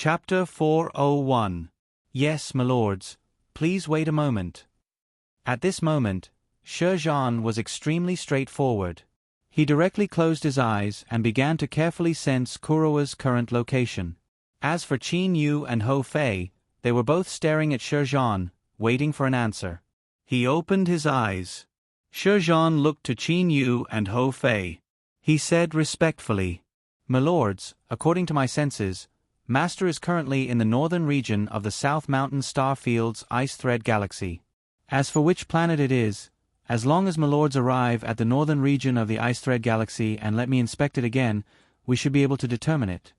Chapter 401. Yes, my lords, please wait a moment. At this moment, Sir John was extremely straightforward. He directly closed his eyes and began to carefully sense Kurowa's current location. As for Qin Yu and Ho Fei, they were both staring at Sir John, waiting for an answer. He opened his eyes. Sir John looked to Qin Yu and Ho Fei. He said respectfully, "My lords, according to my senses, Master is currently in the northern region of the South Mountain Star Field's Ice Thread Galaxy. As for which planet it is, as long as my lords arrive at the northern region of the Ice Thread Galaxy and let me inspect it again, we should be able to determine it."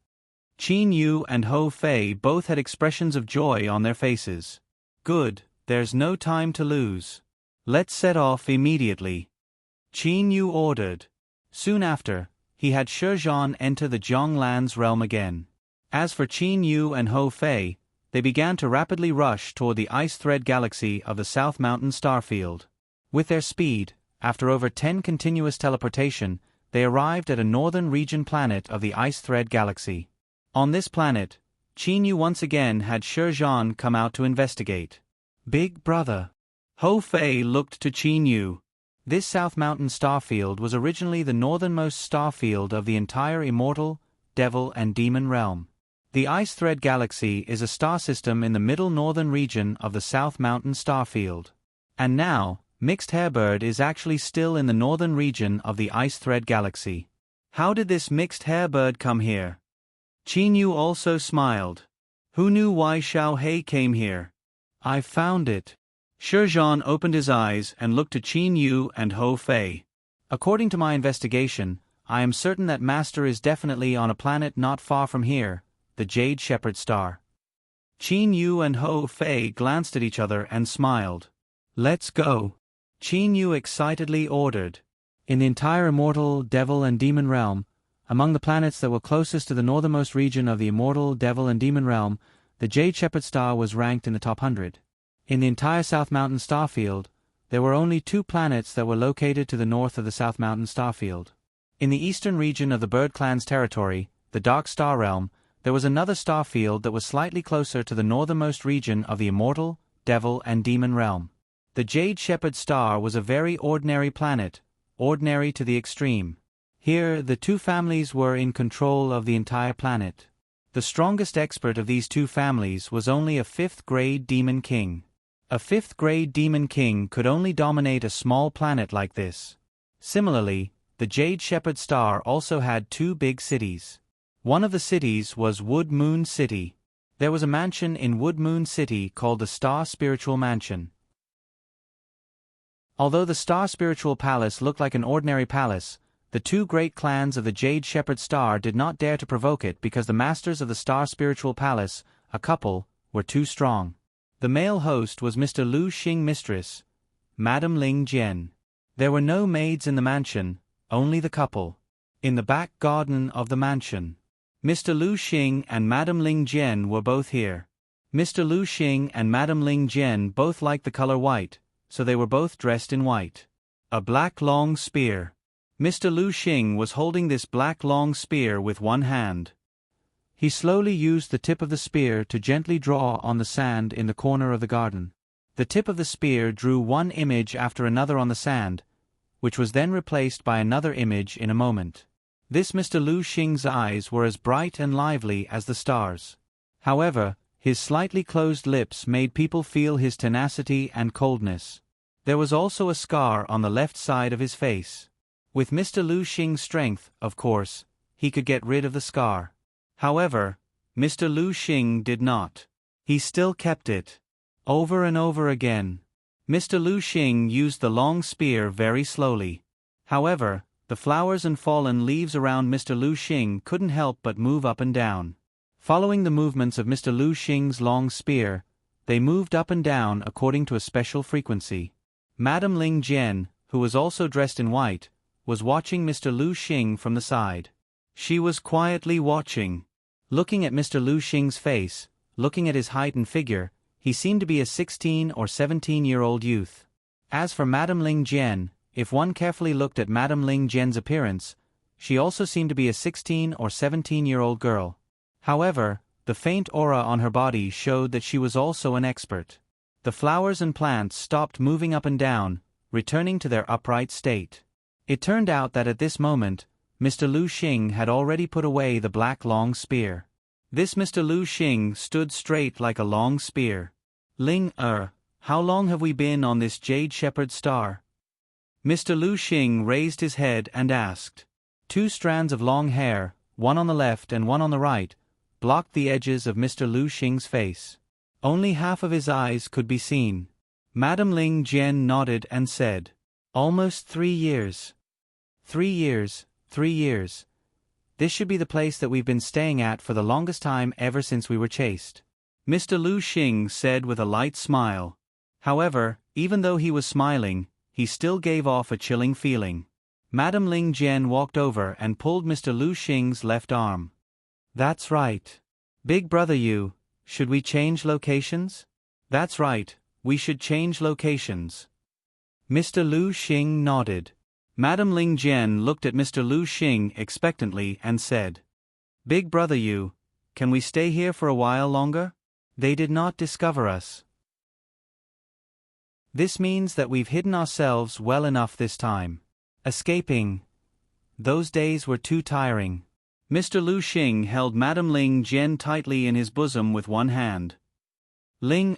Qin Yu and Ho Fei both had expressions of joy on their faces. "Good, there's no time to lose. Let's set off immediately," Qin Yu ordered. Soon after, he had Sir John enter the Zhonglan's realm again. As for Qin Yu and Ho Fei, they began to rapidly rush toward the Ice Thread Galaxy of the South Mountain Starfield. With their speed, after over 10 continuous teleportation, they arrived at a northern region planet of the Ice Thread Galaxy. On this planet, Qin Yu once again had Sir John come out to investigate. "Big brother." Ho Fei looked to Qin Yu. This South Mountain Starfield was originally the northernmost starfield of the entire Immortal, Devil and Demon realm. The Ice Thread Galaxy is a star system in the middle northern region of the South Mountain Starfield. And now, Mixed Hairbird is actually still in the northern region of the Ice Thread Galaxy. How did this Mixed Hairbird come here? Qin Yu also smiled. Who knew why Xiao Hei came here? I found it. Sir John opened his eyes and looked to Qin Yu and Ho Fei. According to my investigation, I am certain that Master is definitely on a planet not far from here, the Jade Shepherd Star. Qin Yu and Ho Fei glanced at each other and smiled. Let's go, Qin Yu excitedly ordered. In the entire Immortal, Devil and Demon realm, among the planets that were closest to the northernmost region of the Immortal, Devil and Demon realm, the Jade Shepherd Star was ranked in the top 100. In the entire South Mountain Starfield, there were only 2 planets that were located to the north of the South Mountain Starfield. In the eastern region of the Bird Clan's territory, the Dark Star realm, there was another starfield that was slightly closer to the northernmost region of the Immortal, Devil and Demon realm. The Jade Shepherd Star was a very ordinary planet, ordinary to the extreme. Here, the 2 families were in control of the entire planet. The strongest expert of these 2 families was only a 5th-grade Demon King. A 5th-grade Demon King could only dominate a small planet like this. Similarly, the Jade Shepherd Star also had 2 big cities. One of the cities was Wood Moon City. There was a mansion in Wood Moon City called the Star Spiritual Mansion. Although the Star Spiritual Palace looked like an ordinary palace, the 2 great clans of the Jade Shepherd Star did not dare to provoke it because the masters of the Star Spiritual Palace, a couple, were too strong. The male host was Mr. Lu Xing Mistress, Madame Ling Jian. There were no maids in the mansion, only the couple. In the back garden of the mansion, Mr. Lu Xing and Madame Ling Jian were both here. Mr. Lu Xing and Madame Ling Jian both liked the color white, so they were both dressed in white. A black long spear. Mr. Lu Xing was holding this black long spear with one hand. He slowly used the tip of the spear to gently draw on the sand in the corner of the garden. The tip of the spear drew one image after another on the sand, which was then replaced by another image in a moment. This Mr. Lu Xing's eyes were as bright and lively as the stars. However, his slightly closed lips made people feel his tenacity and coldness. There was also a scar on the left side of his face. With Mr. Lu Xing's strength, of course, he could get rid of the scar. However, Mr. Lu Xing did not. He still kept it. Over and over again. Mr. Lu Xing used the long spear very slowly. However, the flowers and fallen leaves around Mr. Lu Xing couldn't help but move up and down. Following the movements of Mr. Lu Xing's long spear, they moved up and down according to a special frequency. Madame Ling Jian, who was also dressed in white, was watching Mr. Lu Xing from the side. She was quietly watching. Looking at Mr. Lu Xing's face, looking at his height and figure, he seemed to be a 16 or 17-year-old youth. As for Madame Ling Jian, if one carefully looked at Madame Ling Jian's appearance, she also seemed to be a 16 or 17-year-old girl. However, The faint aura on her body showed that she was also an expert. The flowers and plants stopped moving up and down, returning to their upright state. It turned out that at this moment, Mr. Lu Xing had already put away the black long spear. This Mr. Lu Xing stood straight like a long spear. Ling, how long have we been on this Jade Shepherd star? Mr. Lu Xing raised his head and asked. 2 strands of long hair, one on the left and one on the right, blocked the edges of Mr. Lu Xing's face. Only half of his eyes could be seen. Madame Ling Jian nodded and said, "Almost 3 years. 3 years, 3 years. This should be the place that we've been staying at for the longest time ever since we were chased," Mr. Lu Xing said with a light smile. However, even though he was smiling, he still gave off a chilling feeling. Madame Ling Jian walked over and pulled Mr. Lu Xing's left arm. "That's right. Big brother you, should we change locations?" "That's right, we should change locations." Mr. Lu Xing nodded. Madame Ling Jian looked at Mr. Lu Xing expectantly and said, "Big brother you, can we stay here for a while longer? They did not discover us. This means that we've hidden ourselves well enough this time. Escaping. Those days were too tiring." Mr. Lu Xing held Madame Ling Jian tightly in his bosom with one hand. "Ling,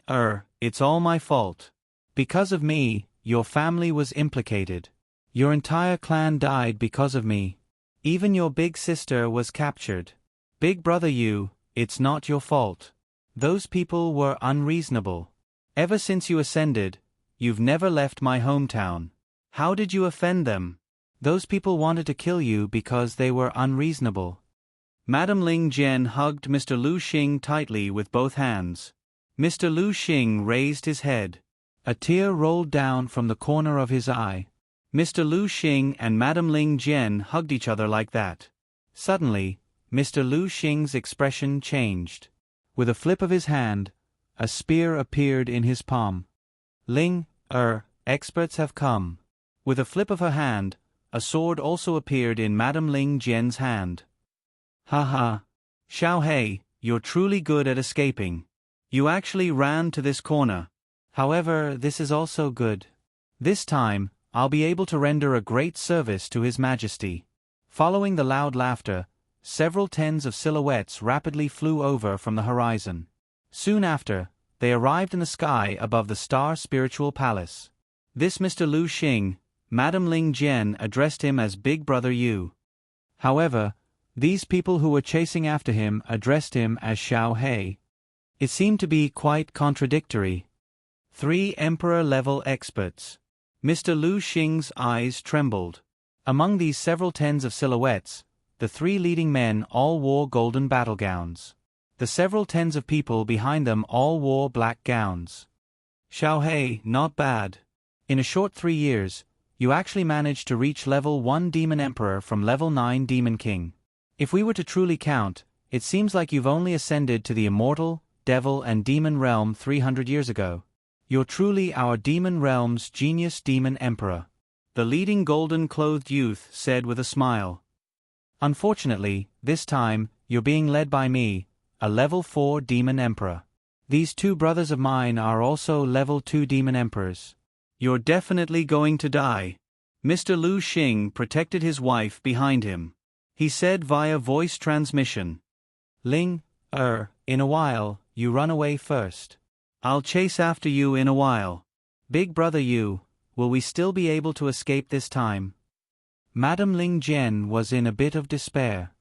it's all my fault. Because of me, your family was implicated. Your entire clan died because of me. Even your big sister was captured. Big brother you, it's not your fault. Those people were unreasonable. Ever since you ascended, you've never left my hometown. How did you offend them? Those people wanted to kill you because they were unreasonable." Madame Ling Jian hugged Mr. Lu Xing tightly with both hands. Mr. Lu Xing raised his head. A tear rolled down from the corner of his eye. Mr. Lu Xing and Madame Ling Jian hugged each other like that. Suddenly, Mr. Lu Xing's expression changed. With a flip of his hand, a spear appeared in his palm. "Ling, experts have come." With a flip of her hand, a sword also appeared in Madame Ling Jian's hand. "Ha ha. Xiao Hei, you're truly good at escaping. You actually ran to this corner. However, this is also good. This time, I'll be able to render a great service to His Majesty." Following the loud laughter, several tens of silhouettes rapidly flew over from the horizon. Soon after, they arrived in the sky above the Star Spiritual Palace. This Mr. Lu Xing, Madame Ling Jian addressed him as Big Brother Yu. However, these people who were chasing after him addressed him as Xiao Hei. It seemed to be quite contradictory. 3 Emperor-level experts. Mr. Lu Xing's eyes trembled. Among these several tens of silhouettes, the 3 leading men all wore golden battlegowns. The several tens of people behind them all wore black gowns. "Xiao Hei, not bad. In a short 3 years, you actually managed to reach level 1 Demon Emperor from level 9 Demon King. If we were to truly count, it seems like you've only ascended to the immortal, devil and demon realm 300 years ago. You're truly our demon realm's genius demon emperor," the leading golden-clothed youth said with a smile. "Unfortunately, this time, you're being led by me, a level 4 demon emperor. These 2 brothers of mine are also level 2 demon emperors. You're definitely going to die." Mr. Lu Xing protected his wife behind him. He said via voice transmission. "Ling, in a while, you run away first. I'll chase after you in a while. Big brother Yu, will we still be able to escape this time?" Madame Ling Jian was in a bit of despair.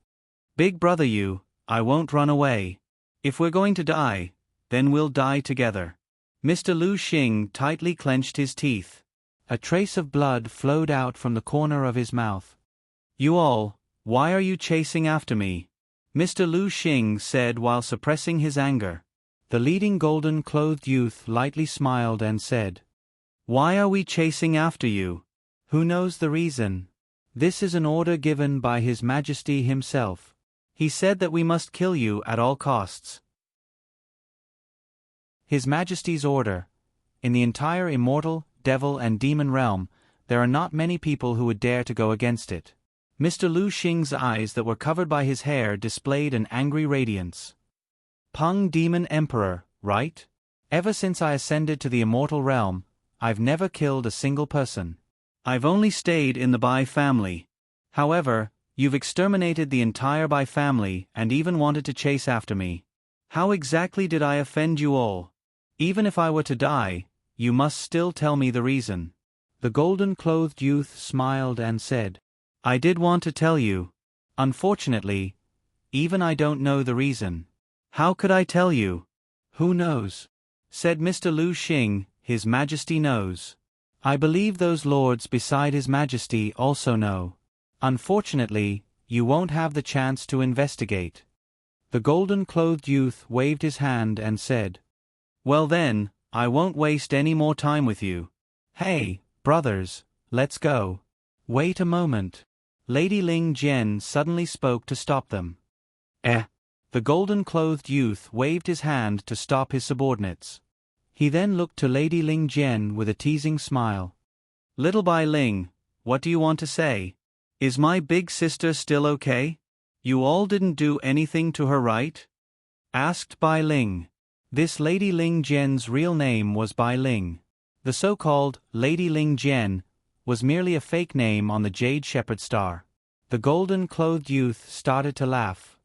"Big brother Yu, I won't run away. If we're going to die, then we'll die together." Mr. Lu Xing tightly clenched his teeth. A trace of blood flowed out from the corner of his mouth. "You all, why are you chasing after me?" Mr. Lu Xing said while suppressing his anger. The leading golden-clothed youth lightly smiled and said, "Why are we chasing after you? Who knows the reason? This is an order given by His Majesty himself. He said that we must kill you at all costs." His Majesty's order. In the entire immortal, devil and demon realm, there are not many people who would dare to go against it. Mr. Lu Xing's eyes that were covered by his hair displayed an angry radiance. Peng Demon Emperor, right? Ever since I ascended to the immortal realm, I've never killed a single person. I've only stayed in the Bai family. However, you've exterminated the entire Bai family and even wanted to chase after me. How exactly did I offend you all? Even if I were to die, you must still tell me the reason. The golden-clothed youth smiled and said, I did want to tell you. Unfortunately, even I don't know the reason. How could I tell you? Who knows? Said Mr. Lu Xing, His Majesty knows. I believe those lords beside His Majesty also know. Unfortunately, you won't have the chance to investigate. The golden-clothed youth waved his hand and said, Well then, I won't waste any more time with you. Hey, brothers, let's go. Wait a moment. Lady Ling Jian suddenly spoke to stop them. The golden-clothed youth waved his hand to stop his subordinates. He then looked to Lady Ling Jian with a teasing smile. Little Bai Ling, what do you want to say? Is my big sister still okay? You all didn't do anything to her, right? Asked Bai Ling. This Lady Ling Jian's real name was Bai Ling. The so-called Lady Ling Jian was merely a fake name on the Jade Shepherd Star. The golden-clothed youth started to laugh.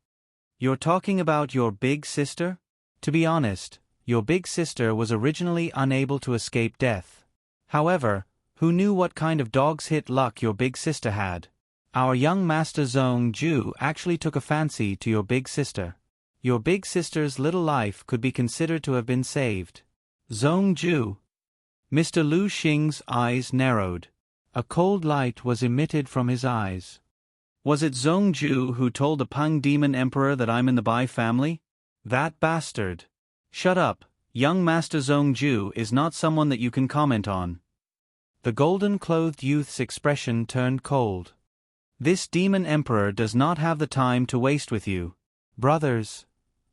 You're talking about your big sister? To be honest, your big sister was originally unable to escape death. However, who knew what kind of dog's hit luck your big sister had? Our young master Zong Ju actually took a fancy to your big sister. Your big sister's little life could be considered to have been saved. Zong Ju. Mr. Lu Xing's eyes narrowed. A cold light was emitted from his eyes. Was it Zong Ju who told the Peng Demon Emperor that I'm in the Bai family? That bastard. Shut up, young Master Zong Ju is not someone that you can comment on. The golden-clothed youth's expression turned cold. This Demon Emperor does not have the time to waste with you. Brothers,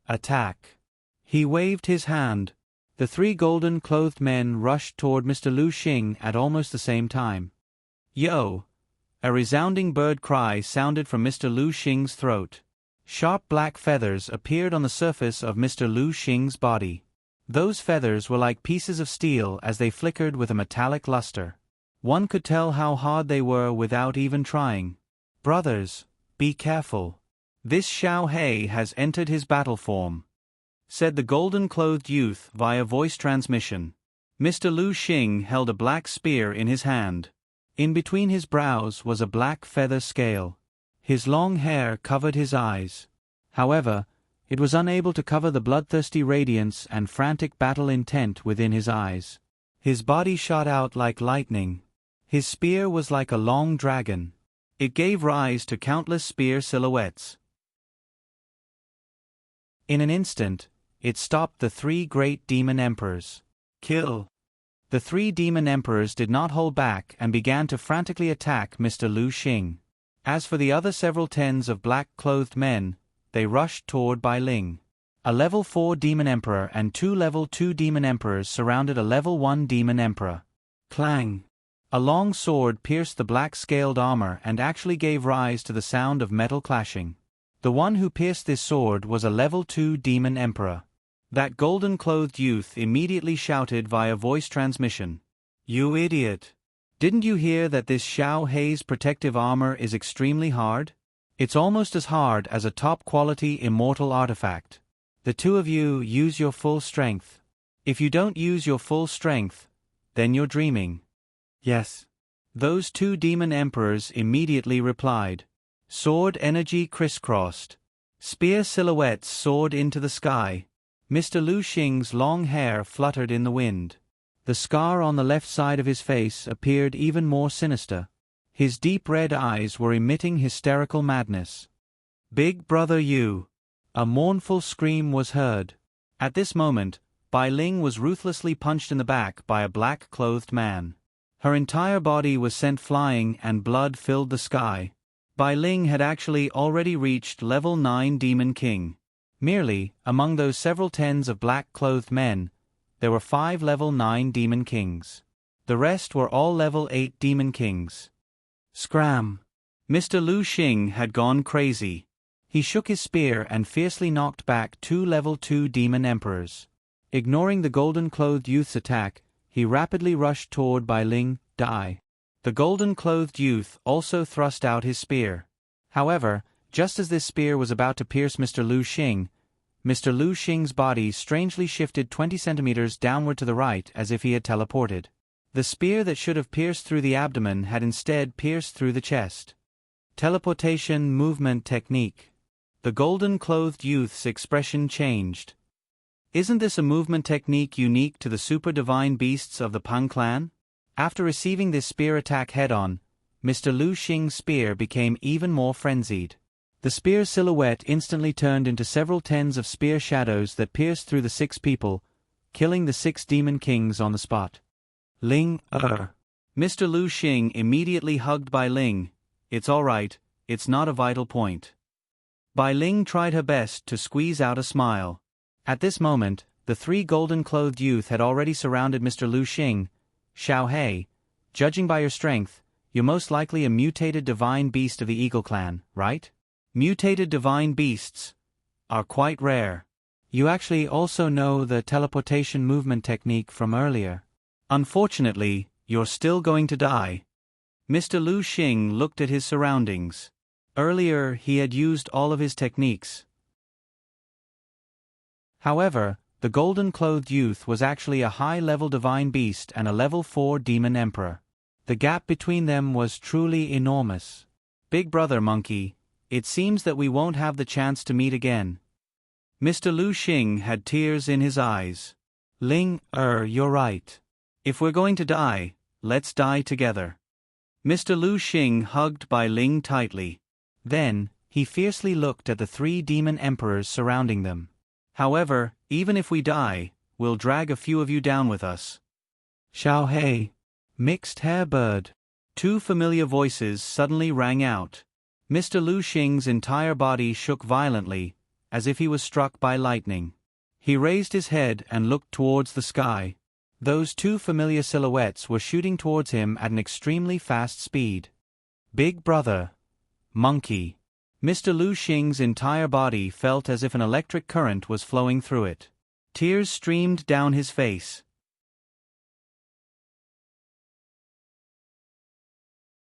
attack. He waved his hand. The three golden-clothed men rushed toward Mr. Lu Xing at almost the same time. Yo! A resounding bird cry sounded from Mr. Lu Xing's throat. Sharp black feathers appeared on the surface of Mr. Lu Xing's body. Those feathers were like pieces of steel as they flickered with a metallic luster. One could tell how hard they were without even trying. Brothers, be careful. This Xiao He has entered his battle form, said the golden-clothed youth via voice transmission. Mr. Lu Xing held a black spear in his hand. In between his brows was a black feather scale. His long hair covered his eyes. However, it was unable to cover the bloodthirsty radiance and frantic battle intent within his eyes. His body shot out like lightning. His spear was like a long dragon. It gave rise to countless spear silhouettes. In an instant, it stopped the three great demon emperors. Kill! The three demon emperors did not hold back and began to frantically attack Mr. Lu Xing. As for the other several tens of black-clothed men, they rushed toward Bai Ling. A level 4 demon emperor and 2 level 2 demon emperors surrounded a level 1 demon emperor. Clang! A long sword pierced the black-scaled armor and actually gave rise to the sound of metal clashing. The one who pierced this sword was a level 2 demon emperor. That golden-clothed youth immediately shouted via voice transmission. You idiot! Didn't you hear that this Xiao He's protective armor is extremely hard? It's almost as hard as a top-quality immortal artifact. The two of you use your full strength. If you don't use your full strength, then you're dreaming. Yes. Those two demon emperors immediately replied. Sword energy crisscrossed. Spear silhouettes soared into the sky. Mr. Lu Xing's long hair fluttered in the wind. The scar on the left side of his face appeared even more sinister. His deep red eyes were emitting hysterical madness. Big brother you! A mournful scream was heard. At this moment, Bai Ling was ruthlessly punched in the back by a black-clothed man. Her entire body was sent flying and blood filled the sky. Bai Ling had actually already reached level 9 Demon King. Merely, among those several tens of black-clothed men, there were 5 level 9 Demon Kings. The rest were all level 8 Demon Kings. Scram! Mr. Lu Xing had gone crazy. He shook his spear and fiercely knocked back 2 level 2 demon emperors. Ignoring the golden-clothed youth's attack, he rapidly rushed toward Bai Ling, Dai. The golden-clothed youth also thrust out his spear. However, just as this spear was about to pierce Mr. Lu Xing, Mr. Lu Xing's body strangely shifted 20 centimeters downward to the right as if he had teleported. The spear that should have pierced through the abdomen had instead pierced through the chest. Teleportation movement technique. The golden-clothed youth's expression changed. Isn't this a movement technique unique to the super divine beasts of the Pang clan? After receiving this spear attack head-on, Mr. Lu Xing's spear became even more frenzied. The spear's silhouette instantly turned into several tens of spear shadows that pierced through the 6 people, killing the 6 demon kings on the spot. Ling, Mr. Lu Xing immediately hugged Bai Ling. It's all right, it's not a vital point. Bai Ling tried her best to squeeze out a smile. At this moment, the 3 golden-clothed youth had already surrounded Mr. Lu Xing. Xiao Hei, judging by your strength, you're most likely a mutated divine beast of the Eagle Clan, right? Mutated divine beasts are quite rare. You actually also know the teleportation movement technique from earlier. Unfortunately, you're still going to die. Mr. Lu Xing looked at his surroundings. Earlier, he had used all of his techniques. However, the golden-clothed youth was actually a high-level divine beast and a level 4 demon emperor. The gap between them was truly enormous. Big brother monkey, it seems that we won't have the chance to meet again. Mr. Lu Xing had tears in his eyes. Ling, you're right. If we're going to die, let's die together. Mr. Lu Xing hugged Bai Ling tightly. Then, he fiercely looked at the 3 demon emperors surrounding them. However, even if we die, we'll drag a few of you down with us. Xiao Hei, mixed hair bird. 2 familiar voices suddenly rang out. Mr. Lu Xing's entire body shook violently, as if he was struck by lightning. He raised his head and looked towards the sky. Those 2 familiar silhouettes were shooting towards him at an extremely fast speed. Big brother. Monkey. Mr. Lu Xing's entire body felt as if an electric current was flowing through it. Tears streamed down his face.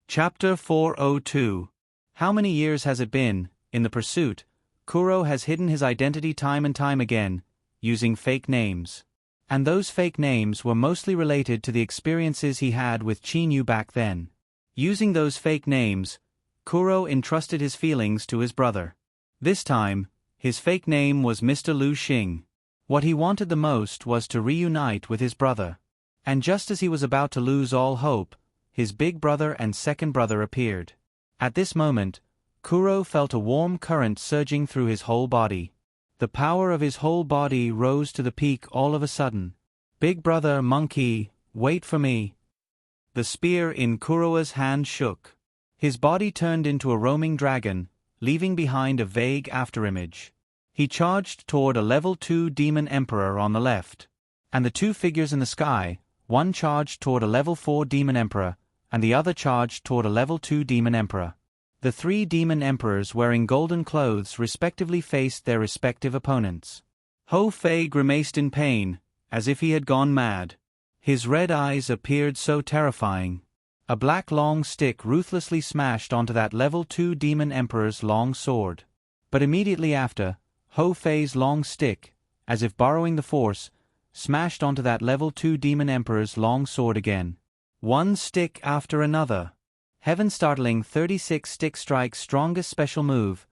Chapter 402. How many years has it been? In the pursuit, Kuro has hidden his identity time and time again, using fake names. And those fake names were mostly related to the experiences he had with Chinyu back then. Using those fake names, Kuro entrusted his feelings to his brother. This time, his fake name was Mr. Lu Xing. What he wanted the most was to reunite with his brother. And just as he was about to lose all hope, his big brother and second brother appeared. At this moment, Kuro felt a warm current surging through his whole body. The power of his whole body rose to the peak all of a sudden. Big brother monkey, wait for me. The spear in Kuro's hand shook. His body turned into a roaming dragon, leaving behind a vague afterimage. He charged toward a level 2 demon emperor on the left. And the 2 figures in the sky, one charged toward a level 4 demon emperor, and the other charged toward a level 2 demon emperor. The 3 demon emperors wearing golden clothes respectively faced their respective opponents. Ho Fei grimaced in pain, as if he had gone mad. His red eyes appeared so terrifying. A black long stick ruthlessly smashed onto that level 2 demon emperor's long sword. But immediately after, Ho Fei's long stick, as if borrowing the force, smashed onto that level 2 demon emperor's long sword again. One stick after another. Heaven-startling 36 stick strike's strongest special move,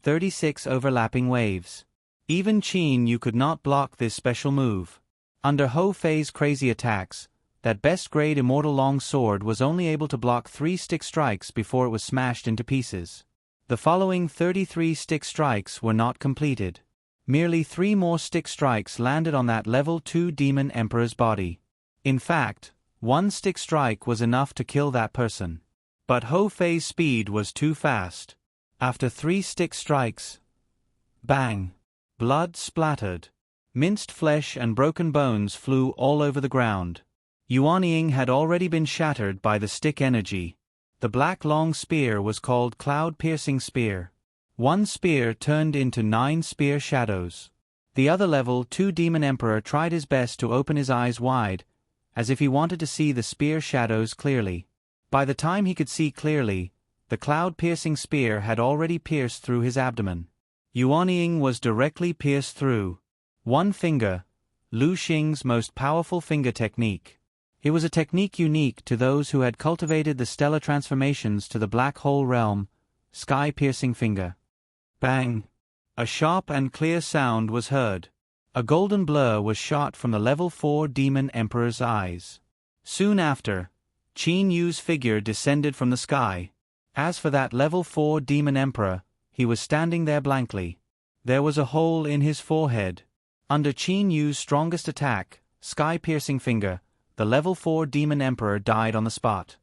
36 overlapping waves. Even Chinyu could not block this special move. Under Ho Fei's crazy attacks, that best-grade immortal long sword was only able to block 3 stick strikes before it was smashed into pieces. The following 33 stick strikes were not completed. Merely 3 more stick strikes landed on that level 2 demon emperor's body. In fact, 1 stick strike was enough to kill that person. But Ho Fei's speed was too fast. After 3 stick strikes, bang! Blood splattered. Minced flesh and broken bones flew all over the ground. Yuan Ying had already been shattered by the stick energy. The black long spear was called Cloud-Piercing Spear. One spear turned into 9 spear shadows. The other level 2 demon emperor tried his best to open his eyes wide, as if he wanted to see the spear shadows clearly. By the time he could see clearly, the cloud-piercing spear had already pierced through his abdomen. Yuanying was directly pierced through. One finger, Lu Xing's most powerful finger technique. It was a technique unique to those who had cultivated the stellar transformations to the black hole realm, sky-piercing finger. Bang! A sharp and clear sound was heard. A golden blur was shot from the level 4 demon emperor's eyes. Soon after, Qin Yu's figure descended from the sky. As for that level 4 demon emperor, he was standing there blankly. There was a hole in his forehead. Under Qin Yu's strongest attack, sky-piercing finger, the level 4 demon emperor died on the spot.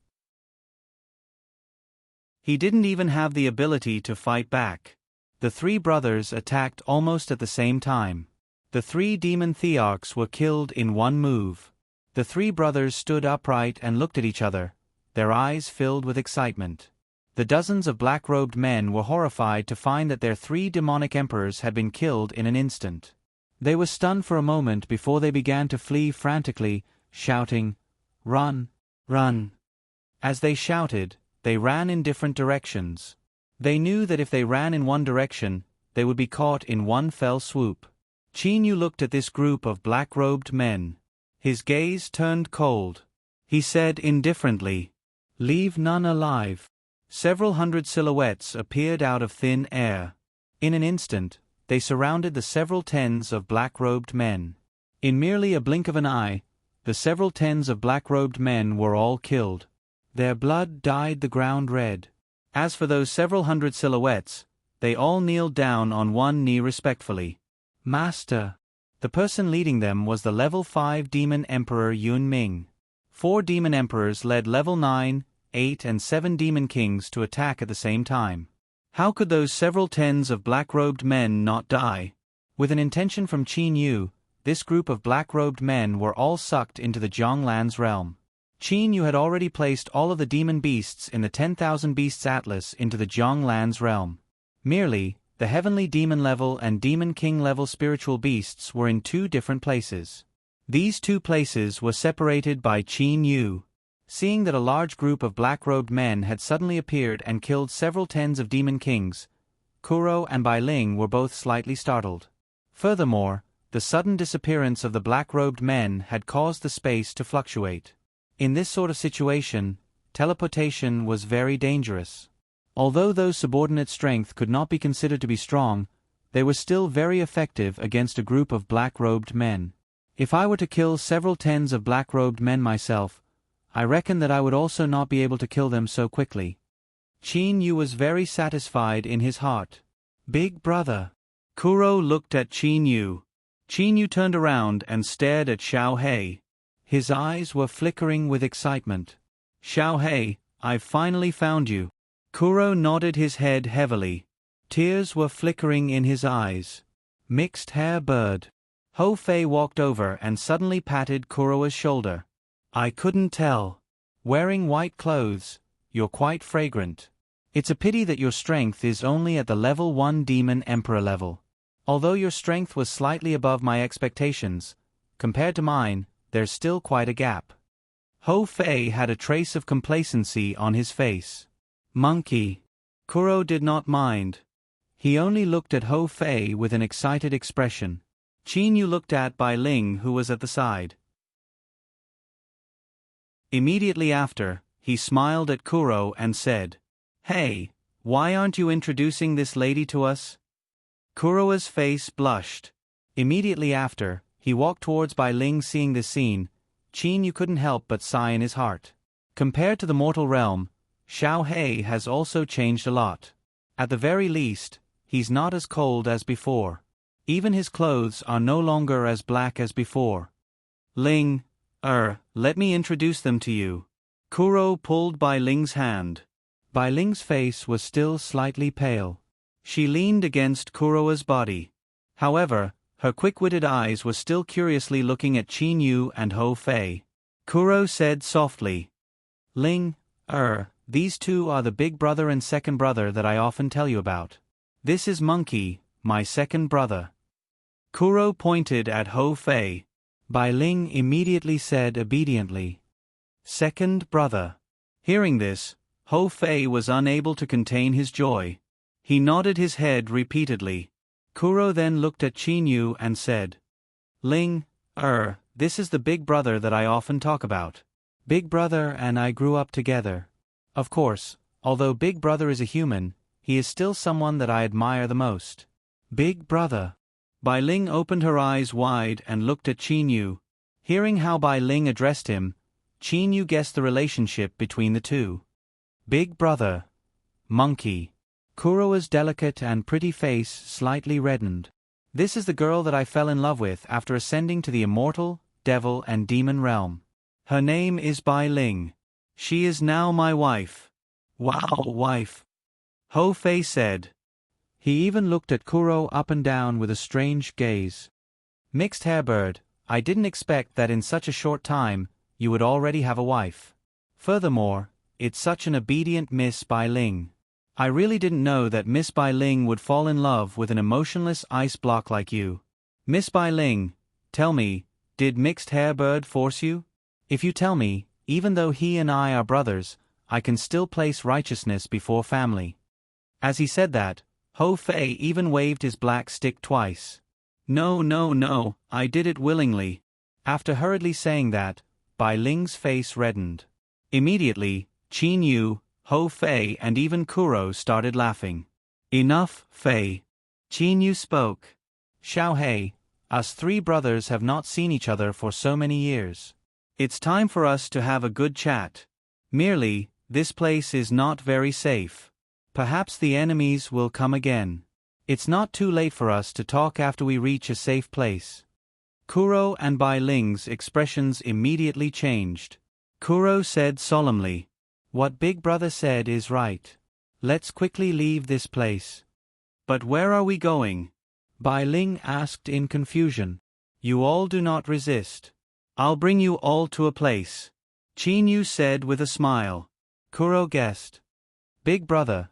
He didn't even have the ability to fight back. The 3 brothers attacked almost at the same time. The 3 demon thearchs were killed in one move. The 3 brothers stood upright and looked at each other, their eyes filled with excitement. The dozens of black-robed men were horrified to find that their 3 demonic emperors had been killed in an instant. They were stunned for a moment before they began to flee frantically, shouting, "Run! Run!" As they shouted, they ran in different directions. They knew that if they ran in one direction, they would be caught in one fell swoop. Qin Yu looked at this group of black-robed men. His gaze turned cold. He said indifferently, "Leave none alive." Several hundred silhouettes appeared out of thin air. In an instant, they surrounded the several tens of black-robed men. In merely a blink of an eye, the several tens of black-robed men were all killed. Their blood dyed the ground red. As for those several hundred silhouettes, they all kneeled down on one knee respectfully. "Master." The person leading them was the level 5 demon emperor Yun Ming. 4 demon emperors led level 9, 8 and 7 demon kings to attack at the same time. How could those several tens of black-robed men not die? With an intention from Qin Yu, this group of black-robed men were all sucked into the Zhonglan's realm. Qin Yu had already placed all of the demon beasts in the 10,000 Beasts Atlas into the Zhonglan's realm. Merely, the heavenly demon level and demon king level spiritual beasts were in 2 different places. These 2 places were separated by Qin Yu. Seeing that a large group of black-robed men had suddenly appeared and killed several tens of demon kings, Kuro and Bai Ling were both slightly startled. Furthermore, the sudden disappearance of the black-robed men had caused the space to fluctuate. In this sort of situation, teleportation was very dangerous. Although those subordinate strength could not be considered to be strong, they were still very effective against a group of black-robed men. If I were to kill several tens of black-robed men myself, I reckon that I would also not be able to kill them so quickly. Qin Yu was very satisfied in his heart. "Big brother." Kuro looked at Qin Yu. Qin Yu turned around and stared at Xiao Hei. His eyes were flickering with excitement. "Xiao Hei, I've finally found you." Kuro nodded his head heavily. Tears were flickering in his eyes. "Mixed hair bird." Ho Fei walked over and suddenly patted Kuro's shoulder. "I couldn't tell. Wearing white clothes, you're quite fragrant. It's a pity that your strength is only at the level 1 demon emperor level. Although your strength was slightly above my expectations, compared to mine, there's still quite a gap." Ho Fei had a trace of complacency on his face. "Monkey." Kuro did not mind. He only looked at Ho Fei with an excited expression. Qin Yu looked at Bai Ling, who was at the side. Immediately after, he smiled at Kuro and said, "Hey, why aren't you introducing this lady to us?" Kuro's face blushed. Immediately after, he walked towards Bai Ling. Seeing this scene, Qin Yu couldn't help but sigh in his heart. Compared to the mortal realm, Xiao Hei has also changed a lot. At the very least, he's not as cold as before. Even his clothes are no longer as black as before. "Ling, let me introduce them to you." Kuro pulled Bai Ling's hand. Bai Ling's face was still slightly pale. She leaned against Kuro's body. However, her quick-witted eyes were still curiously looking at Qin Yu and Ho Fei. Kuro said softly, "Ling, these 2 are the big brother and second brother that I often tell you about. This is Monkey, my second brother. Kuro pointed at Ho Fei. Bai Ling immediately said obediently, "Second brother." Hearing this, Ho Fei was unable to contain his joy. He nodded his head repeatedly. Kuro then looked at Qin Yu and said, "Ling, this is the big brother that I often talk about. Big brother and I grew up together. Of course, although Big Brother is a human, he is still someone that I admire the most." Big brother. Bai Ling opened her eyes wide and looked at Qin Yu. Hearing how Bai Ling addressed him, Qin Yu guessed the relationship between the two. Big brother. Monkey. Kuro's delicate and pretty face slightly reddened. This is the girl that I fell in love with after ascending to the immortal, devil and demon realm. Her name is Bai Ling. She is now my wife. Wow, wife. Ho Fei said. He even looked at Kuro up and down with a strange gaze. Mixed hairbird, I didn't expect that in such a short time, you would already have a wife. Furthermore, it's such an obedient Miss Bai Ling. I really didn't know that Miss Bai Ling would fall in love with an emotionless ice block like you. Miss Bai Ling, tell me, did Mixed Hairbird force you? If you tell me, even though he and I are brothers, I can still place righteousness before family. As he said that, Ho Fei even waved his black stick twice. No, I did it willingly. After hurriedly saying that, Bai Ling's face reddened. Immediately, Qin Yu, Ho Fei and even Kuro started laughing. Enough, Fei. Qin Yu spoke. Xiao Hei, us three brothers have not seen each other for so many years. It's time for us to have a good chat. Merely, this place is not very safe. Perhaps the enemies will come again. It's not too late for us to talk after we reach a safe place. Kuro and Bai Ling's expressions immediately changed. Kuro said solemnly, "What Big Brother said is right. Let's quickly leave this place." "But where are we going?" Bai Ling asked in confusion. "You all do not resist. I'll bring you all to a place," Qin Yu said with a smile. Kuro guessed. "Big Brother,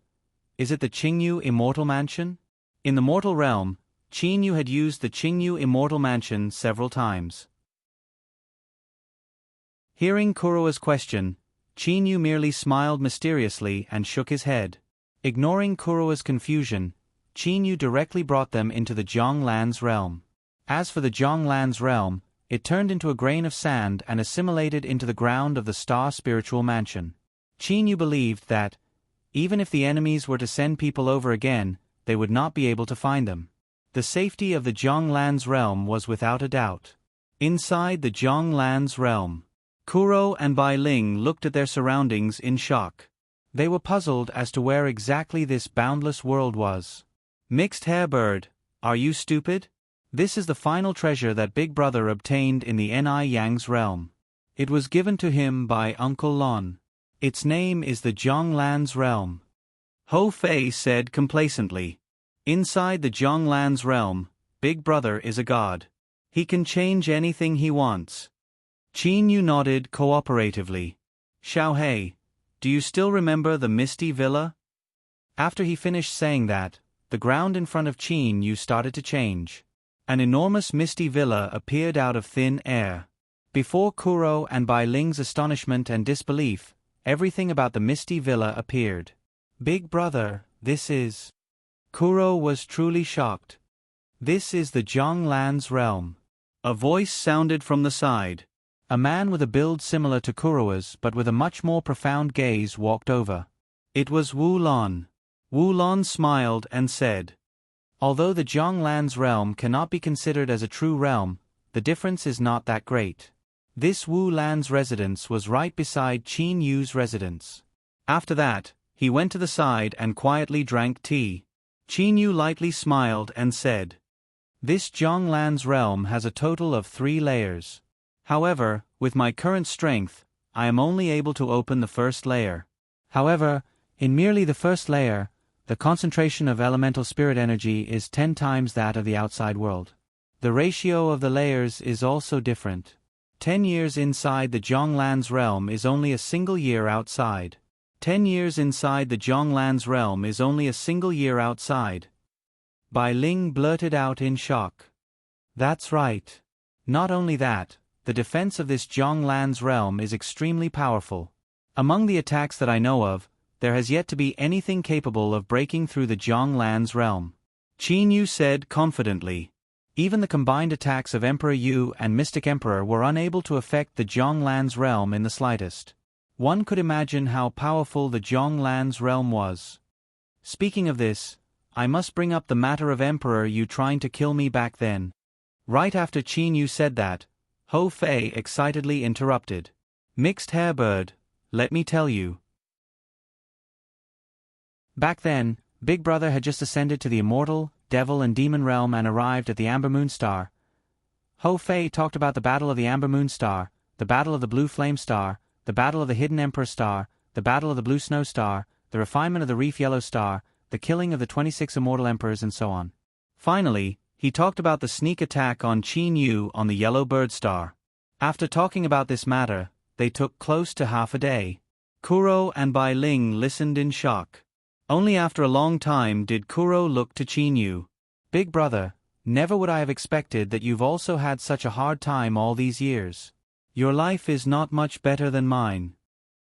is it the Qingyu Immortal Mansion?" In the mortal realm, Qin Yu had used the Qingyu Immortal Mansion several times. Hearing Kuro's question, Qin Yu merely smiled mysteriously and shook his head. Ignoring Kuro's confusion, Qin Yu directly brought them into the Zhonglan's realm. As for the Zhonglan's realm, it turned into a grain of sand and assimilated into the ground of the Star Spiritual Mansion. Qin Yu believed that, even if the enemies were to send people over again, they would not be able to find them. The safety of the Zhonglan's realm was without a doubt. Inside the Zhonglan's realm, Kuro and Bai Ling looked at their surroundings in shock. They were puzzled as to where exactly this boundless world was. Mixed Hairbird, are you stupid? This is the final treasure that Big Brother obtained in the Ni Yang's realm. It was given to him by Uncle Lon. Its name is the Zhonglan's realm. Ho Fei said complacently. Inside the Zhonglan's realm, Big Brother is a god. He can change anything he wants. Qin Yu nodded cooperatively. Xiao Hei, do you still remember the Misty Villa? After he finished saying that, the ground in front of Qin Yu started to change. An enormous Misty Villa appeared out of thin air. Before Kuro and Bai Ling's astonishment and disbelief, everything about the Misty Villa appeared. Big Brother, this is... Kuro was truly shocked. This is the Zhonglan's realm. A voice sounded from the side. A man with a build similar to Kuro's but with a much more profound gaze walked over. It was Wu Lon. Wu Lon smiled and said, "Although the Zhonglan's realm cannot be considered as a true realm, the difference is not that great. This Wu Lan's residence was right beside Qin Yu's residence." After that, he went to the side and quietly drank tea. Qin Yu lightly smiled and said, "This Zhonglan's realm has a total of 3 layers. However, with my current strength, I am only able to open the first layer. However, in merely the first layer, the concentration of elemental spirit energy is 10 times that of the outside world. The ratio of the layers is also different. 10 years inside the Zhonglan's realm is only a single year outside. 10 years inside the Zhonglan's realm is only a single year outside. Bai Ling blurted out in shock. That's right. Not only that, the defense of this Zhonglan's realm is extremely powerful. Among the attacks that I know of, there has yet to be anything capable of breaking through the Zhonglan's realm. Qin Yu said confidently. Even the combined attacks of Emperor Yu and Mystic Emperor were unable to affect the Zhonglan's realm in the slightest. One could imagine how powerful the Zhonglan's realm was. Speaking of this, I must bring up the matter of Emperor Yu trying to kill me back then. Right after Qin Yu said that, Hou Fei excitedly interrupted. Mixed Hairbird, let me tell you. Back then, Big Brother had just ascended to the immortal, devil and demon realm and arrived at the Amber Moon Star. Hou Fei talked about the Battle of the Amber Moon Star, the Battle of the Blue Flame Star, the Battle of the Hidden Emperor Star, the Battle of the Blue Snow Star, the refinement of the Reef Yellow Star, the killing of the 26 immortal emperors and so on. Finally, he talked about the sneak attack on Qin Yu on the Yellow Bird Star. After talking about this matter, they took close to half a day. Kuro and Bai Ling listened in shock. Only after a long time did Kuro look to Qin Yu. Big Brother, never would I have expected that you've also had such a hard time all these years. Your life is not much better than mine.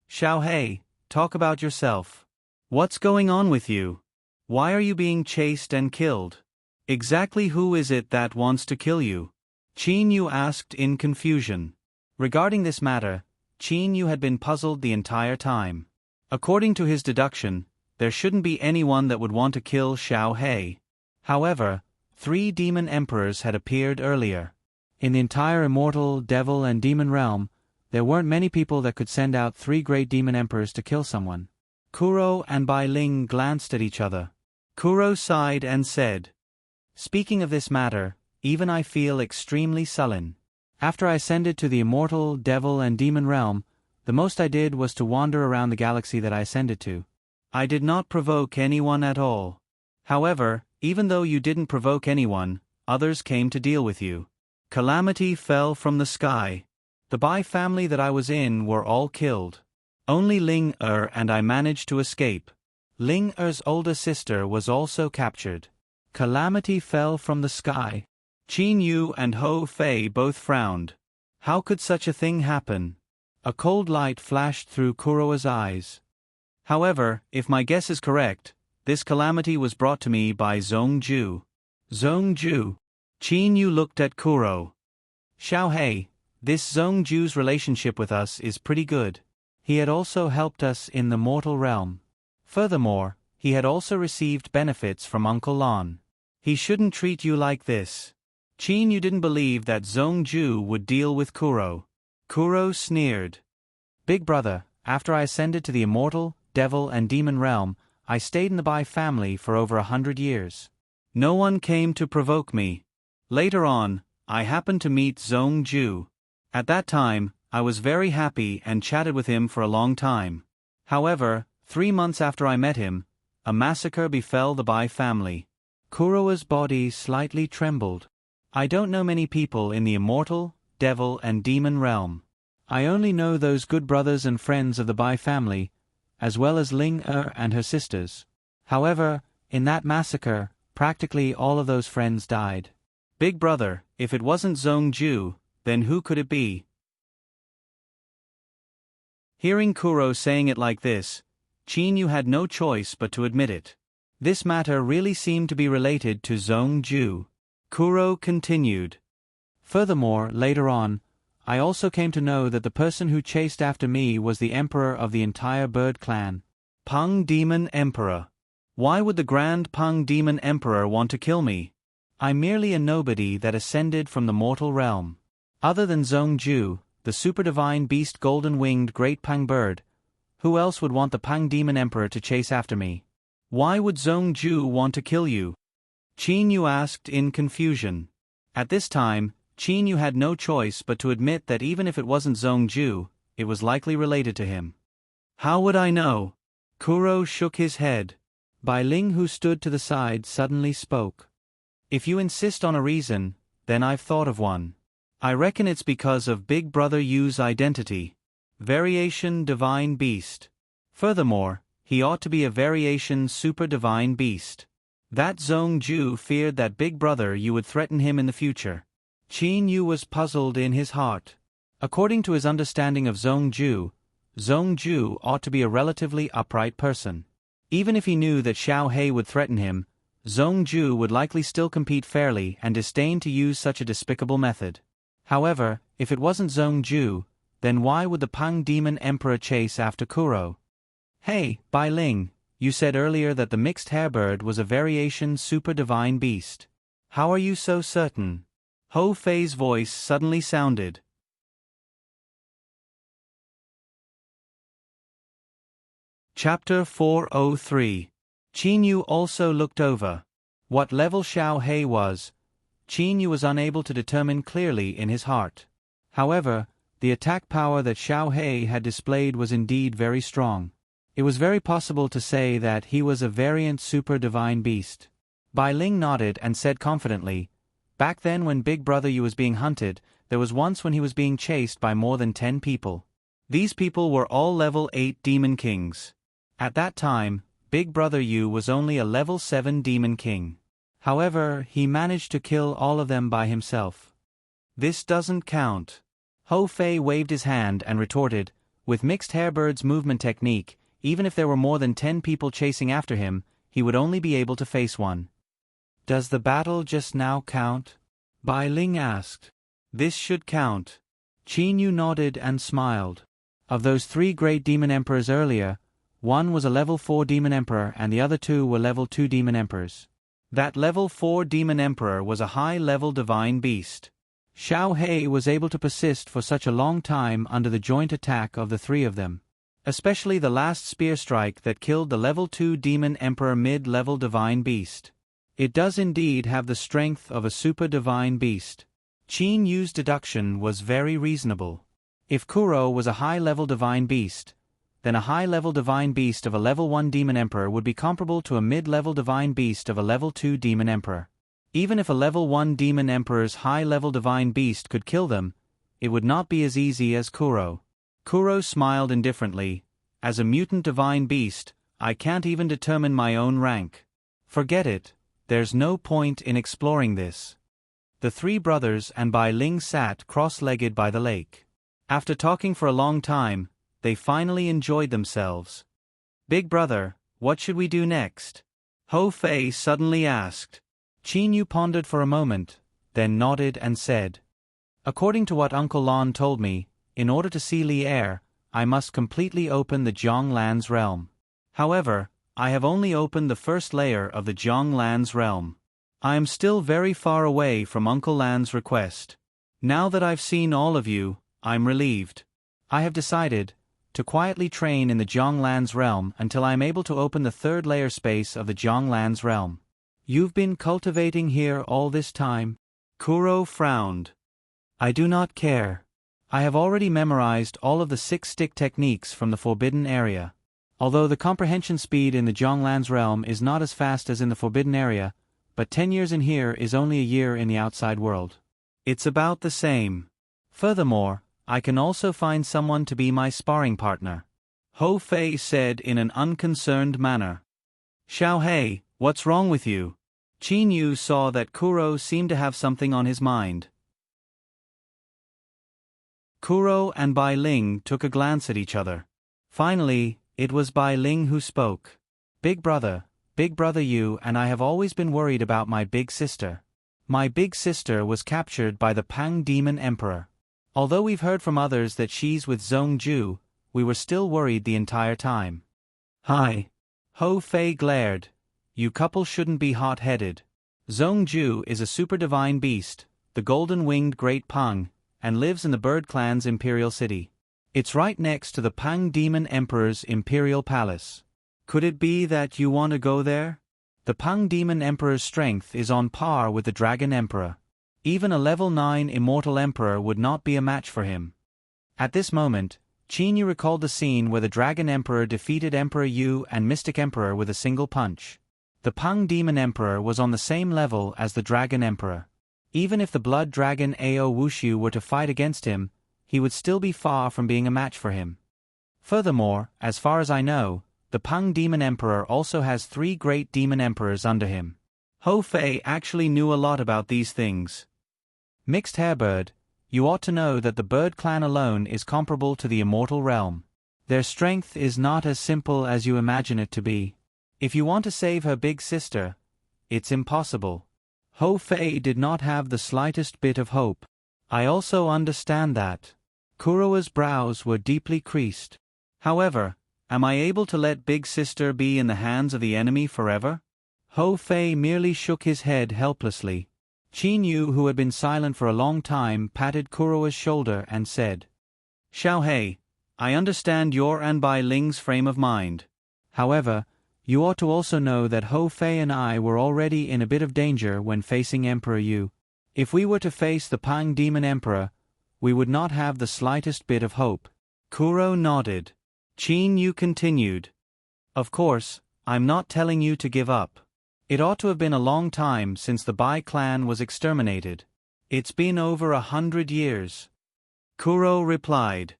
Xiaohei, talk about yourself. What's going on with you? Why are you being chased and killed? Exactly who is it that wants to kill you? Qin Yu asked in confusion. Regarding this matter, Qin Yu had been puzzled the entire time. According to his deduction, there shouldn't be anyone that would want to kill Xiaohei. However, 3 demon emperors had appeared earlier. In the entire immortal, devil and demon realm, there weren't many people that could send out 3 great demon emperors to kill someone. Kuro and Bai Ling glanced at each other. Kuro sighed and said, Speaking of this matter, even I feel extremely sullen. After I ascended to the immortal, devil and demon realm, the most I did was to wander around the galaxy that I ascended to. I did not provoke anyone at all. However, even though you didn't provoke anyone, others came to deal with you. Calamity fell from the sky. The Bai family that I was in were all killed. Only Ling and I managed to escape. Ling Er's older sister was also captured. Calamity fell from the sky. Qin Yu and Hou Fei both frowned. How could such a thing happen? A cold light flashed through Kuro's eyes. However, if my guess is correct, this calamity was brought to me by Zhongju. Zhongju. Qin Yu looked at Kuro. Xiaohei, this Zhongju's relationship with us is pretty good. He had also helped us in the mortal realm. Furthermore, he had also received benefits from Uncle Lon. He shouldn't treat you like this. Qin Yu didn't believe that Zhongju would deal with Kuro. Kuro sneered. Big Brother, after I ascended to the immortal, devil and demon realm, I stayed in the Bai family for over 100 years. No one came to provoke me. Later on, I happened to meet Zhongju. At that time, I was very happy and chatted with him for a long time. However, 3 months after I met him, a massacre befell the Bai family. Kuro's body slightly trembled. I don't know many people in the immortal, devil and demon realm. I only know those good brothers and friends of the Bai family, as well as Ling and her sisters. However, in that massacre, practically all of those friends died. Big Brother, if it wasn't Zhongju, then who could it be? Hearing Kuro saying it like this, Qin Yu had no choice but to admit it. This matter really seemed to be related to Zhongju. Kuro continued. Furthermore, later on, I also came to know that the person who chased after me was the emperor of the entire bird clan. Peng Demon Emperor. Why would the Grand Peng Demon Emperor want to kill me? I'm merely a nobody that ascended from the mortal realm. Other than Zhongju, the super divine beast golden-winged great Peng bird, who else would want the Peng Demon Emperor to chase after me? Why would Zhongju want to kill you? Qin Yu asked in confusion. At this time, Qin Yu had no choice but to admit that even if it wasn't Zhongju, it was likely related to him. How would I know? Kuro shook his head. Bai Ling, who stood to the side, suddenly spoke. If you insist on a reason, then I've thought of one. I reckon it's because of Big Brother Yu's identity. Variation Divine Beast. Furthermore, he ought to be a variation Super Divine Beast. That Zhongju feared that Big Brother you would threaten him in the future. Qin Yu was puzzled in his heart. According to his understanding of Zhongju ought to be a relatively upright person. Even if he knew that Xiao He would threaten him, Zhongju would likely still compete fairly and disdain to use such a despicable method. However, if it wasn't Zhongju, then why would the Pang Demon Emperor chase after Kuro? Hey, Bai Ling, you said earlier that the mixed hairbird was a variation super divine beast. How are you so certain? Ho Fei's voice suddenly sounded. Chapter 403. Qin Yu also looked over. What level Xiao He was, Qin Yu was unable to determine clearly in his heart. However, the attack power that Xiao He had displayed was indeed very strong. It was very possible to say that he was a variant super divine beast. Bai Ling nodded and said confidently, "Back then when Big Brother Yu was being hunted, there was once when he was being chased by more than 10 people. These people were all level 8 demon kings. At that time, Big Brother Yu was only a level 7 demon king. However, he managed to kill all of them by himself. This doesn't count." Ho Fei waved his hand and retorted, "With Mixed Hairbird's movement technique, even if there were more than 10 people chasing after him, he would only be able to face one." "Does the battle just now count?" Bai Ling asked. "This should count." Qin Yu nodded and smiled. Of those 3 great demon emperors earlier, one was a level 4 demon emperor and the other 2 were level 2 demon emperors. That level 4 demon emperor was a high-level divine beast. Xiao He was able to persist for such a long time under the joint attack of the 3 of them. Especially the last spear strike that killed the level 2 demon emperor mid-level divine beast. It does indeed have the strength of a super divine beast. Qin Yu's deduction was very reasonable. If Kuro was a high-level divine beast, then a high-level divine beast of a level 1 demon emperor would be comparable to a mid-level divine beast of a level 2 demon emperor. Even if a level 1 demon emperor's high-level divine beast could kill them, it would not be as easy as Kuro. Kuro smiled indifferently. "As a mutant divine beast, I can't even determine my own rank. Forget it, there's no point in exploring this." The 3 brothers and Bai Ling sat cross-legged by the lake. After talking for a long time, they finally enjoyed themselves. "Big Brother, what should we do next?" Ho Fei suddenly asked. Qin Yu pondered for a moment, then nodded and said, "According to what Uncle Lon told me, in order to see Li Er, I must completely open the Zhonglan's realm. However, I have only opened the first layer of the Zhonglan's realm. I am still very far away from Uncle Lan's request. Now that I've seen all of you, I'm relieved. I have decided to quietly train in the Zhonglan's realm until I am able to open the 3rd layer space of the Zhonglan's realm." "You've been cultivating here all this time?" Kuro frowned. "I do not care. I have already memorized all of the 6-stick techniques from the Forbidden Area. Although the comprehension speed in the Zhonglan's realm is not as fast as in the Forbidden Area, but 10 years in here is only a year in the outside world. It's about the same. Furthermore, I can also find someone to be my sparring partner," Ho Fei said in an unconcerned manner. "Xiao He, what's wrong with you?" Qin Yu saw that Kuro seemed to have something on his mind. Kuro and Bai Ling took a glance at each other. Finally, it was Bai Ling who spoke. Big Brother Yu and I have always been worried about my big sister. My big sister was captured by the Pang Demon Emperor. Although we've heard from others that she's with Zhongju, we were still worried the entire time." "Hi." Ho Fei glared. "You couple shouldn't be hot-headed. Zhongju is a super divine beast, the golden-winged Great Pang, and lives in the Bird Clan's imperial city. It's right next to the Pang Demon Emperor's imperial palace. Could it be that you want to go there? The Pang Demon Emperor's strength is on par with the Dragon Emperor. Even a level 9 immortal emperor would not be a match for him." At this moment, Qin Yu recalled the scene where the Dragon Emperor defeated Emperor Yu and Mystic Emperor with a single punch. The Pang Demon Emperor was on the same level as the Dragon Emperor. Even if the Blood Dragon Ao Wushu were to fight against him, he would still be far from being a match for him. Furthermore, as far as I know, the Pang Demon Emperor also has 3 great demon emperors under him. Ho Fei actually knew a lot about these things. Mixed Hairbird, you ought to know that the bird clan alone is comparable to the immortal realm. Their strength is not as simple as you imagine it to be. If you want to save her big sister, it's impossible. Ho Fei did not have the slightest bit of hope. I also understand that. Kurowa's brows were deeply creased. However, am I able to let big sister be in the hands of the enemy forever? Ho Fei merely shook his head helplessly. Qin Yu, who had been silent for a long time, patted Kurowa's shoulder and said, Xiao Hei, I understand your and Bai Ling's frame of mind. However, you ought to also know that Ho Fei and I were already in a bit of danger when facing Emperor Yu. If we were to face the Pang Demon Emperor, we would not have the slightest bit of hope. Kuro nodded. Qin Yu continued. Of course, I'm not telling you to give up. It ought to have been a long time since the Bai clan was exterminated. It's been over 100 years. Kuro replied.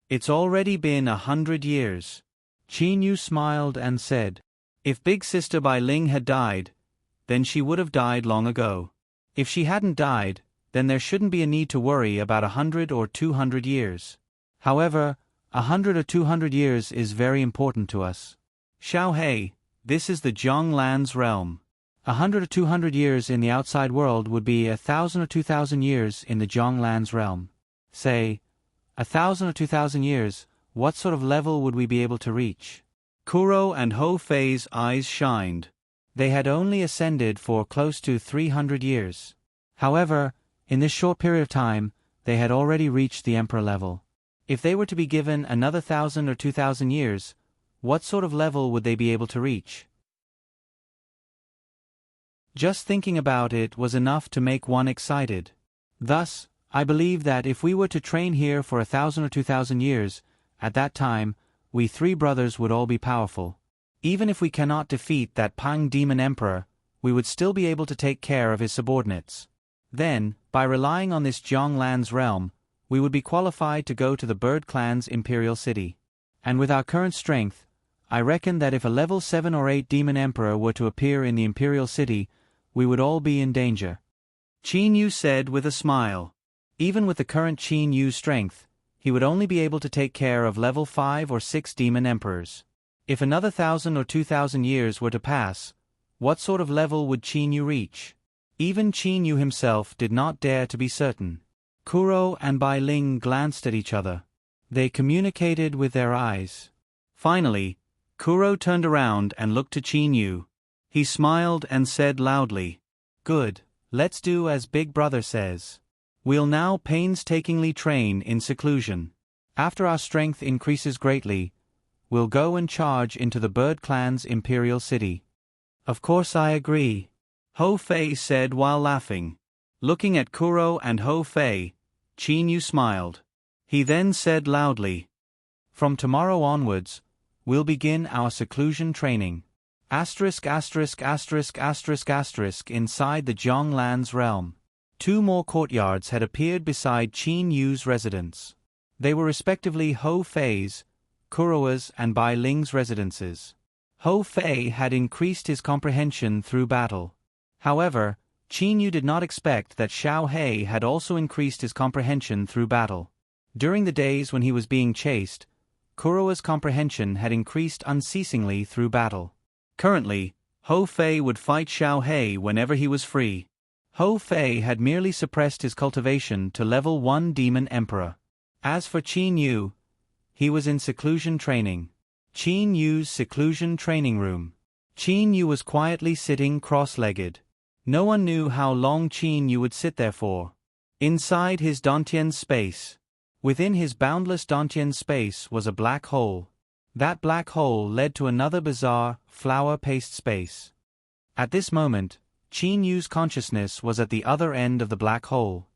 It's already been 100 years. Qin Yu smiled and said, If big sister Bai Ling had died, then she would have died long ago. If she hadn't died, then there shouldn't be a need to worry about 100 or 200 years. However, 100 or 200 years is very important to us. Xiao Hei, this is the Zhonglan's realm. 100 or 200 years in the outside world would be 1,000 or 2,000 years in the Zhonglan's realm. Say, 1,000 or 2,000 years, what sort of level would we be able to reach? Kuro and Ho Fei's eyes shined. They had only ascended for close to 300 years. However, in this short period of time, they had already reached the Emperor level. If they were to be given another 1,000 or 2,000 years, what sort of level would they be able to reach? Just thinking about it was enough to make one excited. Thus, I believe that if we were to train here for 1,000 or 2,000 years, at that time, we three brothers would all be powerful. Even if we cannot defeat that Pang Demon Emperor, we would still be able to take care of his subordinates. Then, by relying on this Zhonglan's realm, we would be qualified to go to the Bird Clan's Imperial City. And with our current strength, I reckon that if a level 7 or 8 Demon Emperor were to appear in the Imperial City, we would all be in danger. Qin Yu said with a smile. Even with the current Qin Yu's strength, he would only be able to take care of level 5 or 6 Demon Emperors. If another 1,000 or 2,000 years were to pass, what sort of level would Qin Yu reach? Even Qin Yu himself did not dare to be certain. Kuro and Bai Ling glanced at each other. They communicated with their eyes. Finally, Kuro turned around and looked to Qin Yu. He smiled and said loudly, Good, let's do as Big Brother says. We'll now painstakingly train in seclusion. After our strength increases greatly, we'll go and charge into the Bird Clan's Imperial City. Of course I agree, Ho Fei said while laughing. Looking at Kuro and Ho Fei, Qin Yu smiled. He then said loudly, From tomorrow onwards, we'll begin our seclusion training. Asterisk asterisk asterisk asterisk asterisk inside the Zhonglan's realm. 2 more courtyards had appeared beside Qin Yu's residence. They were respectively Ho Fei's, Kurowa's and Bai Ling's residences. Ho Fei had increased his comprehension through battle. However, Qin Yu did not expect that Xiao Hei had also increased his comprehension through battle. During the days when he was being chased, Kurowa's comprehension had increased unceasingly through battle. Currently, Ho Fei would fight Xiao Hei whenever he was free. Ho Fei had merely suppressed his cultivation to level 1 Demon Emperor. As for Qin Yu, he was in seclusion training. Qin Yu's seclusion training room. Qin Yu was quietly sitting cross-legged. No one knew how long Qin Yu would sit there for. Inside his Dantian space. Within his boundless Dantian space was a black hole. That black hole led to another bizarre, flower-paced space. At this moment, Qin Yu's consciousness was at the other end of the black hole.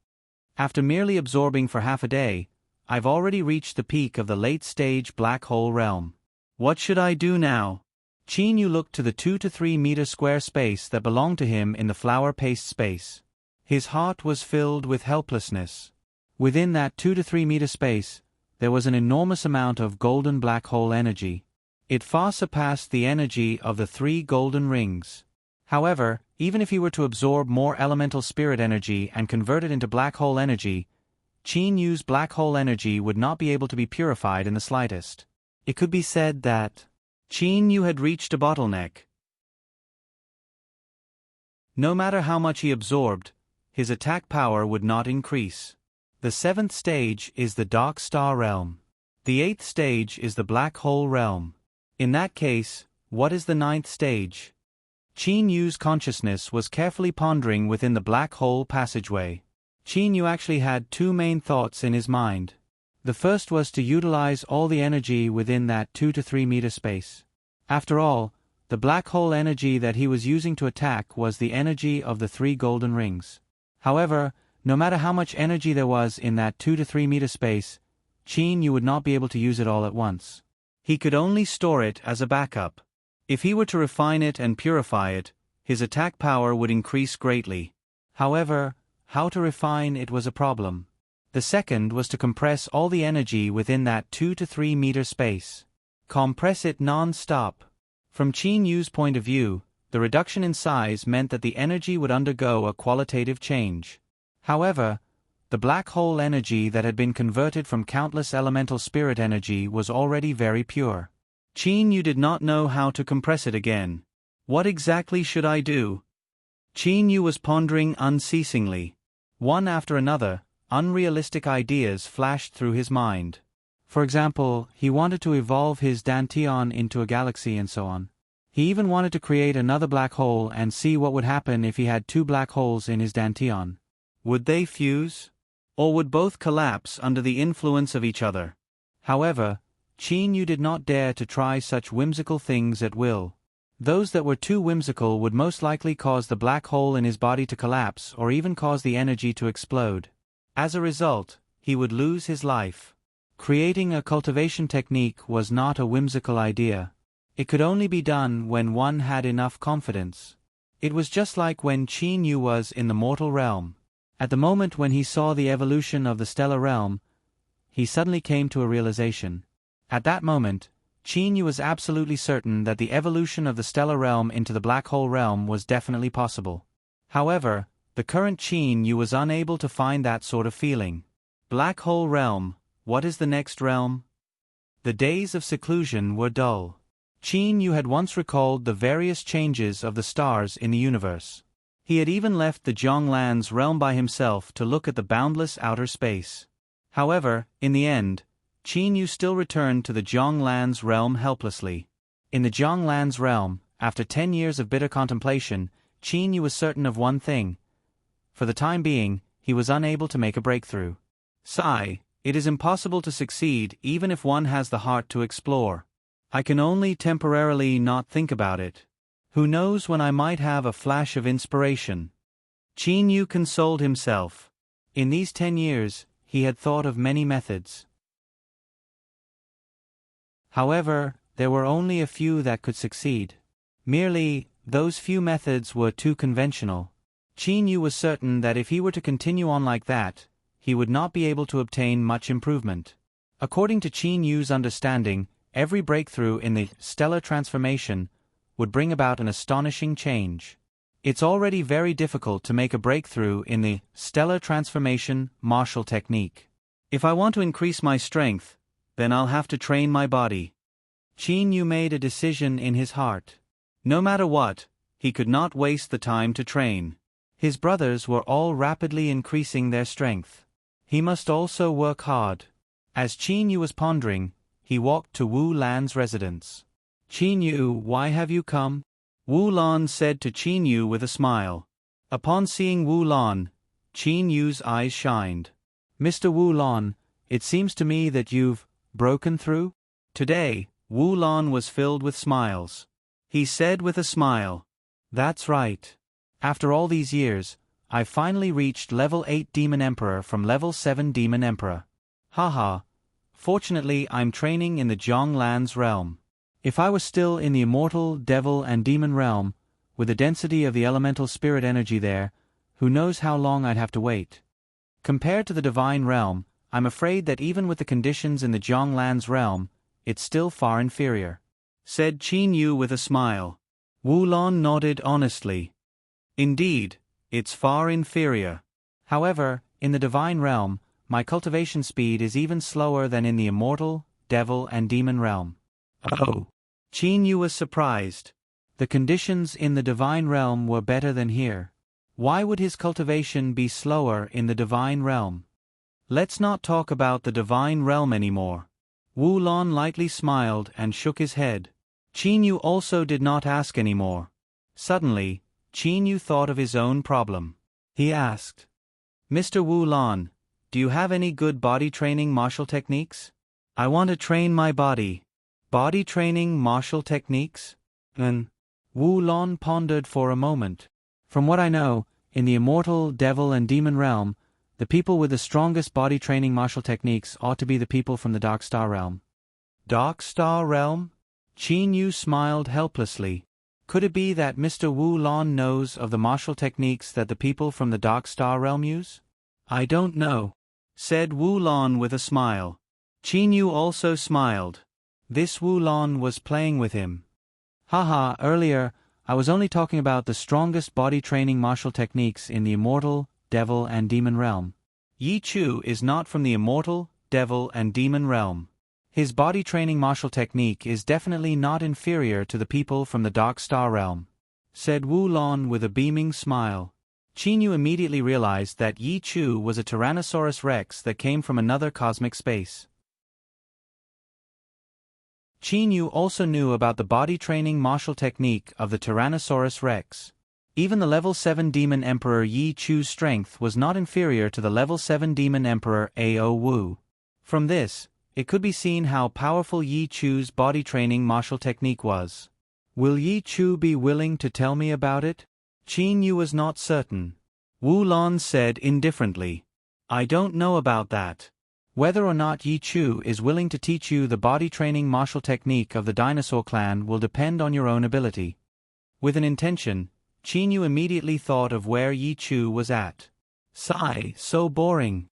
After merely absorbing for half a day, I've already reached the peak of the late-stage black hole realm. What should I do now? Qin Yu looked to the 2 to 3 meter square space that belonged to him in the flower-paced space. His heart was filled with helplessness. Within that 2 to 3 meter space, there was an enormous amount of golden black hole energy. It far surpassed the energy of the 3 golden rings. However, Even if he were to absorb more elemental spirit energy and convert it into black hole energy, Qin Yu's black hole energy would not be able to be purified in the slightest. It could be said that Qin Yu had reached a bottleneck. No matter how much he absorbed, his attack power would not increase. The 7th stage is the Dark Star Realm. The 8th stage is the Black Hole Realm. In that case, what is the 9th stage? Qin Yu's consciousness was carefully pondering within the black hole passageway. Qin Yu actually had two main thoughts in his mind. The first was to utilize all the energy within that 2 to 3 meter space. After all, the black hole energy that he was using to attack was the energy of the 3 golden rings. However, no matter how much energy there was in that 2 to 3 meter space, Qin Yu would not be able to use it all at once. He could only store it as a backup. If he were to refine it and purify it, his attack power would increase greatly. However, how to refine it was a problem. The second was to compress all the energy within that 2 to 3 meter space. Compress it non-stop. From Qin Yu's point of view, the reduction in size meant that the energy would undergo a qualitative change. However, the black hole energy that had been converted from countless elemental spirit energy was already very pure. Qin Yu did not know how to compress it again. What exactly should I do? Qin Yu was pondering unceasingly. One after another, unrealistic ideas flashed through his mind. For example, he wanted to evolve his Dantian into a galaxy and so on. He even wanted to create another black hole and see what would happen if he had 2 black holes in his Dantian. Would they fuse? Or would both collapse under the influence of each other? However, Qin Yu did not dare to try such whimsical things at will. Those that were too whimsical would most likely cause the black hole in his body to collapse or even cause the energy to explode. As a result, he would lose his life. Creating a cultivation technique was not a whimsical idea. It could only be done when one had enough confidence. It was just like when Qin Yu was in the mortal realm. At the moment when he saw the evolution of the stellar realm, he suddenly came to a realization. At that moment, Qin Yu was absolutely certain that the evolution of the stellar realm into the black hole realm was definitely possible. However, the current Qin Yu was unable to find that sort of feeling. Black hole realm, what is the next realm? The days of seclusion were dull. Qin Yu had once recalled the various changes of the stars in the universe. He had even left the Zhonglan's realm by himself to look at the boundless outer space. However, in the end, Qin Yu still returned to the Zhonglan's realm helplessly. In the Zhonglan's realm, after 10 years of bitter contemplation, Qin Yu was certain of one thing. For the time being, he was unable to make a breakthrough. Sigh, it is impossible to succeed even if one has the heart to explore. I can only temporarily not think about it. Who knows when I might have a flash of inspiration? Qin Yu consoled himself. In these 10 years, he had thought of many methods. However, there were only a few that could succeed. Merely, those few methods were too conventional. Qin Yu was certain that if he were to continue on like that, he would not be able to obtain much improvement. According to Qin Yu's understanding, every breakthrough in the stellar transformation would bring about an astonishing change. It's already very difficult to make a breakthrough in the stellar transformation martial technique. If I want to increase my strength, then I'll have to train my body. Qin Yu made a decision in his heart. No matter what, he could not waste the time to train. His brothers were all rapidly increasing their strength. He must also work hard. As Qin Yu was pondering, he walked to Wu Lan's residence. Qin Yu, why have you come? Wu Lan said to Qin Yu with a smile. Upon seeing Wu Lan, Qin Yu's eyes shined. Mr. Wu Lan, it seems to me that you've broken through? Today, Wu Lan was filled with smiles. He said with a smile, That's right. After all these years, I've finally reached level 8 Demon Emperor from level 7 Demon Emperor. Haha. Fortunately, I'm training in the Zhonglan's realm. If I was still in the immortal, devil and demon realm, with the density of the elemental spirit energy there, who knows how long I'd have to wait. Compared to the divine realm, I'm afraid that even with the conditions in the Zhonglan's realm, it's still far inferior. Said Qin Yu with a smile. Wu Lan nodded honestly. Indeed, it's far inferior. However, in the divine realm, my cultivation speed is even slower than in the immortal, devil and demon realm. Oh. Qin Yu was surprised. The conditions in the divine realm were better than here. Why would his cultivation be slower in the divine realm? Let's not talk about the divine realm anymore. Wu Lon lightly smiled and shook his head. Qin Yu also did not ask anymore. Suddenly, Qin Yu thought of his own problem. He asked, Mr. Wu Lon, do you have any good body training martial techniques? I want to train my body. Body training martial techniques? Wu Lon pondered for a moment. From what I know, in the immortal, devil and demon realm, the people with the strongest body training martial techniques ought to be the people from the Dark Star realm. Dark Star realm? Qin Yu smiled helplessly. Could it be that Mr. Wu Lon knows of the martial techniques that the people from the Dark Star realm use? I don't know, said Wu Lon with a smile. Qin Yu also smiled. This Wu Lon was playing with him. Haha, earlier, I was only talking about the strongest body training martial techniques in the immortal, devil and demon realm. Yi Chu is not from the immortal, devil and demon realm. His body training martial technique is definitely not inferior to the people from the Dark Star realm, said Wu Lon with a beaming smile. Qin Yu immediately realized that Yi Chu was a Tyrannosaurus Rex that came from another cosmic space. Qin Yu also knew about the body training martial technique of the Tyrannosaurus Rex. Even the level 7 Demon Emperor Yi Chu's strength was not inferior to the level 7 Demon Emperor Ao Wu. From this, it could be seen how powerful Yi Chu's body training martial technique was. Will Yi Chu be willing to tell me about it? Qin Yu was not certain. Wu Lon said indifferently, I don't know about that. Whether or not Yi Chu is willing to teach you the body training martial technique of the dinosaur clan will depend on your own ability. With an intention, Qin Yu immediately thought of where Yi Chu was at. Sigh, so boring.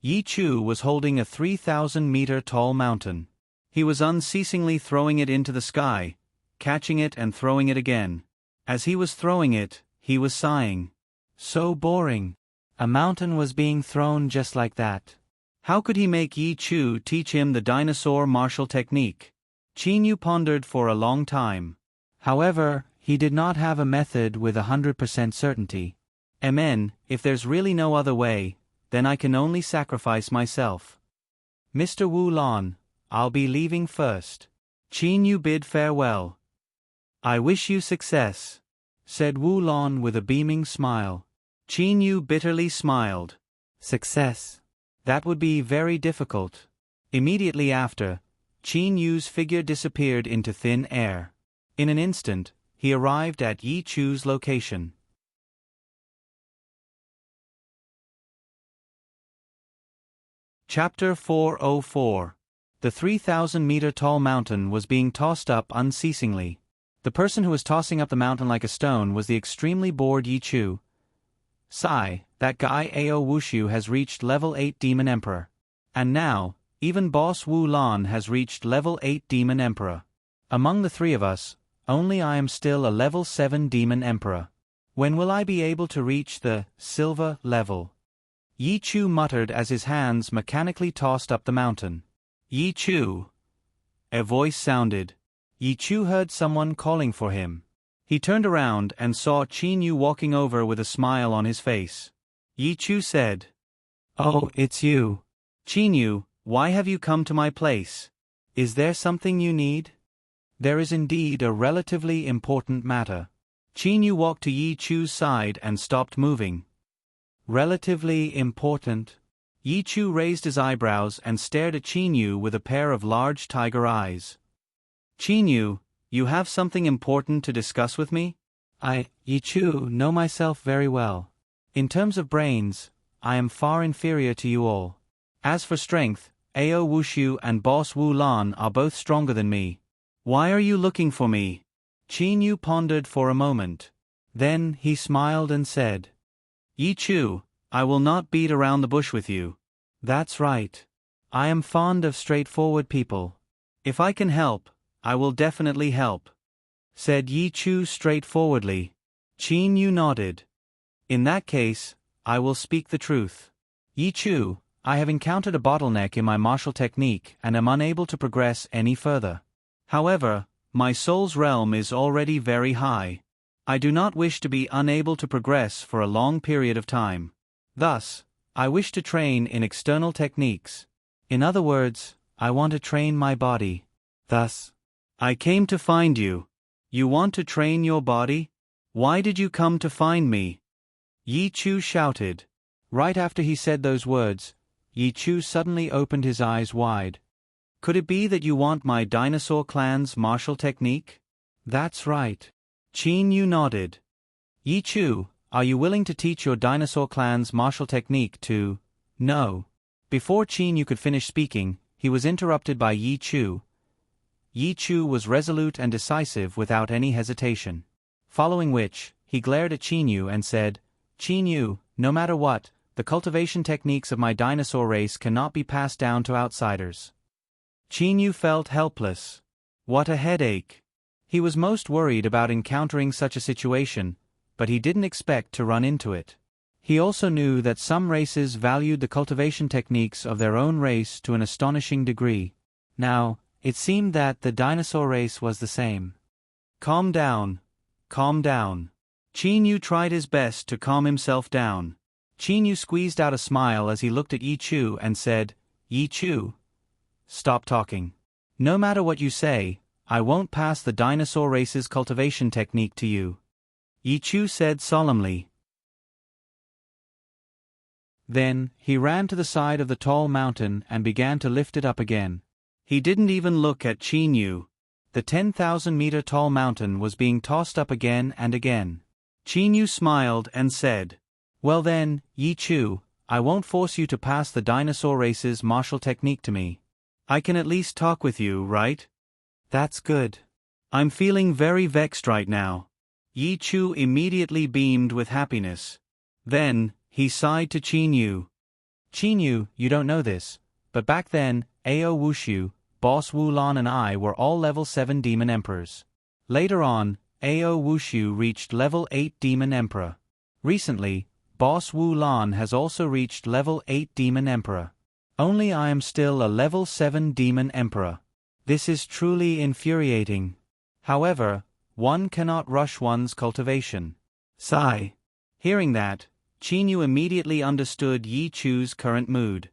Yi Chu was holding a 3,000-meter tall mountain. He was unceasingly throwing it into the sky, catching it and throwing it again. As he was throwing it, he was sighing. So boring. A mountain was being thrown just like that. How could he make Yi Chu teach him the dinosaur martial technique? Qin Yu pondered for a long time. However, he did not have a method with 100% certainty. If there's really no other way, then I can only sacrifice myself. Mr. Wu Lon, I'll be leaving first. Qin Yu bid farewell. I wish you success, said Wu Lon with a beaming smile. Qin Yu bitterly smiled. Success? That would be very difficult. Immediately after, Qin Yu's figure disappeared into thin air. In an instant, he arrived at Yi Chu's location. Chapter 404. The 3,000-meter tall mountain was being tossed up unceasingly. The person who was tossing up the mountain like a stone was the extremely bored Yi Chu. Sigh, that guy Ao Wushu has reached level 8 Demon Emperor. And now, even Boss Wu Lon has reached level 8 Demon Emperor. Among the three of us, only I am still a level 7 Demon Emperor. When will I be able to reach the silver level? Yi Chu muttered as his hands mechanically tossed up the mountain. Yi Chu. A voice sounded. Yi Chu heard someone calling for him. He turned around and saw Qin Yu walking over with a smile on his face. Yi Chu said, Oh, it's you. Qin Yu, why have you come to my place? Is there something you need? There is indeed a relatively important matter. Qin Yu walked to Yi Chu's side and stopped moving. Relatively important? Yi Chu raised his eyebrows and stared at Qin Yu with a pair of large tiger eyes. Qin Yu, you have something important to discuss with me? Yi Chu, know myself very well. In terms of brains, I am far inferior to you all. As for strength, Ao Wushu and Boss Wu Lan are both stronger than me. Why are you looking for me? Qin Yu pondered for a moment. Then he smiled and said, Yi Chu, I will not beat around the bush with you. That's right. I am fond of straightforward people. If I can help, I will definitely help, said Yi Chu straightforwardly. Qin Yu nodded. In that case, I will speak the truth. Yi Chu, I have encountered a bottleneck in my martial technique and am unable to progress any further. However, my soul's realm is already very high. I do not wish to be unable to progress for a long period of time. Thus, I wish to train in external techniques. In other words, I want to train my body. Thus, I came to find you. You want to train your body? Why did you come to find me? Yi Chu shouted. Right after he said those words, Yi Chu suddenly opened his eyes wide. Could it be that you want my dinosaur clan's martial technique? That's right. Qin Yu nodded. Yi Chu, are you willing to teach your dinosaur clan's martial technique to... No. Before Qin Yu could finish speaking, he was interrupted by Yi Chu. Yi Chu was resolute and decisive without any hesitation. Following which, he glared at Qin Yu and said, Qin Yu, no matter what, the cultivation techniques of my dinosaur race cannot be passed down to outsiders. Qin Yu felt helpless. What a headache. He was most worried about encountering such a situation, but he didn't expect to run into it. He also knew that some races valued the cultivation techniques of their own race to an astonishing degree. Now, it seemed that the dinosaur race was the same. Calm down. Calm down. Qin Yu tried his best to calm himself down. Qin Yu squeezed out a smile as he looked at Yi Chu and said, Yi Chu, stop talking. No matter what you say, I won't pass the dinosaur race's cultivation technique to you. Yi Chu said solemnly. Then, he ran to the side of the tall mountain and began to lift it up again. He didn't even look at Qin Yu. The 10,000-meter tall mountain was being tossed up again and again. Qin Yu smiled and said, Well then, Yi Chu, I won't force you to pass the dinosaur race's martial technique to me. I can at least talk with you, right? That's good. I'm feeling very vexed right now. Yi Chu immediately beamed with happiness. Then, he sighed to Qin Yu. Qin Yu, you don't know this, but back then, Ao Wushu, Boss Wu Lan and I were all level 7 Demon Emperors. Later on, Ao Wushu reached level 8 Demon Emperor. Recently, Boss Wu Lan has also reached level 8 Demon Emperor. Only I am still a level 7 Demon Emperor. This is truly infuriating. However, one cannot rush one's cultivation. Sigh. Hearing that, Qin Yu immediately understood Yi Chu's current mood.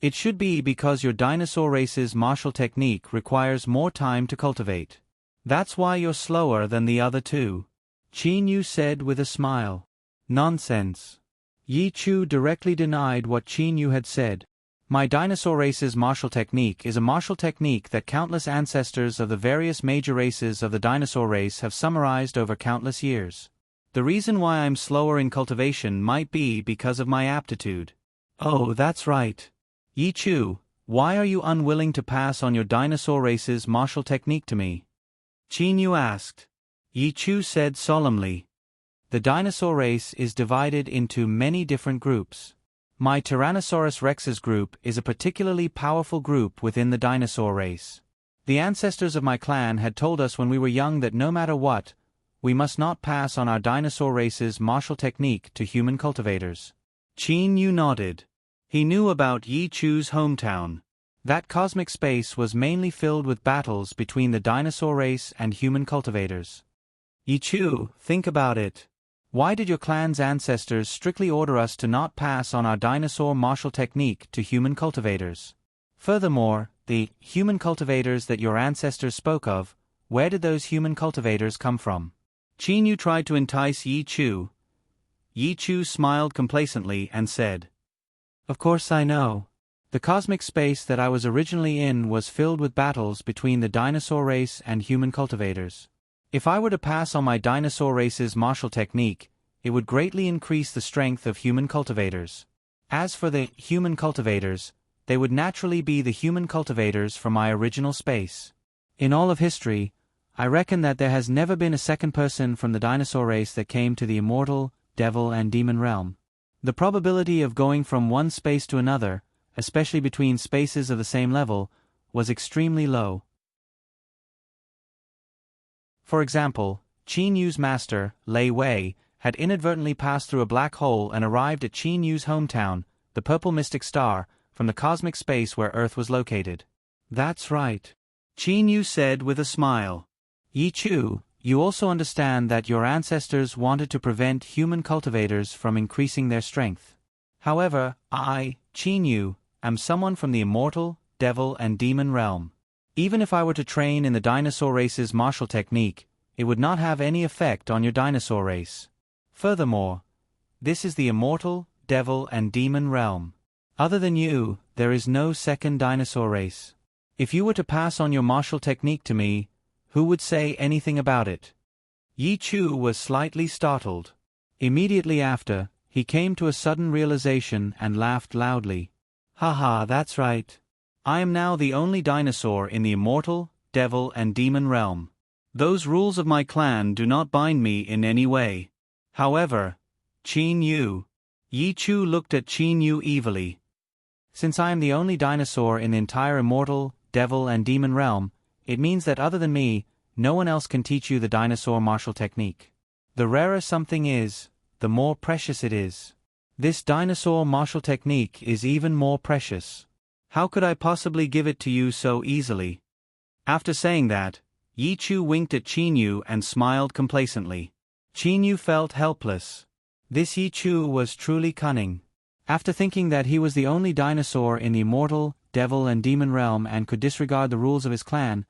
It should be because your dinosaur race's martial technique requires more time to cultivate. That's why you're slower than the other two. Qin Yu said with a smile. Nonsense. Yi Chu directly denied what Qin Yu had said. My dinosaur race's martial technique is a martial technique that countless ancestors of the various major races of the dinosaur race have summarized over countless years. The reason why I'm slower in cultivation might be because of my aptitude. Oh, that's right. Yi Chu, why are you unwilling to pass on your dinosaur race's martial technique to me? Qin Yu asked. Yi Chu said solemnly. The dinosaur race is divided into many different groups. My Tyrannosaurus Rex's group is a particularly powerful group within the dinosaur race. The ancestors of my clan had told us when we were young that no matter what, we must not pass on our dinosaur race's martial technique to human cultivators. Qin Yu nodded. He knew about Yi Chu's hometown. That cosmic space was mainly filled with battles between the dinosaur race and human cultivators. Yi Chu, think about it. Why did your clan's ancestors strictly order us to not pass on our dinosaur martial technique to human cultivators? Furthermore, the human cultivators that your ancestors spoke of, where did those human cultivators come from? Qin Yu tried to entice Yi Chu. Yi Chu smiled complacently and said, Of course I know. The cosmic space that I was originally in was filled with battles between the dinosaur race and human cultivators. If I were to pass on my dinosaur race's martial technique, it would greatly increase the strength of human cultivators. As for the human cultivators, they would naturally be the human cultivators from my original space. In all of history, I reckon that there has never been a second person from the dinosaur race that came to the immortal, devil and demon realm. The probability of going from one space to another, especially between spaces of the same level, was extremely low. For example, Qin Yu's master, Lei Wei, had inadvertently passed through a black hole and arrived at Qin Yu's hometown, the purple mystic star, from the cosmic space where Earth was located. That's right, Qin Yu said with a smile. Yi Chu, you also understand that your ancestors wanted to prevent human cultivators from increasing their strength. However, I, Qin Yu, am someone from the immortal, devil and demon realm. Even if I were to train in the dinosaur race's martial technique, it would not have any effect on your dinosaur race. Furthermore, this is the immortal, devil and demon realm. Other than you, there is no second dinosaur race. If you were to pass on your martial technique to me, who would say anything about it? Yi Chu was slightly startled. Immediately after, he came to a sudden realization and laughed loudly. Haha, that's right. I am now the only dinosaur in the immortal, devil and demon realm. Those rules of my clan do not bind me in any way. However, Qin Yu. Yi Chu looked at Qin Yu evilly. Since I am the only dinosaur in the entire immortal, devil and demon realm, it means that other than me, no one else can teach you the dinosaur martial technique. The rarer something is, the more precious it is. This dinosaur martial technique is even more precious. How could I possibly give it to you so easily? After saying that, Yi Chu winked at Qin Yu and smiled complacently. Qin Yu felt helpless. This Yi Chu was truly cunning. After thinking that he was the only dinosaur in the immortal, devil and demon realm and could disregard the rules of his clan,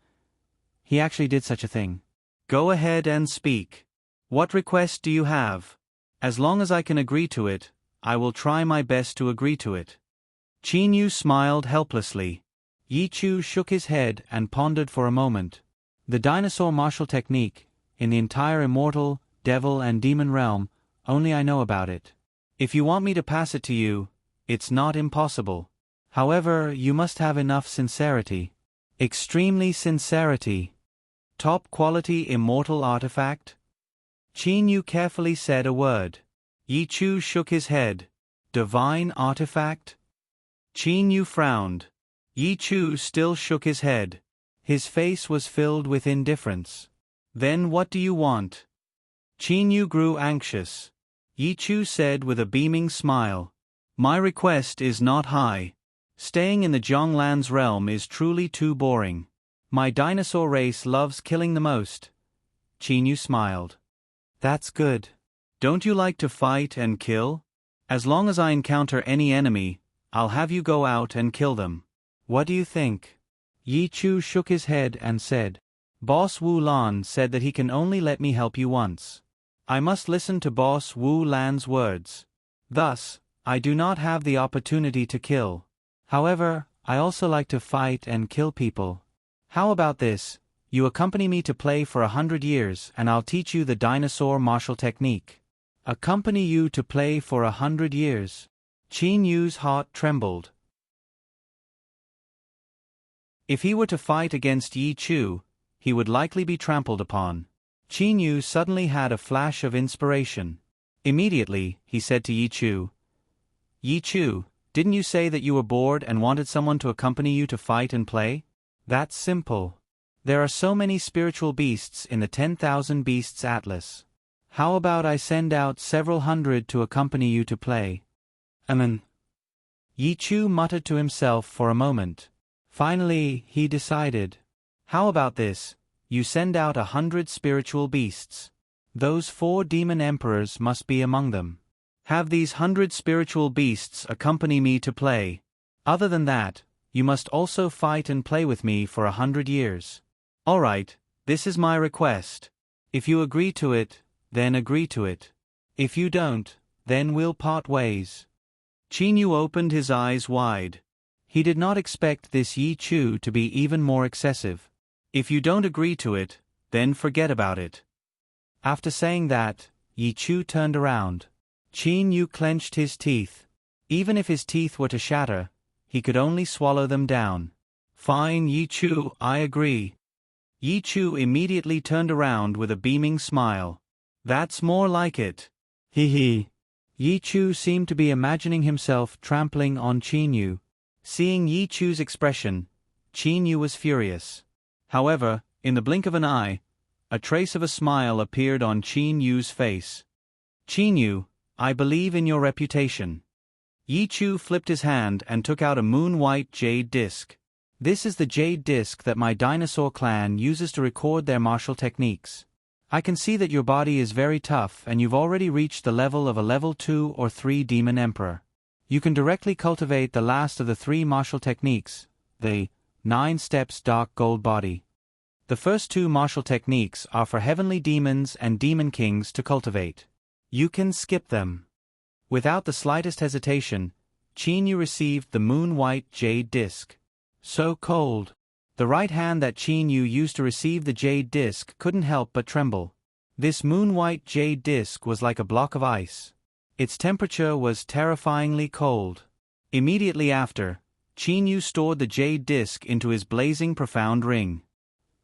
he actually did such a thing. Go ahead and speak. What request do you have? As long as I can agree to it, I will try my best to agree to it. Qin Yu smiled helplessly. Yi Chu shook his head and pondered for a moment. The dinosaur martial technique, in the entire immortal, devil and demon realm, only I know about it. If you want me to pass it to you, it's not impossible. However, you must have enough sincerity. Extremely sincerity. Top quality immortal artifact? Qin Yu carefully said a word. Yi Chu shook his head. Divine artifact? Qin Yu frowned. Yi Chu still shook his head. His face was filled with indifference. Then what do you want? Qin Yu grew anxious. Yi Chu said with a beaming smile. My request is not high. Staying in the Zhonglan's realm is truly too boring. My dinosaur race loves killing the most. Qin Yu smiled. That's good. Don't you like to fight and kill? As long as I encounter any enemy, I'll have you go out and kill them. What do you think? Yi Chu shook his head and said, Boss Wu Lan said that he can only let me help you once. I must listen to Boss Wu Lan's words. Thus, I do not have the opportunity to kill. However, I also like to fight and kill people. How about this? You accompany me to play for 100 years and I'll teach you the dinosaur martial technique. Accompany you to play for 100 years. Qin Yu's heart trembled. If he were to fight against Yi Chu, he would likely be trampled upon. Qin Yu suddenly had a flash of inspiration. Immediately, he said to Yi Chu, Yi Chu, didn't you say that you were bored and wanted someone to accompany you to fight and play? That's simple. There are so many spiritual beasts in the 10,000 Beasts Atlas. How about I send out several hundred to accompany you to play? Yi Chu muttered to himself for a moment. Finally, he decided. How about this? You send out 100 spiritual beasts. Those 4 demon emperors must be among them. Have these 100 spiritual beasts accompany me to play. Other than that, you must also fight and play with me for 100 years. All right, this is my request. If you agree to it, then agree to it. If you don't, then we'll part ways. Qin Yu opened his eyes wide. He did not expect this Yi Chu to be even more excessive. If you don't agree to it, then forget about it. After saying that, Yi Chu turned around. Qin Yu clenched his teeth. Even if his teeth were to shatter, he could only swallow them down. Fine, Yi Chu, I agree. Yi Chu immediately turned around with a beaming smile. That's more like it. Hee hee. Yi Chu seemed to be imagining himself trampling on Qin Yu. Seeing Yi Chu's expression, Qin Yu was furious. However, in the blink of an eye, A trace of a smile appeared on Qin Yu's face. "Qin Yu, I believe in your reputation." Yi Chu flipped his hand and took out a moon-white jade disc. "This is the jade disc that my dinosaur clan uses to record their martial techniques. I can see that your body is very tough and you've already reached the level of a level 2 or 3 demon emperor. You can directly cultivate the last of the 3 martial techniques, the 9 steps dark gold body. The first 2 martial techniques are for heavenly demons and demon kings to cultivate. You can skip them." Without the slightest hesitation, Qin Yu received the moon-white jade disc. So cold. The right hand that Qin Yu used to receive the jade disc couldn't help but tremble. This moon-white jade disc was like a block of ice. Its temperature was terrifyingly cold. Immediately after, Qin Yu stored the jade disc into his blazing profound ring.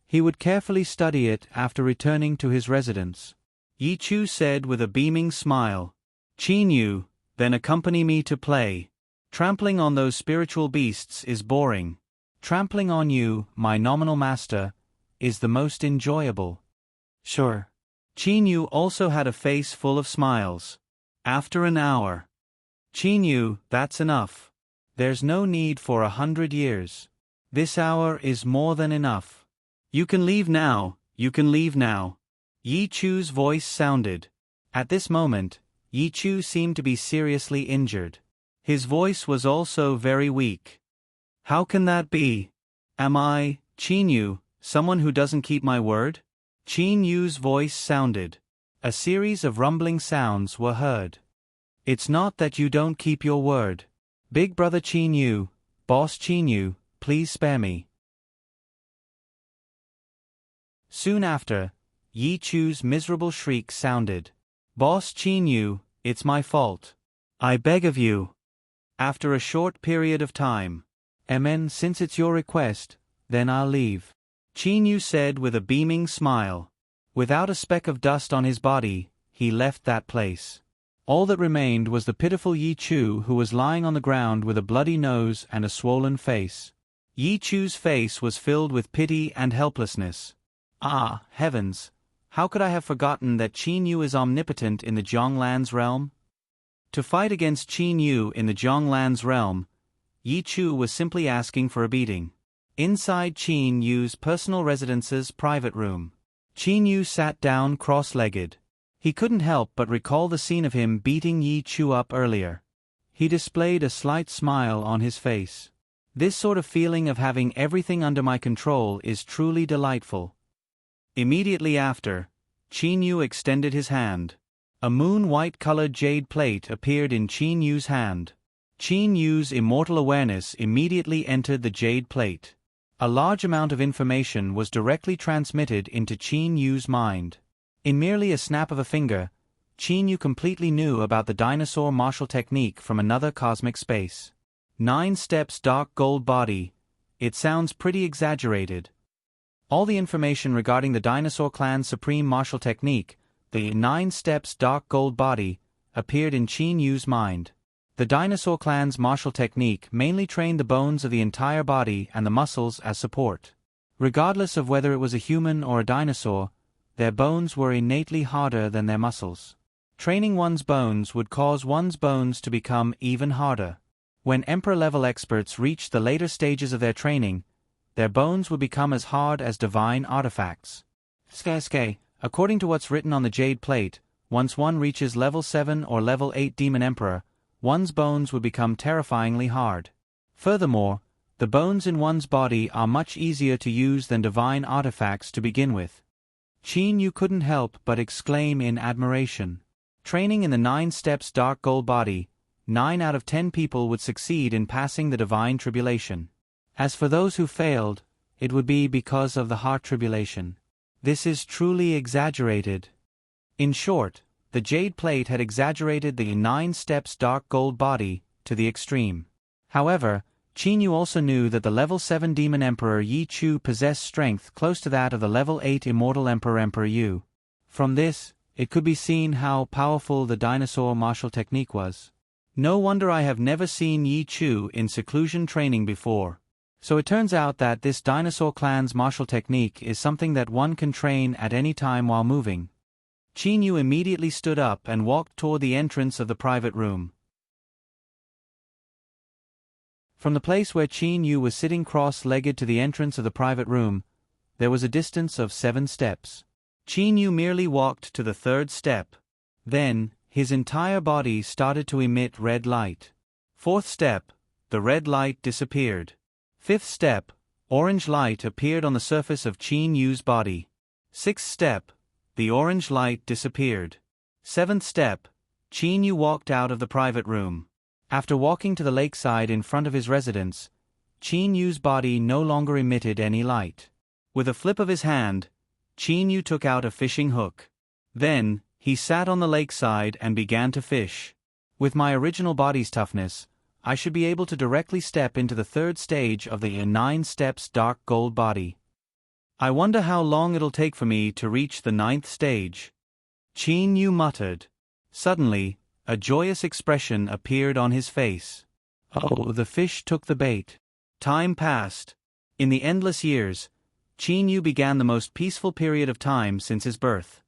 He would carefully study it after returning to his residence. Yi Chu said with a beaming smile, "Qin Yu, then accompany me to play. Trampling on those spiritual beasts is boring. Trampling on you, my nominal master, is the most enjoyable." "Sure." Qin Yu also had a face full of smiles. After an hour. "Qin Yu, that's enough. There's no need for 100 years. This hour is more than enough. You can leave now, you can leave now." Yi Chu's voice sounded. At this moment, Yi Chu seemed to be seriously injured. His voice was also very weak. "How can that be? Am I, Qin Yu, someone who doesn't keep my word?" Qin Yu's voice sounded. A series of rumbling sounds were heard. "It's not that you don't keep your word. Big brother Qin Yu, boss Qin Yu, please spare me." Soon after, Yi Chu's miserable shriek sounded. "Boss Qin Yu, it's my fault. I beg of you." After a short period of time, "Amen, since it's your request, then I'll leave," Qin Yu said with a beaming smile. Without a speck of dust on his body, he left that place. All that remained was the pitiful Yi Chu, who was lying on the ground with a bloody nose and a swollen face. Yi Chu's face was filled with pity and helplessness. Ah, heavens! How could I have forgotten that Qin Yu is omnipotent in the Zhonglan's realm? To fight against Qin Yu in the Zhonglan's realm, Yi Chu was simply asking for a beating. Inside Qin Yu's personal residence's private room, Qin Yu sat down cross-legged. He couldn't help but recall the scene of him beating Yi Chu up earlier. He displayed a slight smile on his face. "This sort of feeling of having everything under my control is truly delightful." Immediately after, Qin Yu extended his hand. A moon-white-colored jade plate appeared in Qin Yu's hand. Qin Yu's immortal awareness immediately entered the jade plate. A large amount of information was directly transmitted into Qin Yu's mind. In merely a snap of a finger, Qin Yu completely knew about the dinosaur martial technique from another cosmic space. 9 steps dark gold body. It sounds pretty exaggerated. All the information regarding the dinosaur clan's supreme martial technique, the 9 steps dark gold body, appeared in Qin Yu's mind. The dinosaur clan's martial technique mainly trained the bones of the entire body and the muscles as support. Regardless of whether it was a human or a dinosaur, their bones were innately harder than their muscles. Training one's bones would cause one's bones to become even harder. When Emperor-level experts reached the later stages of their training, their bones would become as hard as divine artifacts. According to what's written on the jade plate, once one reaches level 7 or level 8 Demon Emperor, one's bones would become terrifyingly hard. Furthermore, the bones in one's body are much easier to use than divine artifacts to begin with. Qin Yu couldn't help but exclaim in admiration. Training in the 9 steps dark gold body, 9 out of 10 people would succeed in passing the divine tribulation. As for those who failed, it would be because of the heart tribulation. This is truly exaggerated. In short, the jade plate had exaggerated the 9 steps dark gold body to the extreme. However, Qin Yu also knew that the level 7 Demon Emperor Yi Chu possessed strength close to that of the level 8 Immortal Emperor Emperor Yu. From this, it could be seen how powerful the dinosaur martial technique was. No wonder I have never seen Yi Chu in seclusion training before. So it turns out that this dinosaur clan's martial technique is something that one can train at any time while moving. Qin Yu immediately stood up and walked toward the entrance of the private room. From the place where Qin Yu was sitting cross-legged to the entrance of the private room, there was a distance of 7 steps. Qin Yu merely walked to the 3rd step. Then, his entire body started to emit red light. 4th step, the red light disappeared. 5th step, orange light appeared on the surface of Qin Yu's body. 6th step, the orange light disappeared. 7th step, Qin Yu walked out of the private room. After walking to the lakeside in front of his residence, Qin Yu's body no longer emitted any light. With a flip of his hand, Qin Yu took out a fishing hook. Then, he sat on the lakeside and began to fish. With my original body's toughness, I should be able to directly step into the 3rd stage of the 9 steps dark gold body. I wonder how long it'll take for me to reach the 9th stage. Qin Yu muttered. Suddenly, a joyous expression appeared on his face. Oh, the fish took the bait. Time passed. In the endless years, Qin Yu began the most peaceful period of time since his birth.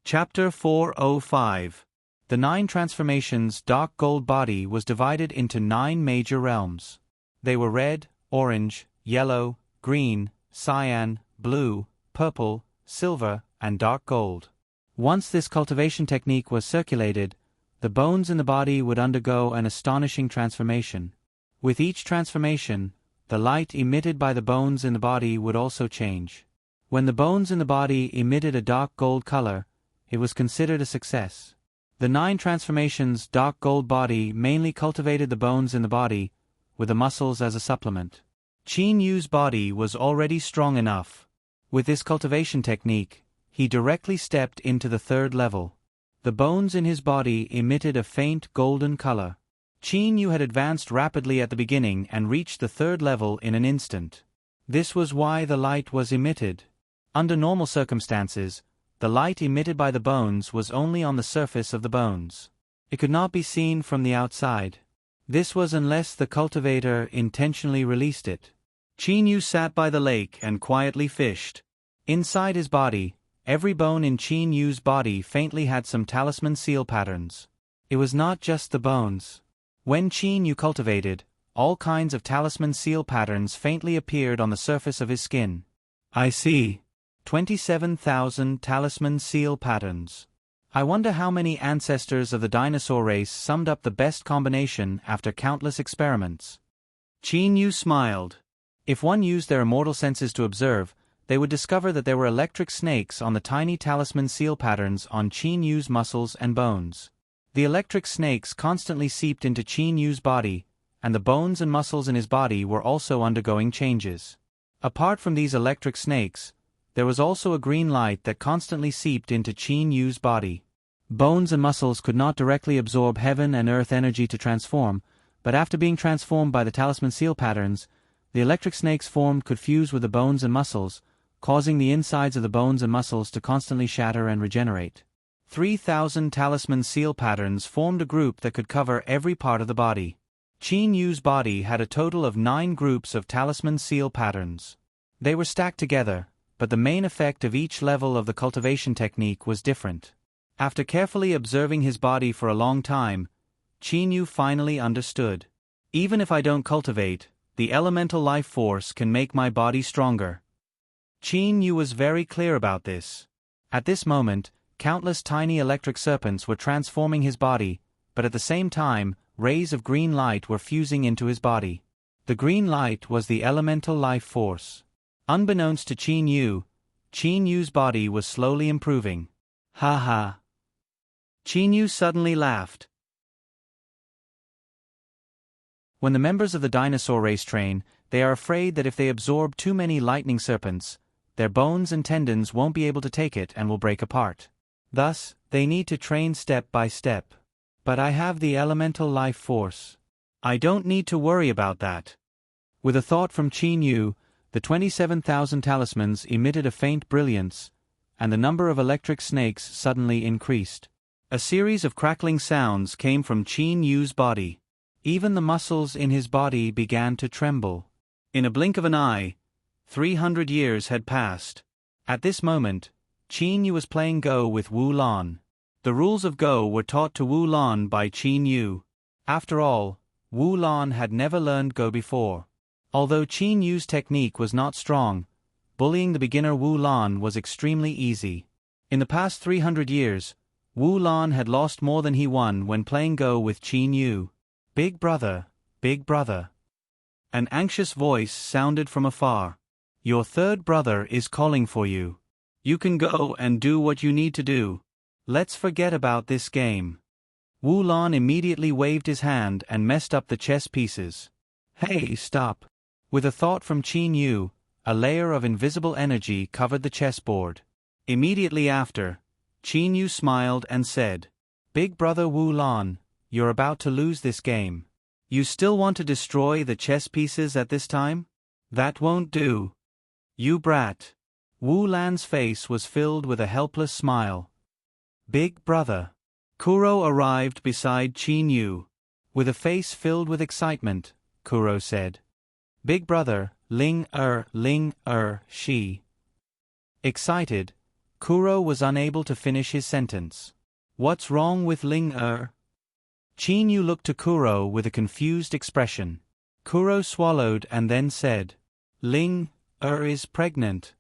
Chapter 405. The 9 transformations dark gold body was divided into 9 major realms. They were red, orange, yellow, green, cyan, blue, purple, silver, and dark gold. Once this cultivation technique was circulated, the bones in the body would undergo an astonishing transformation. With each transformation, the light emitted by the bones in the body would also change. When the bones in the body emitted a dark gold color, it was considered a success. The 9 transformations dark gold body mainly cultivated the bones in the body, with the muscles as a supplement. Qin Yu's body was already strong enough. With this cultivation technique, he directly stepped into the 3rd level. The bones in his body emitted a faint golden color. Qin Yu had advanced rapidly at the beginning and reached the 3rd level in an instant. This was why the light was emitted. Under normal circumstances, the light emitted by the bones was only on the surface of the bones. It could not be seen from the outside. This was unless the cultivator intentionally released it. Qin Yu sat by the lake and quietly fished. Inside his body, every bone in Qin Yu's body faintly had some talisman seal patterns. It was not just the bones. When Qin Yu cultivated, all kinds of talisman seal patterns faintly appeared on the surface of his skin. I see. 27,000 talisman seal patterns. I wonder how many ancestors of the dinosaur race summed up the best combination after countless experiments. Qin Yu smiled. If one used their immortal senses to observe, they would discover that there were electric snakes on the tiny talisman seal patterns on Qin Yu's muscles and bones. The electric snakes constantly seeped into Qin Yu's body, and the bones and muscles in his body were also undergoing changes. Apart from these electric snakes, there was also a green light that constantly seeped into Qin Yu's body. Bones and muscles could not directly absorb heaven and earth energy to transform, but after being transformed by the talisman seal patterns, the electric snakes formed could fuse with the bones and muscles, causing the insides of the bones and muscles to constantly shatter and regenerate. 3,000 talisman seal patterns formed a group that could cover every part of the body. Qin Yu's body had a total of 9 groups of talisman seal patterns. They were stacked together, but the main effect of each level of the cultivation technique was different. After carefully observing his body for a long time, Qin Yu finally understood. Even if I don't cultivate, the elemental life force can make my body stronger. Qin Yu was very clear about this. At this moment, countless tiny electric serpents were transforming his body, but at the same time, rays of green light were fusing into his body. The green light was the elemental life force. Unbeknownst to Qin Yu's body was slowly improving. Ha ha. Qin Yu suddenly laughed. When the members of the dinosaur race train, they are afraid that if they absorb too many lightning serpents, their bones and tendons won't be able to take it and will break apart. Thus, they need to train step by step. But I have the elemental life force. I don't need to worry about that. With a thought from Qin Yu, the 27,000 talismans emitted a faint brilliance, and the number of electric snakes suddenly increased. A series of crackling sounds came from Qin Yu's body. Even the muscles in his body began to tremble. In a blink of an eye, 300 years had passed. At this moment, Qin Yu was playing Go with Wu Lan. The rules of Go were taught to Wu Lan by Qin Yu. After all, Wu Lan had never learned Go before. Although Qin Yu's technique was not strong, bullying the beginner Wu Lan was extremely easy. In the past 300 years, Wu Lan had lost more than he won when playing Go with Qin Yu. Big brother, big brother. An anxious voice sounded from afar. Your third brother is calling for you. You can go and do what you need to do. Let's forget about this game. Wu Lan immediately waved his hand and messed up the chess pieces. Hey, stop. With a thought from Qin Yu, a layer of invisible energy covered the chessboard. Immediately after, Qin Yu smiled and said, Big brother Wu Lan, you're about to lose this game. You still want to destroy the chess pieces at this time? That won't do. You brat. Wu Lan's face was filled with a helpless smile. Big brother. Kuro arrived beside Qin Yu. With a face filled with excitement, Kuro said, Big brother, Ling she. Excited, Kuro was unable to finish his sentence. What's wrong with Ling Qin Yu looked to Kuro with a confused expression. Kuro swallowed and then said, Ling is pregnant.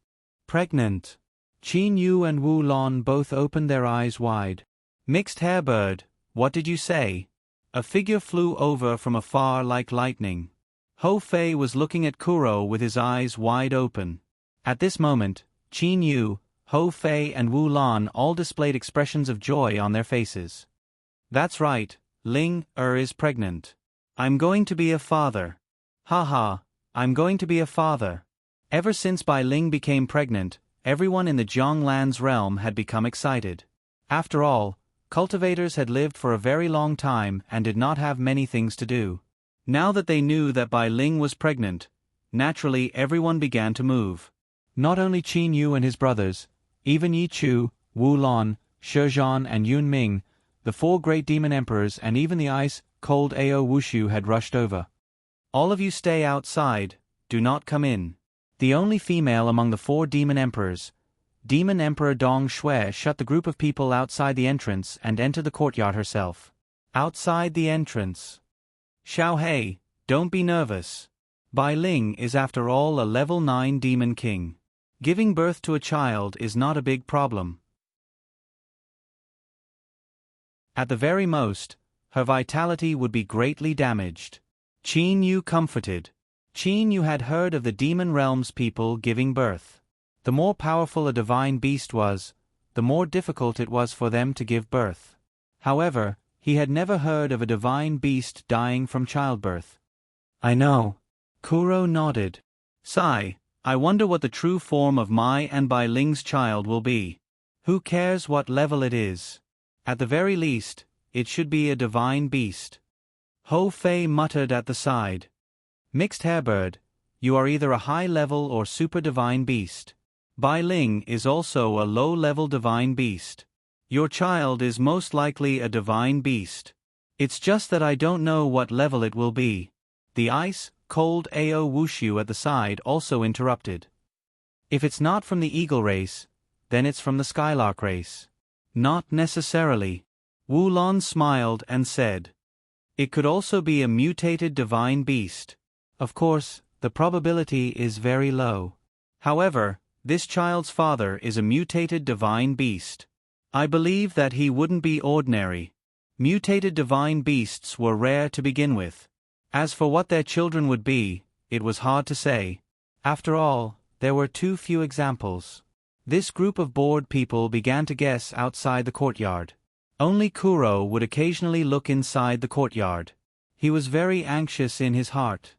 Pregnant. Qin Yu and Wu Lan both opened their eyes wide. Mixed hairbird, what did you say? A figure flew over from afar like lightning. Ho Fei was looking at Kuro with his eyes wide open. At this moment, Qin Yu, Ho Fei and Wu Lan all displayed expressions of joy on their faces. That's right, Ling is pregnant. I'm going to be a father. Haha, I'm going to be a father. Ever since Bai Ling became pregnant, everyone in the Jianglan's realm had become excited. After all, cultivators had lived for a very long time and did not have many things to do. Now that they knew that Bai Ling was pregnant, naturally everyone began to move. Not only Qin Yu and his brothers, even Yi Chu, Wu Lan, Shi Zhan and Yun Ming, the four great demon emperors and even the ice-cold Ao Wushu had rushed over. All of you stay outside, do not come in. The only female among the four demon emperors, Demon Emperor Dong Shui, shut the group of people outside the entrance and entered the courtyard herself. Outside the entrance. Xiao Hei, don't be nervous. Bai Ling is after all a level 9 demon king. Giving birth to a child is not a big problem. At the very most, her vitality would be greatly damaged. Qin Yu comforted. Qin Yu had heard of the demon realm's people giving birth. The more powerful a divine beast was, the more difficult it was for them to give birth. However, he had never heard of a divine beast dying from childbirth. I know. Kuro nodded. Sigh, I wonder what the true form of Mai and Bai Ling's child will be. Who cares what level it is? At the very least, it should be a divine beast. Ho Fei muttered at the side. Mixed hairbird, you are either a high-level or super-divine beast. Bai Ling is also a low-level divine beast. Your child is most likely a divine beast. It's just that I don't know what level it will be. The ice-cold Ao Wushu at the side also interrupted. If it's not from the eagle race, then it's from the skylark race. Not necessarily. Wu Lan smiled and said. It could also be a mutated divine beast. Of course, the probability is very low. However, this child's father is a mutated divine beast. I believe that he wouldn't be ordinary. Mutated divine beasts were rare to begin with. As for what their children would be, it was hard to say. After all, there were too few examples. This group of bored people began to guess outside the courtyard. Only Kuro would occasionally look inside the courtyard. He was very anxious in his heart.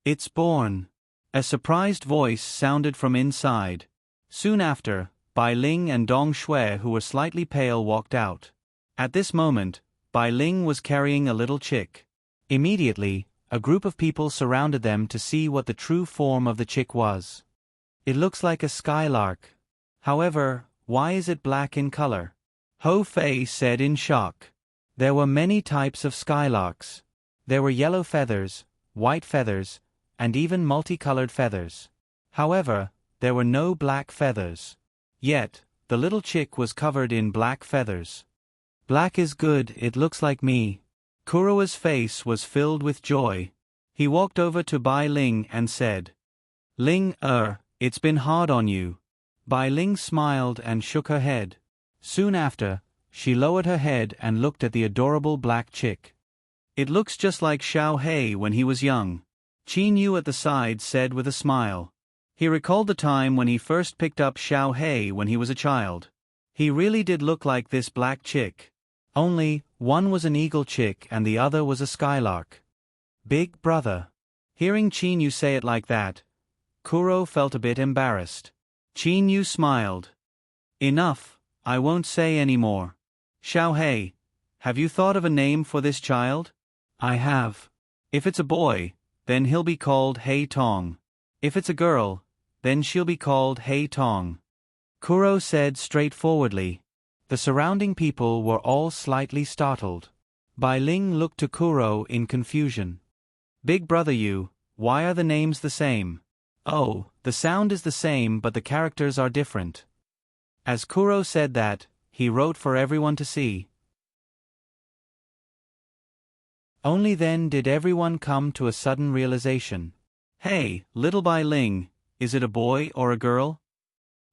It's born. A surprised voice sounded from inside. Soon after, Bai Ling and Dong Shui, who were slightly pale, walked out. At this moment, Bai Ling was carrying a little chick. Immediately, a group of people surrounded them to see what the true form of the chick was. It looks like a skylark. However, why is it black in color? Ho Fei said in shock. There were many types of skylarks. There were yellow feathers, white feathers, and even multicolored feathers. However, there were no black feathers. Yet, the little chick was covered in black feathers. Black is good, it looks like me. Kuro's face was filled with joy. He walked over to Bai Ling and said, Ling, it's been hard on you. Bai Ling smiled and shook her head. Soon after, she lowered her head and looked at the adorable black chick. It looks just like Xiao Hei when he was young. Qin Yu at the side said with a smile. He recalled the time when he first picked up Xiao Hei when he was a child. He really did look like this black chick. Only, one was an eagle chick and the other was a skylark. Big brother. Hearing Qin Yu say it like that, Kuro felt a bit embarrassed. Qin Yu smiled. Enough, I won't say any more. Xiao Hei, have you thought of a name for this child? I have. If it's a boy, then he'll be called Hei Tong. If it's a girl, then she'll be called Hei Tong. Kuro said straightforwardly. The surrounding people were all slightly startled. Bai Ling looked to Kuro in confusion. Big brother you, why are the names the same? Oh, the sound is the same but the characters are different. As Kuro said that, he wrote for everyone to see. Only then did everyone come to a sudden realization. Hey, little Bai Ling, is it a boy or a girl?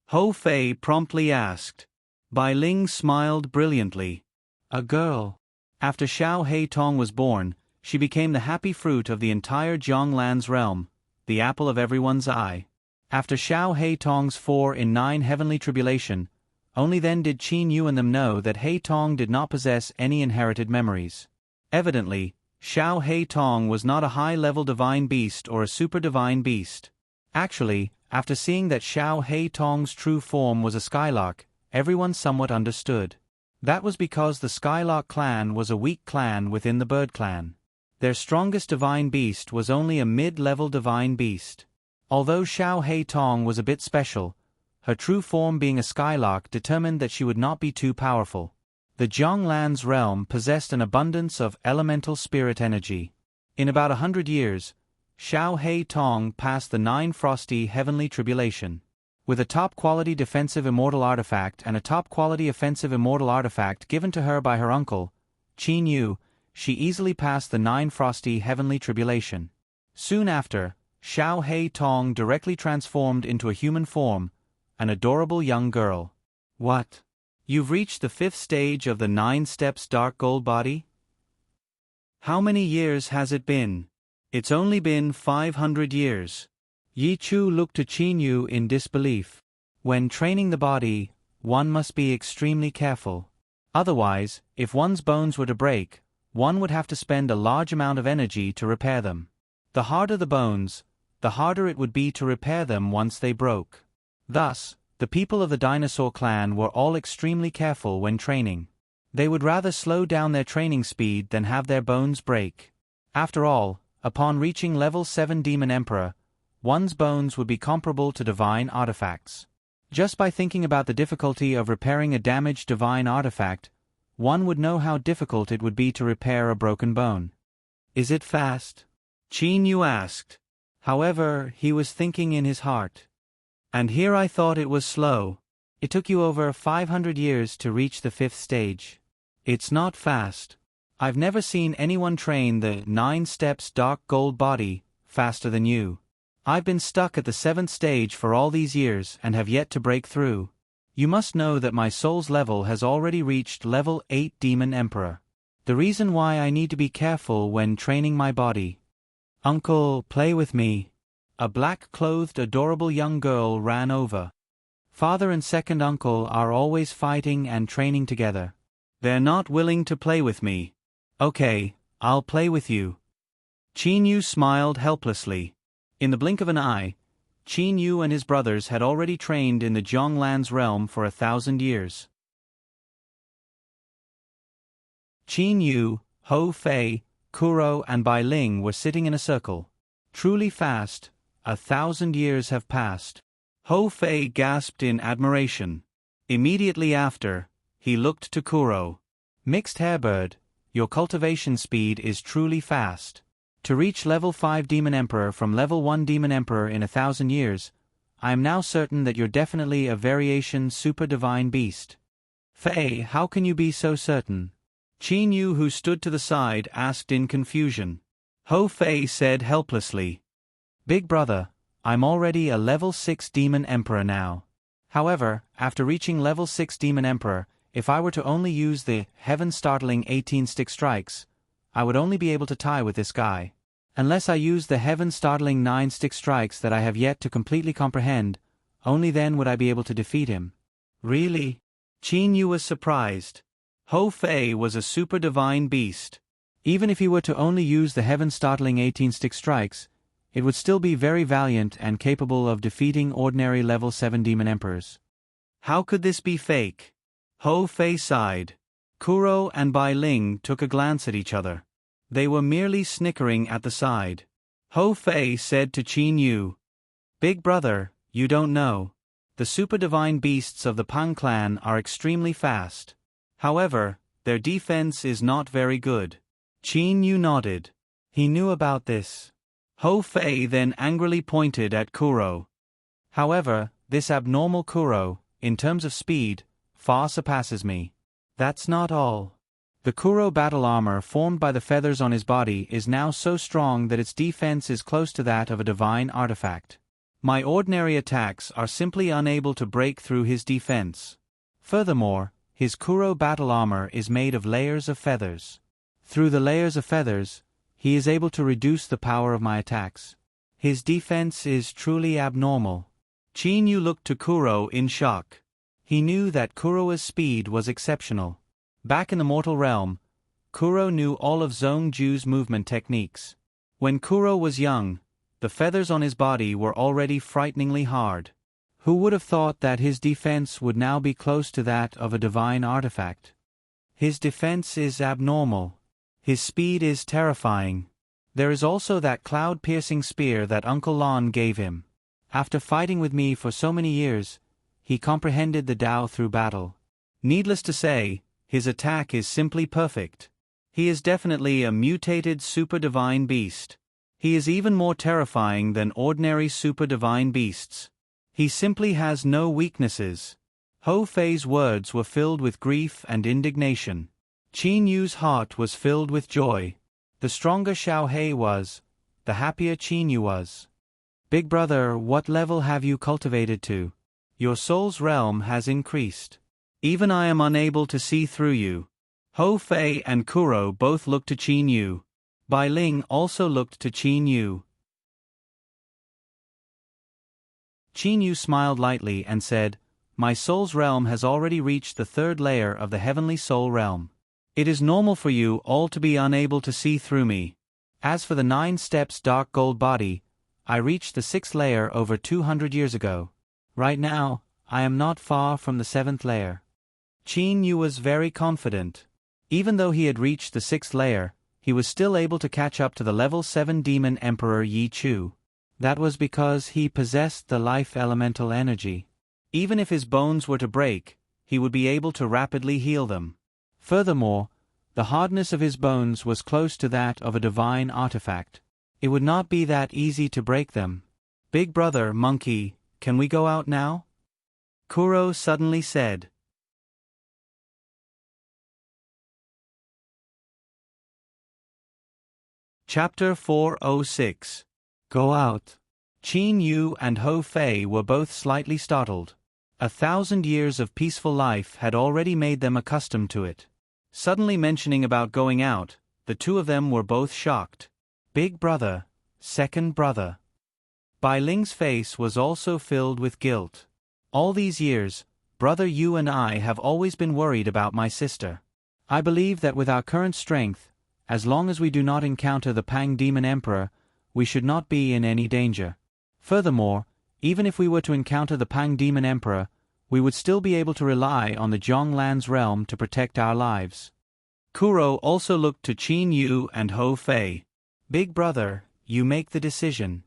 Ho Fei promptly asked. Bai Ling smiled brilliantly. A girl. After Xiao Hei Tong was born, she became the happy fruit of the entire Jianglan's realm, the apple of everyone's eye. After Xiao Hei Tong's 4 in 9 heavenly tribulation, only then did Qin Yu and them know that Hei Tong did not possess any inherited memories. Evidently, Xiao Hei Tong was not a high-level divine beast or a super-divine beast. Actually, after seeing that Xiao Hei Tong's true form was a skylark, everyone somewhat understood. That was because the Skylark clan was a weak clan within the Bird clan. Their strongest divine beast was only a mid-level divine beast. Although Xiao Hei Tong was a bit special, her true form being a skylark determined that she would not be too powerful. The Jianglan's realm possessed an abundance of elemental spirit energy. In about 100 years, Xiao Hei Tong passed the 9 frosty heavenly tribulation. With a top-quality defensive immortal artifact and a top-quality offensive immortal artifact given to her by her uncle, Qin Yu, she easily passed the 9 frosty heavenly tribulation. Soon after, Xiao Hei Tong directly transformed into a human form, an adorable young girl. What? You've reached the 5th stage of the 9 steps dark gold body? How many years has it been? It's only been 500 years. Yi Chu looked to Qin Yu in disbelief. When training the body, one must be extremely careful. Otherwise, if one's bones were to break, one would have to spend a large amount of energy to repair them. The harder the bones, the harder it would be to repair them once they broke. Thus, the people of the dinosaur clan were all extremely careful when training. They would rather slow down their training speed than have their bones break. After all, upon reaching level 7 Demon Emperor, one's bones would be comparable to divine artifacts. Just by thinking about the difficulty of repairing a damaged divine artifact, one would know how difficult it would be to repair a broken bone. Is it fast? Qin Yu asked. However, he was thinking in his heart. And here I thought it was slow. It took you over 500 years to reach the 5th stage. It's not fast. I've never seen anyone train the 9 steps dark gold body faster than you. I've been stuck at the 7th stage for all these years and have yet to break through. You must know that my soul's level has already reached level 8 Demon Emperor. The reason why I need to be careful when training my body. Uncle, play with me. A black-clothed adorable young girl ran over. Father and second uncle are always fighting and training together. They're not willing to play with me. Okay, I'll play with you. Qin Yu smiled helplessly. In the blink of an eye, Qin Yu and his brothers had already trained in the Jianglan's realm for 1,000 years. Qin Yu, Ho Fei, Kuro and Bai Ling were sitting in a circle. Truly fast, 1,000 years have passed. Ho Fei gasped in admiration. Immediately after, he looked to Kuro. Mixed Hairbird, your cultivation speed is truly fast. To reach level 5 Demon Emperor from level 1 Demon Emperor in 1,000 years, I am now certain that you're definitely a variation super divine beast. Fei, how can you be so certain? Qin Yu, who stood to the side, asked in confusion. Ho Fei said helplessly. Big brother, I'm already a level 6 Demon Emperor now. However, after reaching level 6 Demon Emperor, if I were to only use the heaven-startling 18 stick strikes, I would only be able to tie with this guy. Unless I use the heaven-startling 9 stick strikes that I have yet to completely comprehend, only then would I be able to defeat him. Really? Qin Yu was surprised. Ho Fei was a super divine beast. Even if he were to only use the heaven-startling 18 stick strikes, it would still be very valiant and capable of defeating ordinary level 7 Demon Emperors. How could this be fake? Ho Fei sighed. Kuro and Bai Ling took a glance at each other. They were merely snickering at the side. Ho Fei said to Qin Yu, Big brother, you don't know. The super divine beasts of the Pang clan are extremely fast. However, their defense is not very good. Qin Yu nodded. He knew about this. Ho Fei then angrily pointed at Kuro. However, this abnormal Kuro, in terms of speed, far surpasses me. That's not all. The Kuro battle armor formed by the feathers on his body is now so strong that its defense is close to that of a divine artifact. My ordinary attacks are simply unable to break through his defense. Furthermore, his Kuro battle armor is made of layers of feathers. Through the layers of feathers, he is able to reduce the power of my attacks. His defense is truly abnormal. Qin Yu looked to Kuro in shock. He knew that Kuro's speed was exceptional. Back in the mortal realm, Kuro knew all of Zhongju's movement techniques. When Kuro was young, the feathers on his body were already frighteningly hard. Who would have thought that his defense would now be close to that of a divine artifact? His defense is abnormal. His speed is terrifying. There is also that cloud-piercing spear that Uncle Lon gave him. After fighting with me for so many years, he comprehended the Tao through battle. Needless to say, his attack is simply perfect. He is definitely a mutated super divine beast. He is even more terrifying than ordinary super divine beasts. He simply has no weaknesses. Ho Fei's words were filled with grief and indignation. Qin Yu's heart was filled with joy. The stronger Xiao Hei was, the happier Qin Yu was. Big brother, what level have you cultivated to? Your soul's realm has increased. Even I am unable to see through you. Ho Fei and Kuro both looked to Qin Yu. Bai Ling also looked to Qin Yu. Qin Yu smiled lightly and said, My soul's realm has already reached the 3rd layer of the heavenly soul realm. It is normal for you all to be unable to see through me. As for the 9 steps dark gold body, I reached the 6th layer over 200 years ago. Right now, I am not far from the 7th layer. Qin Yu was very confident. Even though he had reached the 6th layer, he was still able to catch up to the level 7 Demon Emperor Yi Chu. That was because he possessed the life elemental energy. Even if his bones were to break, he would be able to rapidly heal them. Furthermore, the hardness of his bones was close to that of a divine artifact. It would not be that easy to break them. Big brother, monkey, can we go out now? Kuro suddenly said. Chapter 406. Go out. Qin Yu and Ho Fei were both slightly startled. 1,000 years of peaceful life had already made them accustomed to it. Suddenly mentioning about going out, the two of them were both shocked. Big brother, second brother. Bai Ling's face was also filled with guilt. All these years, brother Yu and I have always been worried about my sister. I believe that with our current strength, as long as we do not encounter the Pang Demon Emperor, we should not be in any danger. Furthermore, even if we were to encounter the Pang Demon Emperor, we would still be able to rely on the Zhonglan's realm to protect our lives. Kuro also looked to Qin Yu and Ho Fei. Big brother, you make the decision.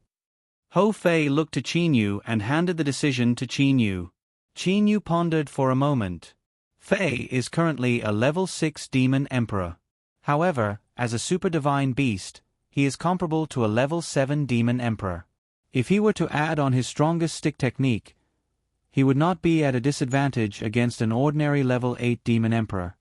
Ho Fei looked to Qin Yu and handed the decision to Qin Yu. Qin Yu pondered for a moment. Fei is currently a level 6 demon emperor. However, as a super divine beast, he is comparable to a level 7 demon emperor. If he were to add on his strongest stick technique, he would not be at a disadvantage against an ordinary level 8 demon emperor.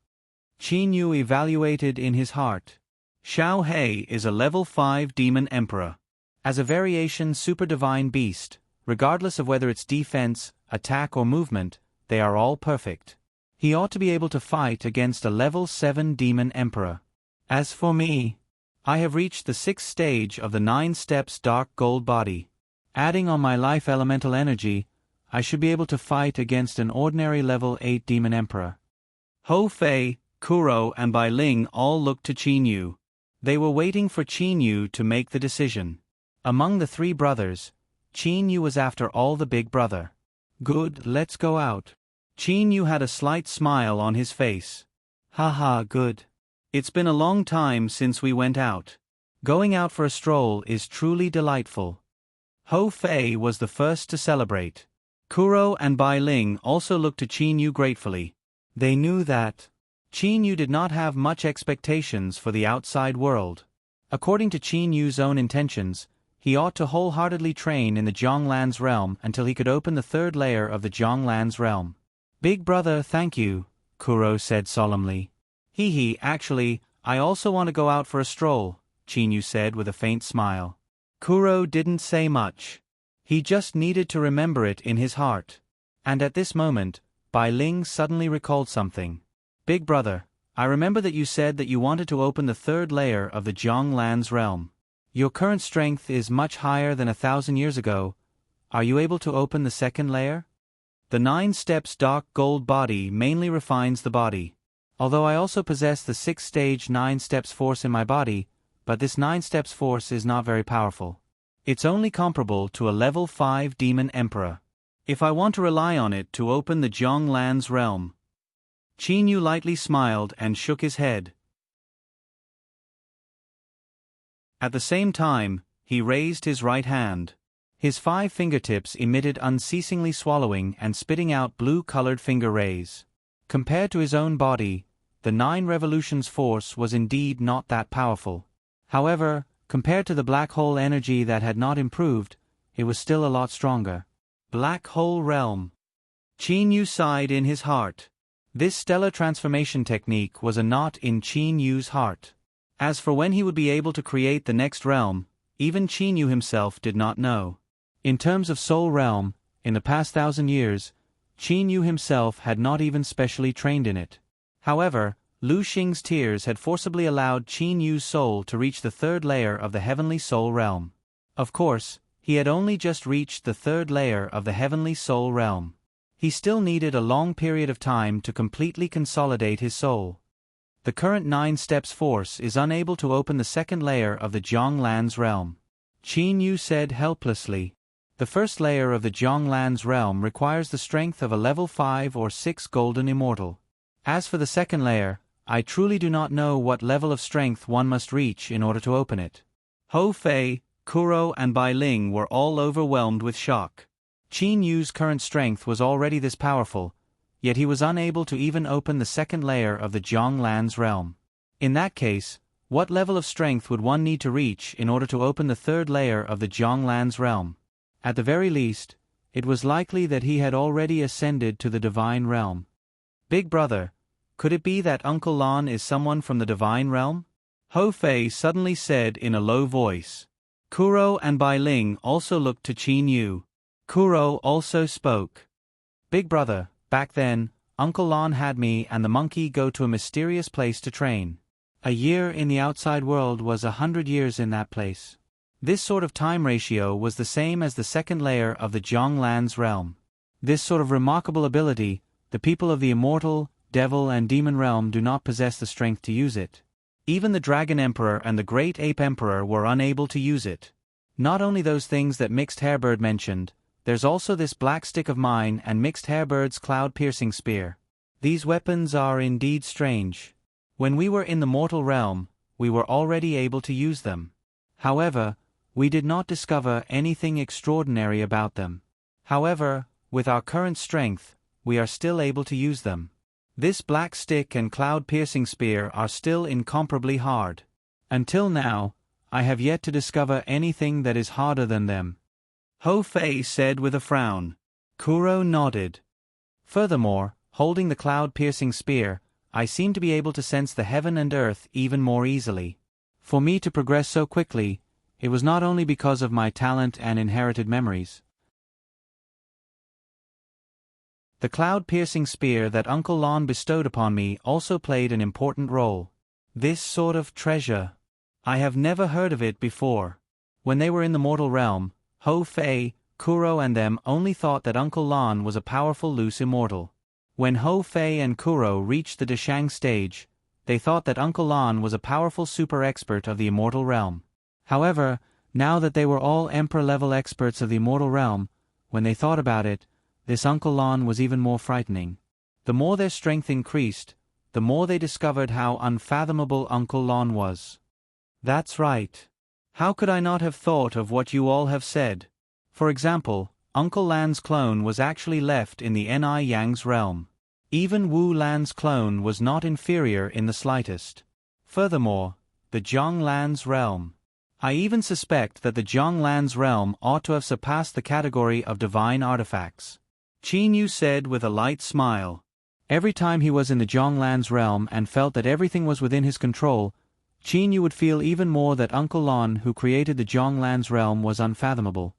Qin Yu evaluated in his heart. Xiao He is a level 5 demon emperor. As a variation super divine beast, regardless of whether it's defense, attack or movement, they are all perfect. He ought to be able to fight against a level 7 demon emperor. As for me, I have reached the 6th stage of the 9 steps dark gold body. Adding on my life elemental energy, I should be able to fight against an ordinary level 8 demon emperor. Hou Fei, Kuro and Bai Ling all looked to Qin Yu. They were waiting for Qin Yu to make the decision. Among the 3 brothers, Qin Yu was after all the big brother. Good, let's go out. Qin Yu had a slight smile on his face. Haha, good. It's been a long time since we went out. Going out for a stroll is truly delightful. Hou Fei was the first to celebrate. Kuro and Bai Ling also looked to Qin Yu gratefully. They knew that Qin Yu did not have much expectations for the outside world. According to Qin Yu's own intentions, he ought to wholeheartedly train in the Zhonglan's realm until he could open the 3rd layer of the Zhonglan's realm. Big brother, thank you, Kuro said solemnly. Hee, actually, I also want to go out for a stroll, Qin Yu said with a faint smile. Kuro didn't say much. He just needed to remember it in his heart. And at this moment, Bai Ling suddenly recalled something. Big brother, I remember that you said that you wanted to open the 3rd layer of the Zhonglan's realm. Your current strength is much higher than 1,000 years ago. Are you able to open the 2nd layer? The 9 steps dark gold body mainly refines the body. Although I also possess the 6th stage 9 steps force in my body, but this 9 steps force is not very powerful. It's only comparable to a level 5 demon emperor. If I want to rely on it to open the Zhonglan's realm. Qin Yu lightly smiled and shook his head. At the same time, he raised his right hand. His 5 fingertips emitted unceasingly swallowing and spitting out blue-colored finger rays. Compared to his own body, the 9 revolutions force was indeed not that powerful. However, compared to the black hole energy that had not improved, it was still a lot stronger. Black hole realm. Qin Yu sighed in his heart. This stellar transformation technique was a knot in Qin Yu's heart. As for when he would be able to create the next realm, even Qin Yu himself did not know. In terms of soul realm, in the past 1,000 years, Qin Yu himself had not even specially trained in it. However, Lu Xing's tears had forcibly allowed Qin Yu's soul to reach the 3rd layer of the heavenly soul realm. Of course, he had only just reached the 3rd layer of the heavenly soul realm. He still needed a long period of time to completely consolidate his soul. The current 9 steps force is unable to open the 2nd layer of the Zhonglan's realm. Qin Yu said helplessly. The 1st layer of the Zhonglan's realm requires the strength of a level 5 or 6 golden immortal. As for the 2nd layer, I truly do not know what level of strength one must reach in order to open it. Hou Fei, Kuro and Bai Ling were all overwhelmed with shock. Qin Yu's current strength was already this powerful, yet he was unable to even open the 2nd layer of the Zhonglan's realm. In that case, what level of strength would one need to reach in order to open the 3rd layer of the Zhonglan's realm? At the very least, it was likely that he had already ascended to the divine realm. Big brother, could it be that Uncle Lan is someone from the divine realm? Hou Fei suddenly said in a low voice. Kuro and Bai Ling also looked to Qin Yu. Kuro also spoke. Big brother, back then, Uncle Lan had me and the monkey go to a mysterious place to train. A year in the outside world was 100 years in that place. This sort of time ratio was the same as the 2nd layer of the Zhonglan's realm. This sort of remarkable ability, the people of the immortal, devil and demon realm do not possess the strength to use it. Even the Dragon Emperor and the Great Ape Emperor were unable to use it. Not only those things that Mixed Hairbird mentioned, there's also this black stick of mine and Mixed Hairbird's cloud-piercing spear. These weapons are indeed strange. When we were in the mortal realm, we were already able to use them. However, we did not discover anything extraordinary about them. However, with our current strength, we are still able to use them. This black stick and cloud-piercing spear are still incomparably hard. Until now, I have yet to discover anything that is harder than them. Ho Fei said with a frown. Kuro nodded. Furthermore, holding the cloud-piercing spear, I seem to be able to sense the heaven and earth even more easily. For me to progress so quickly, it was not only because of my talent and inherited memories. The cloud-piercing spear that Uncle Lon bestowed upon me also played an important role. This sort of treasure. I have never heard of it before. When they were in the mortal realm, Ho Fei, Kuro and them only thought that Uncle Lon was a powerful loose immortal. When Ho Fei and Kuro reached the Deshang stage, they thought that Uncle Lon was a powerful super expert of the immortal realm. However, now that they were all Emperor-level experts of the immortal realm, when they thought about it, this Uncle Lon was even more frightening. The more their strength increased, the more they discovered how unfathomable Uncle Lon was. That's right. How could I not have thought of what you all have said? For example, Uncle Lan's clone was actually left in the Ni Yang's realm. Even Wu Lan's clone was not inferior in the slightest. Furthermore, the Zhang Lan's realm. I even suspect that the Zhang Lan's realm ought to have surpassed the category of divine artifacts. Qin Yu said with a light smile. Every time he was in the Zhang Lan's realm and felt that everything was within his control, Qin Yu would feel even more that Uncle Lon who created the Zhang Lan's realm was unfathomable.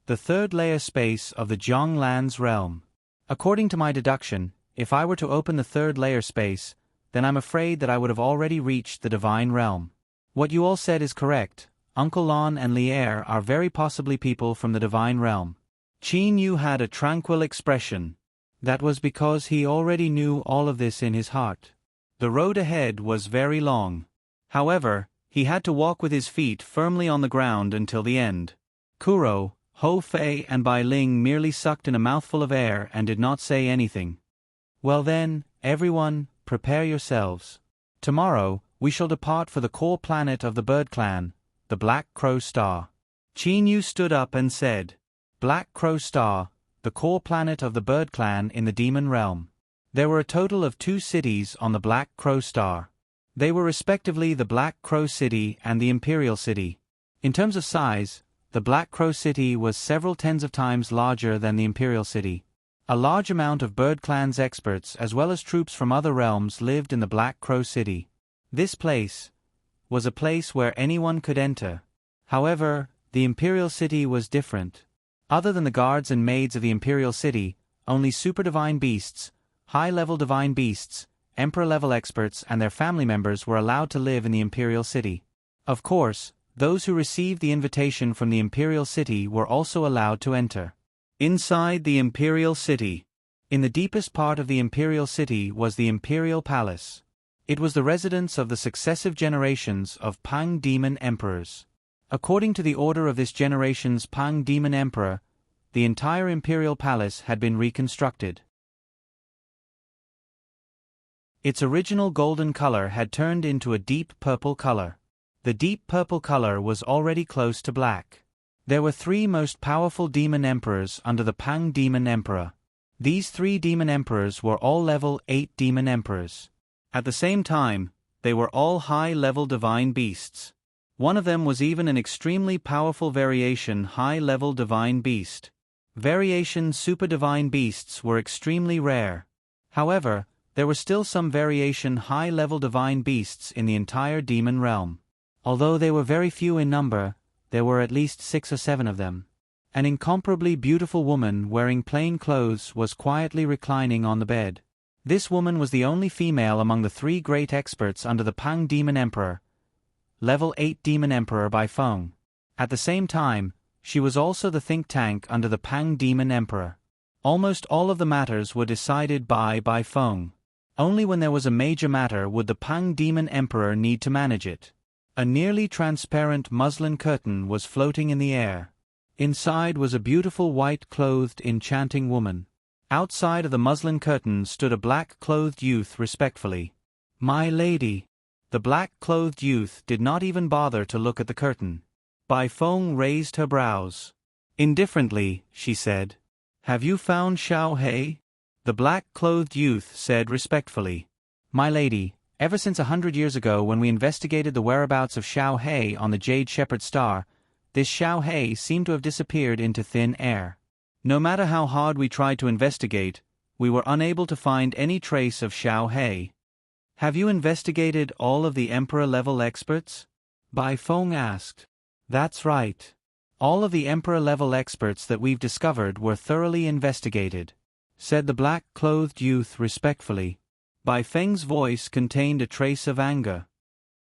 The third layer space of the Zhang Lan's realm. According to my deduction, if I were to open the third layer space, then I'm afraid that I would have already reached the divine realm. What you all said is correct. Uncle Lon and Lier are very possibly people from the divine realm. Qin Yu had a tranquil expression. That was because he already knew all of this in his heart. The road ahead was very long. However, he had to walk with his feet firmly on the ground until the end. Kuro, Ho Fei and Bai Ling merely sucked in a mouthful of air and did not say anything. Well then, everyone, prepare yourselves. Tomorrow, we shall depart for the core planet of the Bird Clan, the Black Crow Star. Qin Yu stood up and said, Black Crow Star, the core planet of the Bird Clan in the Demon Realm. There were a total of 2 cities on the Black Crow Star. They were respectively the Black Crow City and the Imperial City. In terms of size, the Black Crow City was several tens of times larger than the Imperial City. A large amount of Bird Clan's experts as well as troops from other realms lived in the Black Crow City. This place was a place where anyone could enter. However, the Imperial City was different. Other than the guards and maids of the Imperial City, only super divine beasts, high-level divine beasts, Emperor-level experts and their family members were allowed to live in the Imperial City. Of course, those who received the invitation from the Imperial City were also allowed to enter. Inside the Imperial City. In the deepest part of the Imperial City was the Imperial Palace. It was the residence of the successive generations of Pang Demon Emperors. According to the order of this generation's Pang Demon Emperor, the entire Imperial Palace had been reconstructed. Its original golden color had turned into a deep purple color. The deep purple color was already close to black. There were 3 most powerful demon emperors under the Pang Demon Emperor. These 3 demon emperors were all level 8 demon emperors. At the same time, they were all high-level divine beasts. One of them was even an extremely powerful variation high-level divine beast. Variation super divine beasts were extremely rare. However, there were still some variation high-level divine beasts in the entire demon realm. Although they were very few in number, there were at least 6 or 7 of them. An incomparably beautiful woman wearing plain clothes was quietly reclining on the bed. This woman was the only female among the 3 great experts under the Pang Demon Emperor, Level 8 Demon Emperor Bai Feng. At the same time, she was also the think tank under the Pang Demon Emperor. Almost all of the matters were decided by Bai Feng. Only when there was a major matter would the Pang Demon Emperor need to manage it. A nearly transparent muslin curtain was floating in the air. Inside was a beautiful white-clothed enchanting woman. Outside of the muslin curtain stood a black-clothed youth respectfully. My lady. The black-clothed youth did not even bother to look at the curtain. Bai Feng raised her brows. Indifferently, she said, Have you found Xiao He? The black-clothed youth said respectfully. My lady, ever since 100 years ago when we investigated the whereabouts of Xiao He on the Jade Shepherd Star, this Xiao He seemed to have disappeared into thin air. No matter how hard we tried to investigate, we were unable to find any trace of Xiao He. Have you investigated all of the Emperor-level experts? Bai Feng asked. That's right. All of the Emperor-level experts that we've discovered were thoroughly investigated, said the black-clothed youth respectfully. Bai Feng's voice contained a trace of anger.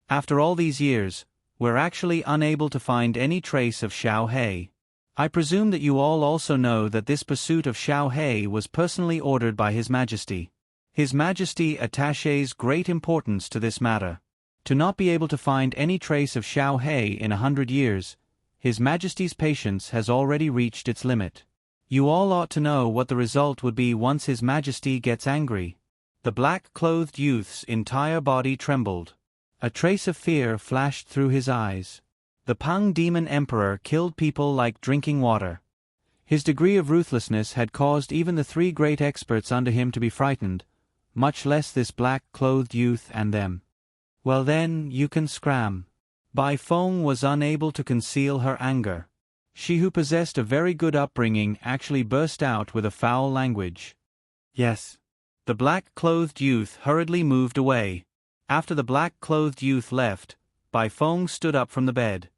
After all these years, we're actually unable to find any trace of Xiao He. I presume that you all also know that this pursuit of Xiao He was personally ordered by His Majesty. His Majesty attaches great importance to this matter. To not be able to find any trace of Xiao He in 100 years, His Majesty's patience has already reached its limit. You all ought to know what the result would be once His Majesty gets angry. The black-clothed youth's entire body trembled. A trace of fear flashed through his eyes. The Pang Demon Emperor killed people like drinking water. His degree of ruthlessness had caused even the 3 great experts under him to be frightened, much less this black-clothed youth and them. Well then, you can scram. Bai Feng was unable to conceal her anger. She who possessed a very good upbringing actually burst out with a foul language. Yes. The black-clothed youth hurriedly moved away. After the black-clothed youth left, Bai Feng stood up from the bed.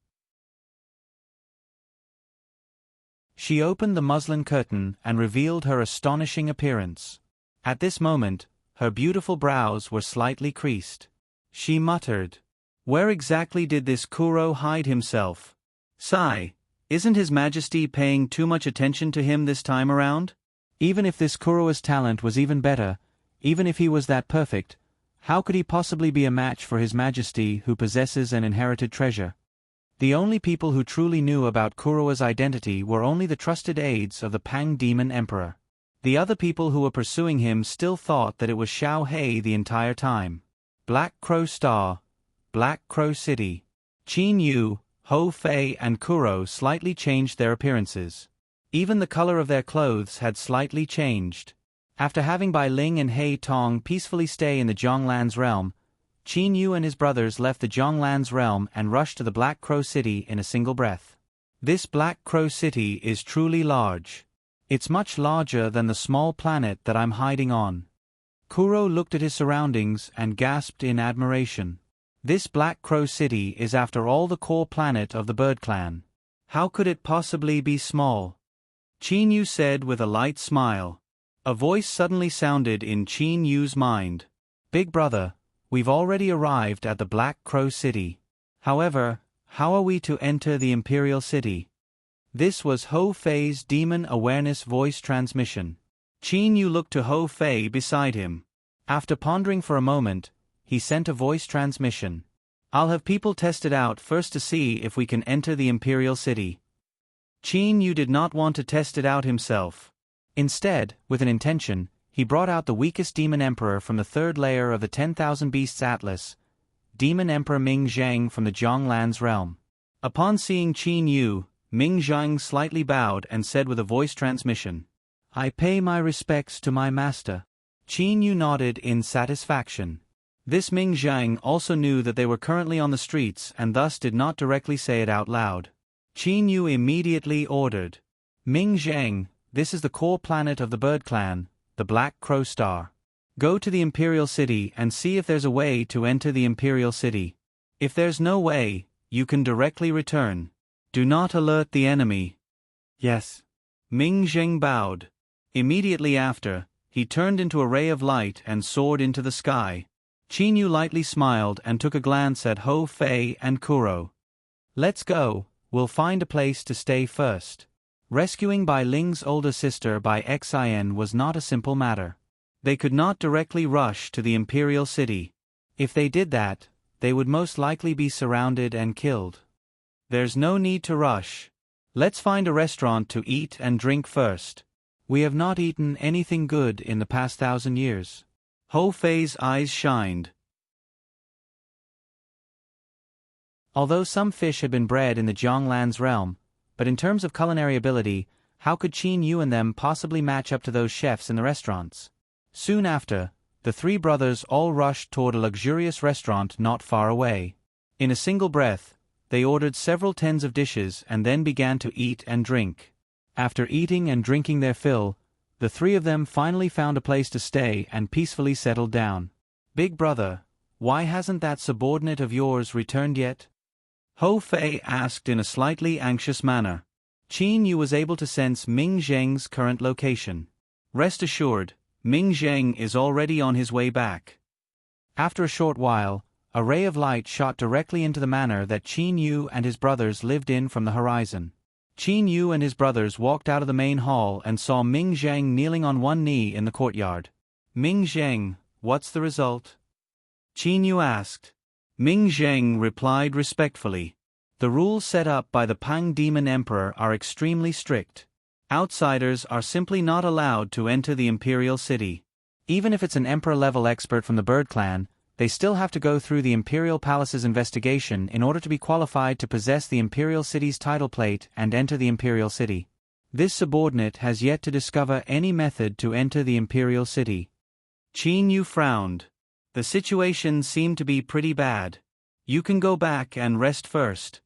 She opened the muslin curtain and revealed her astonishing appearance. At this moment, her beautiful brows were slightly creased. She muttered, "Where exactly did this Kuro hide himself? Sigh, isn't His Majesty paying too much attention to him this time around? Even if this Kuro's talent was even better, even if he was that perfect, how could he possibly be a match for His Majesty who possesses an inherited treasure?" The only people who truly knew about Kuro's identity were only the trusted aides of the Pang Demon Emperor. The other people who were pursuing him still thought that it was Xiao He the entire time. Black Crow Star, Black Crow City. Qin Yu, Ho Fei and Kuro slightly changed their appearances. Even the color of their clothes had slightly changed. After having Bai Ling and He Tong peacefully stay in the Zhonglan's realm, Qin Yu and his brothers left the Zhonglan's realm and rushed to the Black Crow City in a single breath. This Black Crow City is truly large. It's much larger than the small planet that I'm hiding on. Kuro looked at his surroundings and gasped in admiration. This Black Crow City is after all the core planet of the Bird Clan. How could it possibly be small? Qin Yu said with a light smile. A voice suddenly sounded in Qin Yu's mind. Big brother, we've already arrived at the Black Crow City. However, how are we to enter the Imperial City? This was Ho Fei's Demon Awareness voice transmission. Qin Yu looked to Ho Fei beside him. After pondering for a moment, he sent a voice transmission. I'll have people test it out first to see if we can enter the Imperial City. Qin Yu did not want to test it out himself. Instead, with an intention, he brought out the weakest Demon Emperor from the 3rd layer of the 10,000 Beasts Atlas, Demon Emperor Ming Zhang from the Zhonglan's realm. Upon seeing Qin Yu, Ming Zhang slightly bowed and said with a voice transmission, I pay my respects to my master. Qin Yu nodded in satisfaction. This Ming Zhang also knew that they were currently on the streets and thus did not directly say it out loud. Qin Yu immediately ordered, Ming Zhang, this is the core planet of the Bird Clan, the Black Crow Star. Go to the Imperial City and see if there's a way to enter the Imperial City. If there's no way, you can directly return. Do not alert the enemy. Yes. Ming Zhang bowed. Immediately after, he turned into a ray of light and soared into the sky. Qin Yu lightly smiled and took a glance at Ho Fei and Kuro. Let's go, we'll find a place to stay first. Rescuing Bai Ling's older sister by Xin was not a simple matter. They could not directly rush to the Imperial City. If they did that, they would most likely be surrounded and killed. There's no need to rush. Let's find a restaurant to eat and drink first. We have not eaten anything good in the past 1,000 years. Ho Fei's eyes shined. Although some fish had been bred in the Zhonglan's realm, but in terms of culinary ability, how could Qin Yu and them possibly match up to those chefs in the restaurants? Soon after, the three brothers all rushed toward a luxurious restaurant not far away. In a single breath, they ordered several tens of dishes and then began to eat and drink. After eating and drinking their fill, the three of them finally found a place to stay and peacefully settled down. "Big brother, why hasn't that subordinate of yours returned yet?" Ho Fei asked in a slightly anxious manner. Qin Yu was able to sense Ming Zheng's current location. Rest assured, Ming Zheng is already on his way back. After a short while, a ray of light shot directly into the manor that Qin Yu and his brothers lived in from the horizon. Qin Yu and his brothers walked out of the main hall and saw Ming Zheng kneeling on one knee in the courtyard. "Ming Zheng, what's the result?" Qin Yu asked. Ming Zheng replied respectfully. "The rules set up by the Pang Demon Emperor are extremely strict. Outsiders are simply not allowed to enter the Imperial City. Even if it's an Emperor-level expert from the Bird Clan, they still have to go through the Imperial Palace's investigation in order to be qualified to possess the Imperial City's title plate and enter the Imperial City. This subordinate has yet to discover any method to enter the Imperial City." Qin Yu frowned. "The situation seemed to be pretty bad. You can go back and rest first."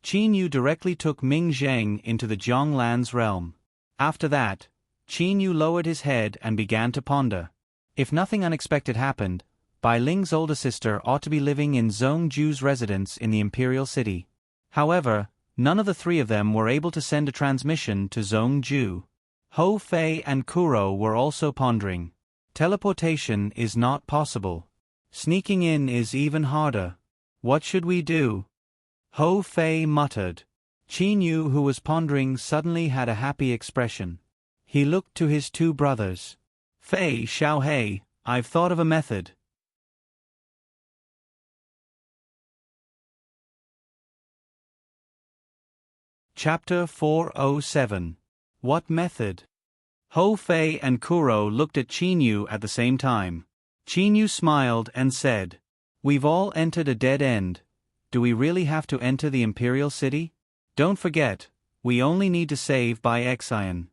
Qin Yu directly took Ming Zheng into the Jianglan's realm. After that, Qin Yu lowered his head and began to ponder. If nothing unexpected happened, Bai Ling's older sister ought to be living in Zhong Ju's residence in the Imperial City. However, none of the three of them were able to send a transmission to Zhong Ju. Ho Fei and Kuro were also pondering. Teleportation is not possible. Sneaking in is even harder. What should we do? Ho Fei muttered. Qin Yu, who was pondering, suddenly had a happy expression. He looked to his two brothers. "Fei Xiaohei, I've thought of a method." Chapter 407. What method? Ho Fei and Kuro looked at Qin Yu at the same time. Qin Yu smiled and said, "We've all entered a dead end. Do we really have to enter the Imperial City? Don't forget, we only need to save Bai Xian."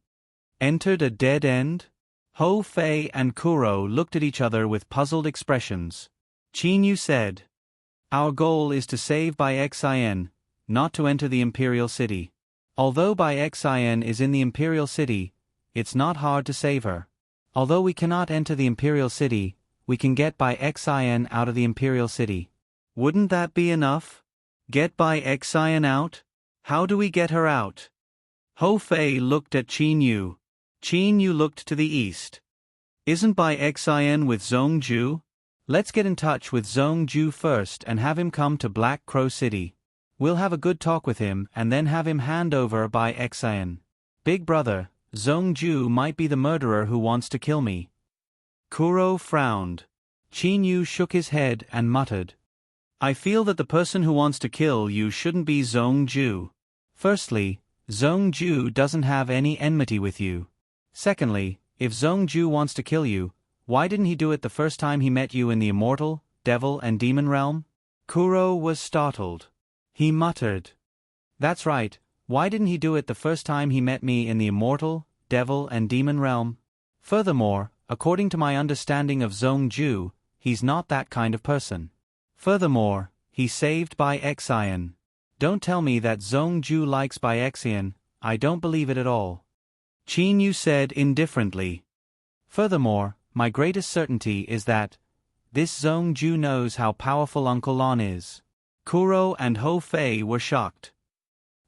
Entered a dead end? Ho Fei and Kuro looked at each other with puzzled expressions. Qin Yu said, "Our goal is to save Bai Xian, not to enter the Imperial City. Although Bai Xian is in the Imperial City, it's not hard to save her. Although we cannot enter the Imperial City, we can get Bai Xian out of the Imperial City." "Wouldn't that be enough? Get Bai Xian out? How do we get her out?" Ho Fei looked at Qin Yu. Qin Yu looked to the east. "Isn't Bai Xian with Zhong Ju? Let's get in touch with Zhong Ju first and have him come to Black Crow City. We'll have a good talk with him and then have him hand over Bai Xian. Big brother, Zhong Ju might be the murderer who wants to kill me." Kuro frowned. Qin Yu shook his head and muttered, "I feel that the person who wants to kill you shouldn't be Zhong Ju. Firstly, Zhong Ju doesn't have any enmity with you. Secondly, if Zhong Ju wants to kill you, why didn't he do it the first time he met you in the immortal, devil and demon realm?" Kuro was startled. He muttered, "That's right, why didn't he do it the first time he met me in the immortal, devil and demon realm? Furthermore, according to my understanding of Zhong Ju, he's not that kind of person. Furthermore, he saved Bai Xian. Don't tell me that Zhong Ju likes Bai Xian, I don't believe it at all." Qin Yu said indifferently. "Furthermore, my greatest certainty is that this Zhong Ju knows how powerful Uncle Lon is." Kuro and Ho Fei were shocked.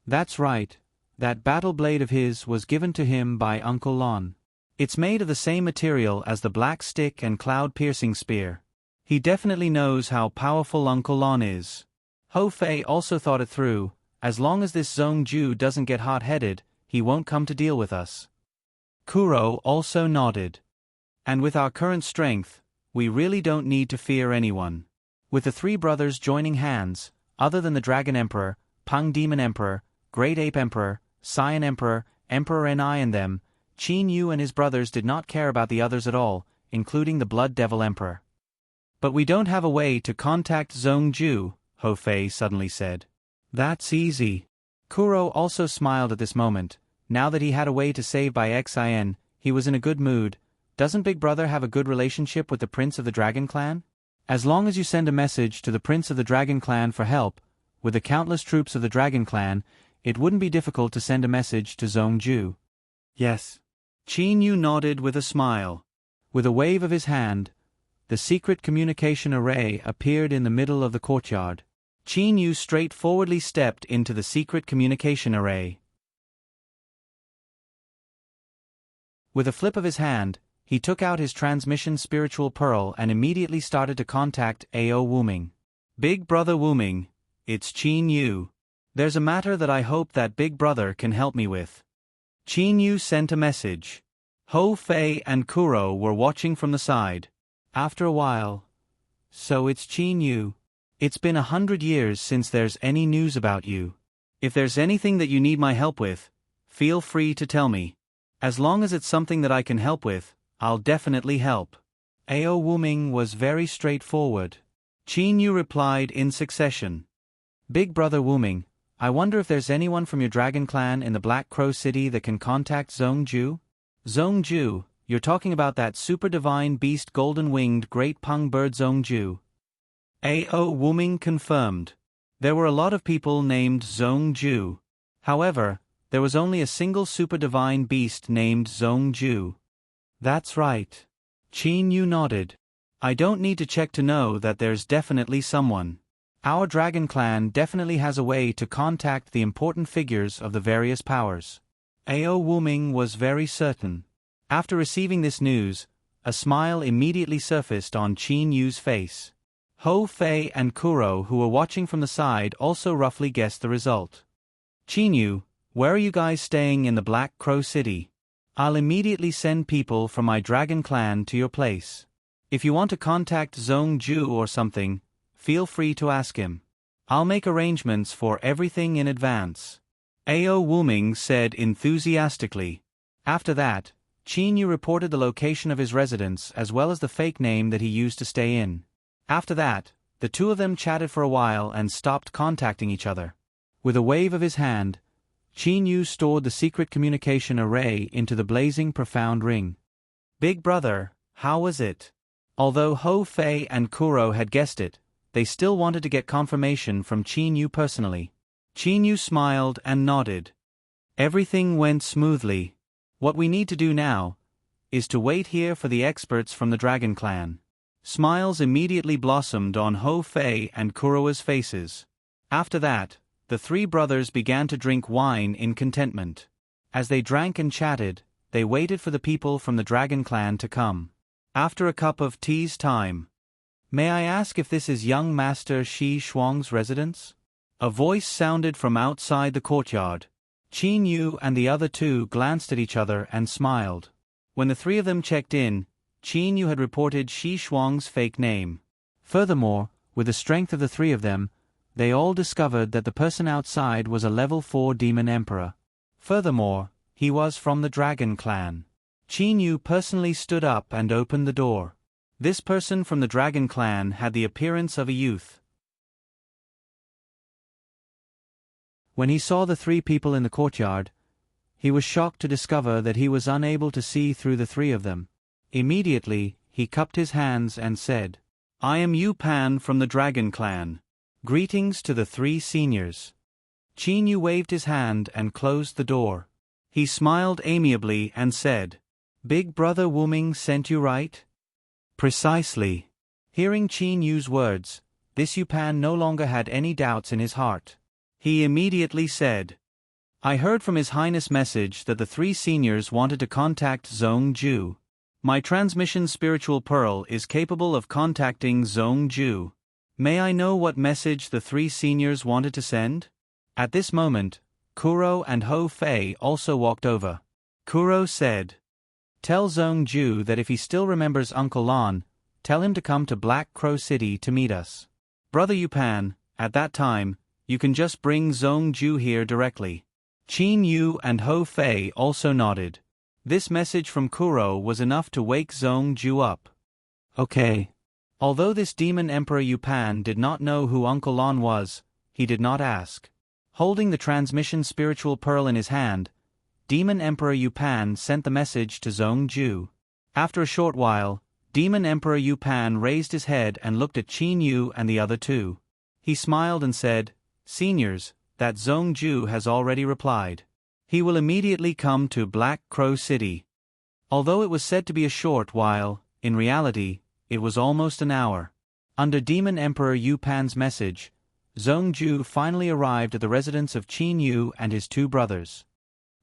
"That's right, that battle blade of his was given to him by Uncle Lon. It's made of the same material as the black stick and cloud-piercing spear. He definitely knows how powerful Uncle Lon is." Ho Fei also thought it through. As long as this Zhong Ju doesn't get hot-headed, he won't come to deal with us. Kuro also nodded. "And with our current strength, we really don't need to fear anyone." With the three brothers joining hands, other than the Dragon Emperor, Pang Demon Emperor, Great Ape Emperor, Cyan Emperor, Emperor Ni and them, Qin Yu and his brothers did not care about the others at all, including the Blood Devil Emperor. "But we don't have a way to contact Zhong Ju," Ho Fei suddenly said. "That's easy." Kuro also smiled at this moment. Now that he had a way to save Bai Xian, he was in a good mood, doesn't Big Brother have a good relationship with the Prince of the Dragon Clan? As long as you send a message to the Prince of the Dragon Clan for help, with the countless troops of the Dragon Clan, it wouldn't be difficult to send a message to Zhongju. Yes. Qin Yu nodded with a smile. With a wave of his hand, the secret communication array appeared in the middle of the courtyard. Qin Yu straightforwardly stepped into the secret communication array. With a flip of his hand, he took out his transmission spiritual pearl and immediately started to contact Ao Wuming. Big Brother Wuming, it's Qin Yu. There's a matter that I hope that Big Brother can help me with. Qin Yu sent a message. Ho Fei and Kuro were watching from the side. After a while. So it's Qin Yu. It's been 100 years since there's any news about you. If there's anything that you need my help with, feel free to tell me. As long as it's something that I can help with, I'll definitely help. Ao Wuming was very straightforward. Qin Yu replied in succession. Big Brother Wuming, I wonder if there's anyone from your Dragon Clan in the Black Crow City that can contact Zhongju? Zhongju, you're talking about that super divine beast golden-winged great pung bird Zhongju. Ao Wuming confirmed. There were a lot of people named Zhongju. However, there was only a single super divine beast named Zhongju. That's right. Qin Yu nodded. I don't need to check to know that there's definitely someone. Our Dragon Clan definitely has a way to contact the important figures of the various powers. Ao Wuming was very certain. After receiving this news, a smile immediately surfaced on Qin Yu's face. Ho Fei and Kuro, who were watching from the side, also roughly guessed the result. Qin Yu, where are you guys staying in the Black Crow City? I'll immediately send people from my Dragon Clan to your place. If you want to contact Zhongju or something, feel free to ask him. I'll make arrangements for everything in advance. Ao Wuming said enthusiastically. After that, Qin Yu reported the location of his residence as well as the fake name that he used to stay in. After that, the two of them chatted for a while and stopped contacting each other. With a wave of his hand, Qin Yu stored the secret communication array into the blazing profound ring. Big Brother, how was it? Although Ho Fei and Kuro had guessed it, they still wanted to get confirmation from Qin Yu personally. Qin Yu smiled and nodded. Everything went smoothly. What we need to do now is to wait here for the experts from the Dragon Clan. Smiles immediately blossomed on Ho Fei and Kuro's faces. After that, the three brothers began to drink wine in contentment. As they drank and chatted, they waited for the people from the Dragon Clan to come. After a cup of tea's time, may I ask if this is young Master Shi Shuang's residence? A voice sounded from outside the courtyard. Qin Yu and the other two glanced at each other and smiled. When the three of them checked in, Qin Yu had reported Shi Shuang's fake name. Furthermore, with the strength of the three of them, they all discovered that the person outside was a level 4 demon emperor. Furthermore, he was from the Dragon Clan. Qin Yu personally stood up and opened the door. This person from the Dragon Clan had the appearance of a youth. When he saw the three people in the courtyard, he was shocked to discover that he was unable to see through the three of them. Immediately, he cupped his hands and said, I am Yu Pan from the Dragon Clan. Greetings to the three seniors. Qin Yu waved his hand and closed the door. He smiled amiably and said, Big Brother Wuming sent you, right? Precisely. Hearing Qin Yu's words, this Yu Pan no longer had any doubts in his heart. He immediately said, I heard from His Highness' message that the three seniors wanted to contact Zhongju. My transmission spiritual pearl is capable of contacting Zhongju. May I know what message the three seniors wanted to send? At this moment, Kuro and Ho Fei also walked over. Kuro said, Tell Zhongju that if he still remembers Uncle Lan, tell him to come to Black Crow City to meet us. Brother Yu Pan, at that time, you can just bring Zhongju here directly. Qin Yu and Ho Fei also nodded. This message from Kuro was enough to wake Zhongju up. Okay. Although this demon Emperor Yu Pan did not know who Uncle Lan was, he did not ask. Holding the transmission spiritual pearl in his hand, Demon Emperor Yu Pan sent the message to Zhongju. After a short while, Demon Emperor Yu Pan raised his head and looked at Qin Yu and the other two. He smiled and said, "Seniors, that Zhong Ju has already replied. He will immediately come to Black Crow City." Although it was said to be a short while, in reality, it was almost an hour. Under Demon Emperor Yu Pan's message, Zhong Ju finally arrived at the residence of Qin Yu and his two brothers.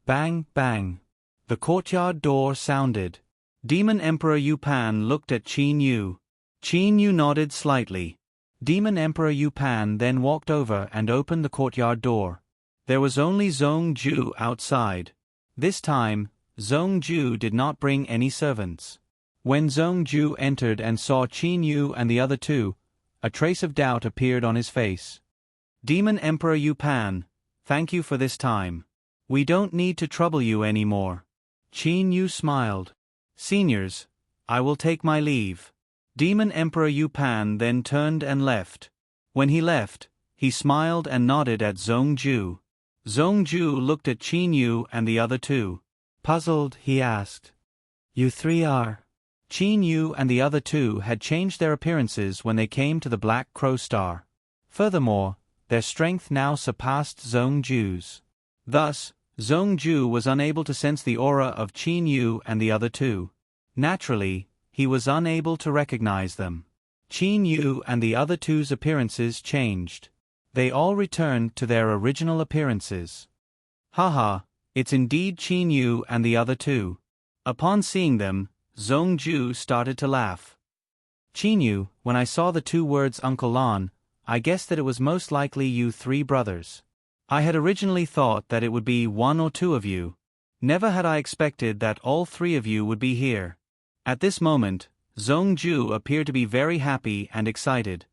Bang, bang. The courtyard door sounded. Demon Emperor Yu Pan looked at Qin Yu. Qin Yu nodded slightly. Demon Emperor Yu Pan then walked over and opened the courtyard door. There was only Zhong Ju outside. This time, Zhong Ju did not bring any servants. When Zhong Ju entered and saw Qin Yu and the other two, a trace of doubt appeared on his face. "Demon Emperor Yu Pan, thank you for this time. We don't need to trouble you anymore." Qin Yu smiled. "Seniors, I will take my leave." Demon Emperor Yu Pan then turned and left. When he left, he smiled and nodded at Zhong Ju. Zhong Ju looked at Qin Yu and the other two. Puzzled, he asked, "You three are?" Qin Yu and the other two had changed their appearances when they came to the Black Crow Star. Furthermore, their strength now surpassed Zhong Ju's. Thus, Zhong Ju was unable to sense the aura of Qin Yu and the other two. Naturally, he was unable to recognize them. Qin Yu and the other two's appearances changed. They all returned to their original appearances. Haha, it's indeed Qin Yu and the other two. Upon seeing them, Zhong Ju started to laugh. "Qin Yu, when I saw the two words Uncle Lan, I guessed that it was most likely you three brothers. I had originally thought that it would be one or two of you. Never had I expected that all three of you would be here." At this moment, Zhong Ju appeared to be very happy and excited.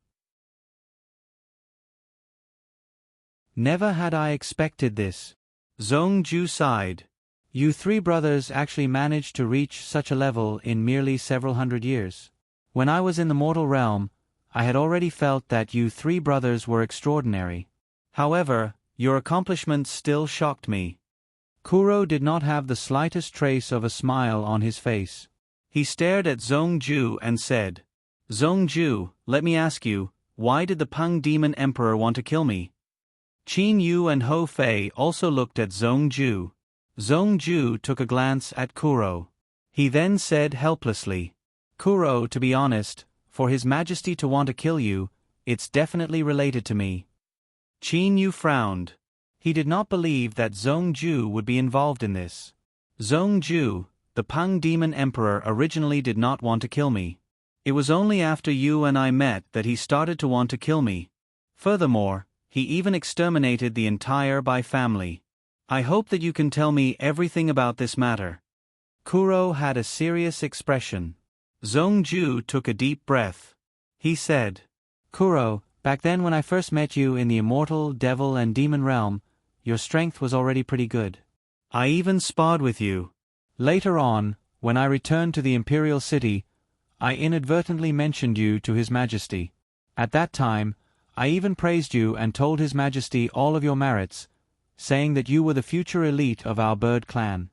"Never had I expected this." Zhong Ju sighed. "You three brothers actually managed to reach such a level in merely several hundred years. When I was in the mortal realm, I had already felt that you three brothers were extraordinary. However, your accomplishments still shocked me." Kuro did not have the slightest trace of a smile on his face. He stared at Zhong Ju and said, "Zhong Ju, let me ask you, why did the Peng Demon Emperor want to kill me?" Qin Yu and Ho Fei also looked at Zhong Ju. Zhong Ju took a glance at Kuro. He then said helplessly, "Kuro, to be honest, for His Majesty to want to kill you, it's definitely related to me." Qin Yu frowned. He did not believe that Zhong Ju would be involved in this. "Zhong Ju, the Peng Demon Emperor originally did not want to kill me. It was only after you and I met that he started to want to kill me. Furthermore, he even exterminated the entire Bai family. I hope that you can tell me everything about this matter." Kuro had a serious expression. Zhong Ju took a deep breath. He said, "Kuro, back then when I first met you in the immortal, devil and demon realm, your strength was already pretty good. I even sparred with you. Later on, when I returned to the Imperial City, I inadvertently mentioned you to His Majesty. At that time, I even praised you and told His Majesty all of your merits, saying that you were the future elite of our bird clan.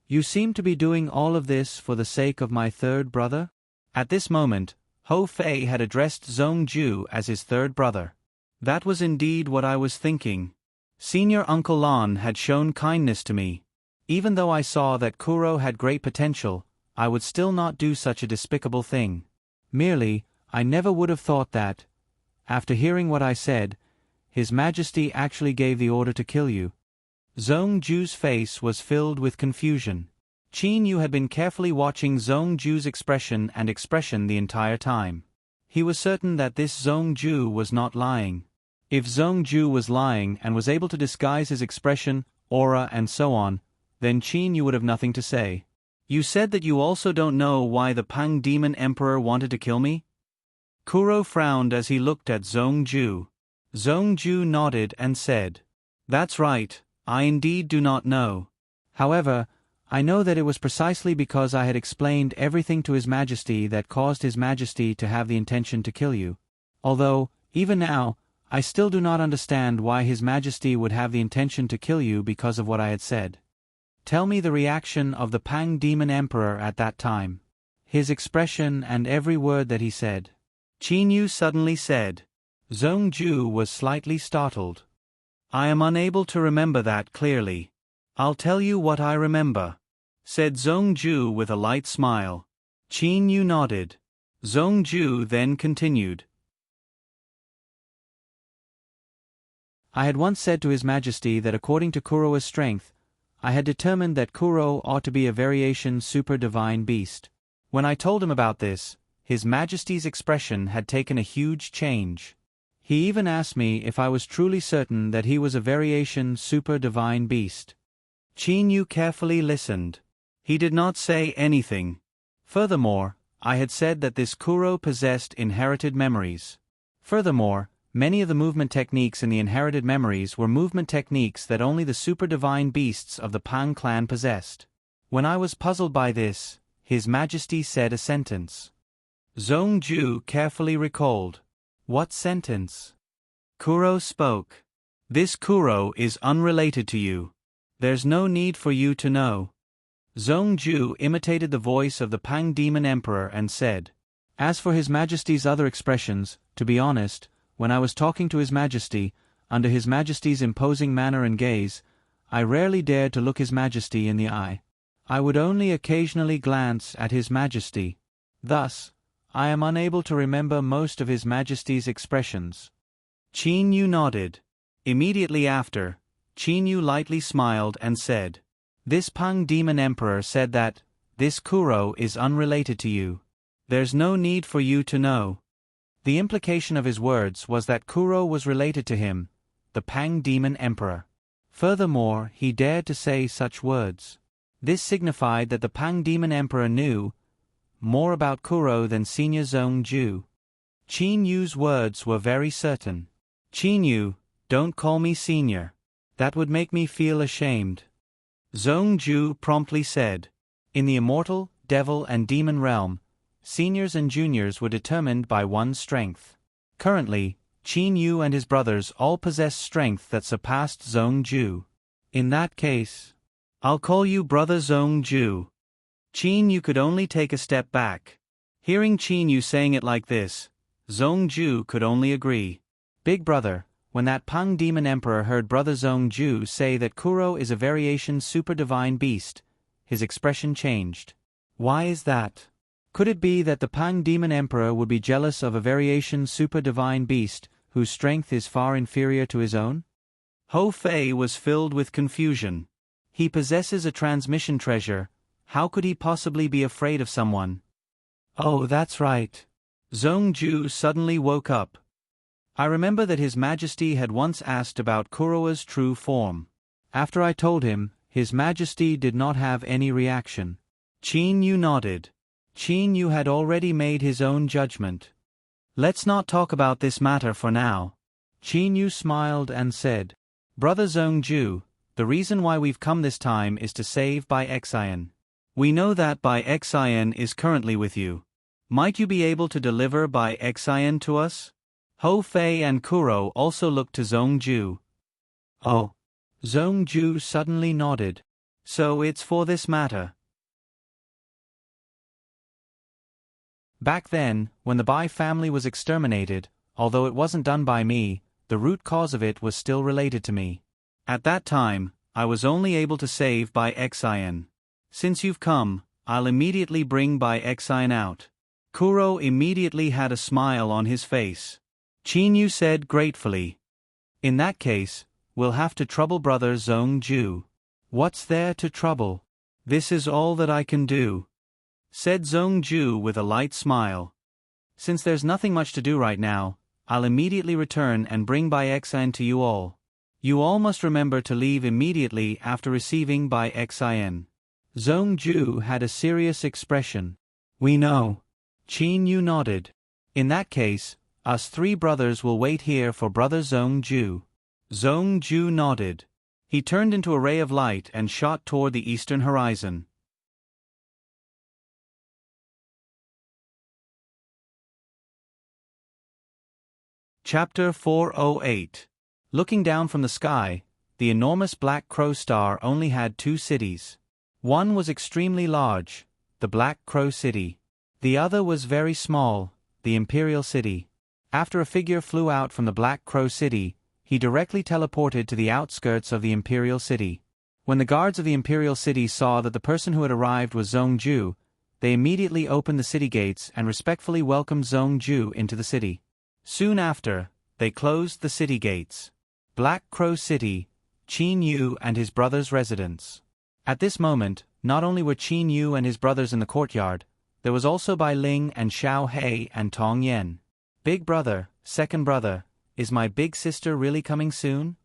You seem to be doing all of this for the sake of my third brother?" At this moment, Ho Fei had addressed Zhong Ju as his third brother. "That was indeed what I was thinking. Senior Uncle Lan had shown kindness to me. Even though I saw that Kuro had great potential, I would still not do such a despicable thing. Merely, I never would have thought that, after hearing what I said, His Majesty actually gave the order to kill you." Zhong Ju's face was filled with confusion. Qin Yu had been carefully watching Zhong Ju's expression the entire time. He was certain that this Zhong Ju was not lying. If Zhong Ju was lying and was able to disguise his expression, aura and so on, then Qin Yu would have nothing to say. "You said that you also don't know why the Peng Demon Emperor wanted to kill me?" Kuro frowned as he looked at Zhong Ju. Zhong Ju nodded and said, "That's right, I indeed do not know. However, I know that it was precisely because I had explained everything to His Majesty that caused His Majesty to have the intention to kill you. Although, even now, I still do not understand why His Majesty would have the intention to kill you because of what I had said. Tell me the reaction of the Peng Demon Emperor at that time." his expression and every word that he said. Qin suddenly said. Zhongju was slightly startled. I am unable to remember that clearly. I'll tell you what I remember, said Zhongju with a light smile. Qin nodded. Zhongju then continued. I had once said to His Majesty that according to Kuro's strength, I had determined that Kuro ought to be a variation super-divine beast. When I told him about this, His Majesty's expression had taken a huge change. He even asked me if I was truly certain that he was a variation super-divine beast. Qin carefully listened. He did not say anything. Furthermore, I had said that this Kuro possessed inherited memories. Furthermore, many of the movement techniques in the inherited memories were movement techniques that only the super-divine beasts of the Pang clan possessed. When I was puzzled by this, His Majesty said a sentence. Zhongju carefully recalled. What sentence? Kuro spoke. This Kuro is unrelated to you. There's no need for you to know. Zhongju imitated the voice of the Pang Demon Emperor and said. As for His Majesty's other expressions, to be honest, when I was talking to His Majesty, under His Majesty's imposing manner and gaze, I rarely dared to look His Majesty in the eye. I would only occasionally glance at His Majesty. Thus, I am unable to remember most of His Majesty's expressions. Qin nodded. Immediately after, Qin lightly smiled and said, This Pang Demon Emperor said that, this Kuro is unrelated to you. There's no need for you to know. The implication of his words was that Kuro was related to him, the Pang Demon Emperor. Furthermore, he dared to say such words. This signified that the Pang Demon Emperor knew more about Kuro than Senior Zhongju. Qin words were very certain. Qin, don't call me senior. That would make me feel ashamed. Zhongju promptly said. In the immortal, devil and demon realm, seniors and juniors were determined by one's strength. Currently, Qin and his brothers all possessed strength that surpassed Zhongju. In that case, I'll call you Brother Zhongju. Qin could only take a step back. Hearing Qin saying it like this, Zhongju could only agree. Big brother, when that Pang Demon Emperor heard Brother Zhongju say that Kuro is a variation super-divine beast, his expression changed. Why is that? Could it be that the Pang Demon Emperor would be jealous of a variation super-divine beast whose strength is far inferior to his own? Ho Fei was filled with confusion. He possesses a transmission treasure. How could he possibly be afraid of someone? Oh, that's right. Zhongju suddenly woke up. I remember that His Majesty had once asked about Kuro's true form. After I told him, His Majesty did not have any reaction. Qin nodded. Qin had already made his own judgment. Let's not talk about this matter for now. Qin smiled and said, Brother Zhongju, the reason why we've come this time is to save Bai Xian. We know that Bai Xian is currently with you. Might you be able to deliver Bai Xian to us? Ho Fei and Kuro also looked to Zhongju. Oh. Zhongju suddenly nodded. So it's for this matter. Back then, when the Bai family was exterminated, although it wasn't done by me, the root cause of it was still related to me. At that time, I was only able to save Bai Xian. Since you've come, I'll immediately bring Bai Xian out. Kuro immediately had a smile on his face. Qin said gratefully. In that case, we'll have to trouble Brother Zhongju. What's there to trouble? This is all that I can do, said Zhongju with a light smile. Since there's nothing much to do right now, I'll immediately return and bring Bai Xian to you all. You all must remember to leave immediately after receiving Bai Xian. Zhongju had a serious expression. We know. Qin nodded. In that case, us three brothers will wait here for Brother Zhongju. Zhongju nodded. He turned into a ray of light and shot toward the eastern horizon. Chapter 408. Looking down from the sky, the enormous Black Crow star only had two cities. One was extremely large, the Black Crow City. The other was very small, the Imperial City. After a figure flew out from the Black Crow City, he directly teleported to the outskirts of the Imperial City. When the guards of the Imperial City saw that the person who had arrived was Zhongju, they immediately opened the city gates and respectfully welcomed Zhongju into the city. Soon after, they closed the city gates. Black Crow City, Qin Yu and his brother's residence. At this moment, not only were Qin Yu and his brothers in the courtyard, there was also Bai Ling and Xiao He and Tong Yen. Big brother, second brother, is my big sister really coming soon?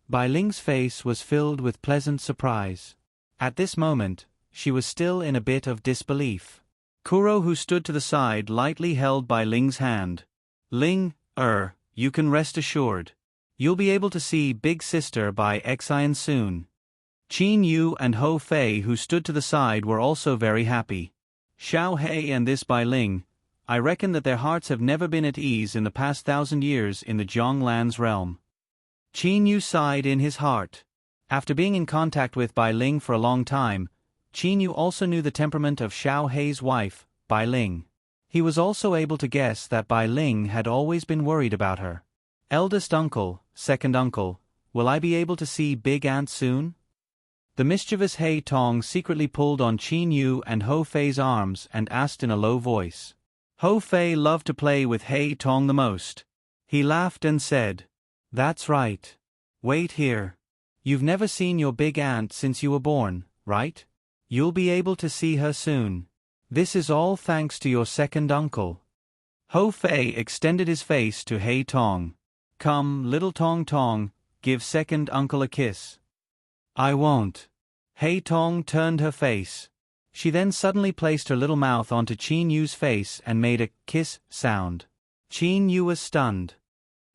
Bai Ling's face was filled with pleasant surprise. At this moment, she was still in a bit of disbelief. Kuro, who stood to the side, lightly held Bai Ling's hand. Ling, you can rest assured. You'll be able to see big sister by Xian soon. Qin Yu and Ho Fei, who stood to the side, were also very happy. Xiao He and this Bai Ling, I reckon that their hearts have never been at ease in the past 1,000 years in the Zhonglan's realm. Qin Yu sighed in his heart. After being in contact with Bai Ling for a long time, Qin Yu also knew the temperament of Xiao He's wife, Bai Ling. He was also able to guess that Bai Ling had always been worried about her. Eldest uncle, second uncle, will I be able to see big aunt soon? The mischievous He Tong secretly pulled on Qin Yu and Ho Fei's arms and asked in a low voice. Ho Fei loved to play with He Tong the most. He laughed and said, "That's right. Wait here. You've never seen your big aunt since you were born, right? You'll be able to see her soon. This is all thanks to your second uncle." Ho Fei extended his face to He Tong. "Come, little Tong Tong, give second uncle a kiss." "I won't." He Tong turned her face. She then suddenly placed her little mouth onto Qin Yu's face and made a kiss sound. Qin Yu was stunned.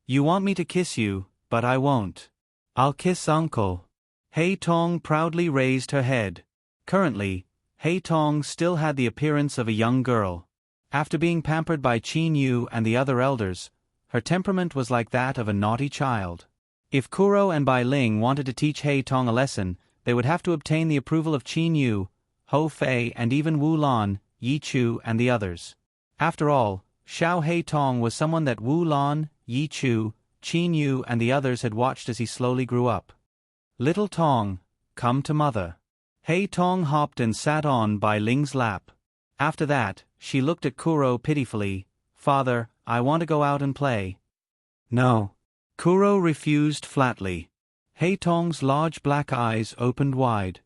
"You want me to kiss you, but I won't. I'll kiss uncle." He Tong proudly raised her head. Currently, He Tong still had the appearance of a young girl. After being pampered by Qin Yu and the other elders, her temperament was like that of a naughty child. If Kuro and Bai Ling wanted to teach He Tong a lesson, they would have to obtain the approval of Qin Yu, Ho Fei and even Wu Lan, Yi Chu and the others. After all, Xiao He Tong was someone that Wu Lan, Yi Chu, Qin Yu and the others had watched as he slowly grew up. "Little Tong, come to mother." He Tong hopped and sat on Bai Ling's lap. After that, she looked at Kuro pitifully. "Father, I want to go out and play." "No." Kuro refused flatly. He Tong's large black eyes opened wide.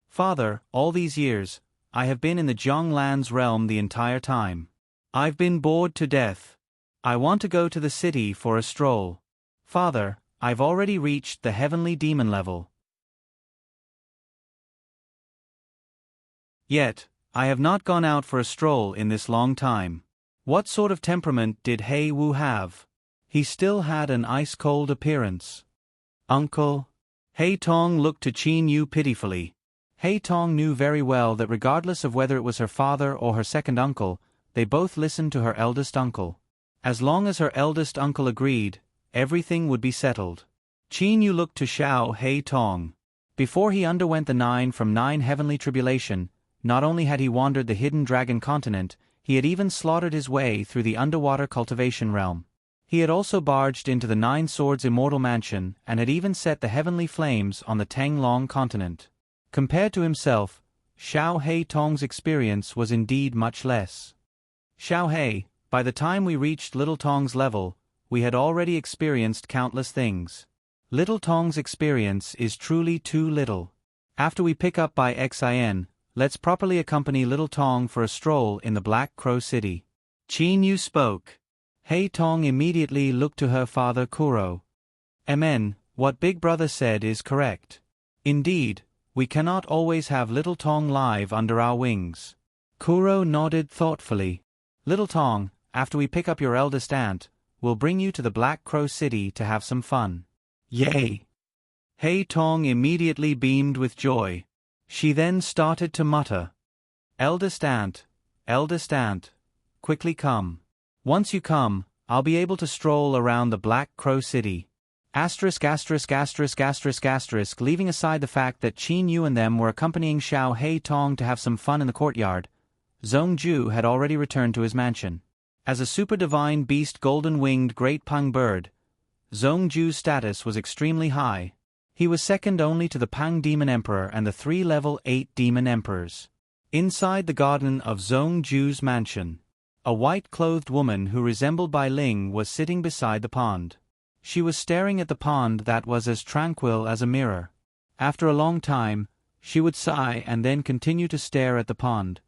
"Father, all these years, I have been in the Zhonglan's realm the entire time. I've been bored to death. I want to go to the city for a stroll. Father, I've already reached the heavenly demon level. Yet, I have not gone out for a stroll in this long time." What sort of temperament did He Wu have? He still had an ice-cold appearance. "Uncle?" He Tong looked to Qin Yu pitifully. He Tong knew very well that regardless of whether it was her father or her second uncle, they both listened to her eldest uncle. As long as her eldest uncle agreed, everything would be settled. Qin Yu looked to Xiao He Tong. Before he underwent the 9 from 9 heavenly tribulation, not only had he wandered the hidden dragon continent, he had even slaughtered his way through the underwater cultivation realm. He had also barged into the 9 Swords Immortal Mansion and had even set the heavenly flames on the Tanglong continent. Compared to himself, Xiao He Tong's experience was indeed much less. "Xiao He, by the time we reached Little Tong's level, we had already experienced countless things. Little Tong's experience is truly too little. After we pick up by Xian, let's properly accompany Little Tong for a stroll in the Black Crow City." Qin Yu spoke. He Tong immediately looked to her father Kuro. "Amen, what Big Brother said is correct. Indeed, we cannot always have Little Tong live under our wings." Kuro nodded thoughtfully. "Little Tong, after we pick up your eldest aunt, we'll bring you to the Black Crow City to have some fun." "Yay!" He Tong immediately beamed with joy. She then started to mutter, eldest aunt, quickly come. Once you come, I'll be able to stroll around the Black Crow City." Leaving aside the fact that Qin Yu and them were accompanying Xiao He Tong to have some fun in the courtyard, Zhongju had already returned to his mansion. As a super-divine beast golden-winged great Pang bird, Zhongju's status was extremely high. He was second only to the Pang Demon Emperor and the 3 level 8 Demon Emperors. Inside the garden of Zhongju's mansion, a white-clothed woman who resembled Bai Ling was sitting beside the pond. She was staring at the pond that was as tranquil as a mirror. After a long time, she would sigh and then continue to stare at the pond.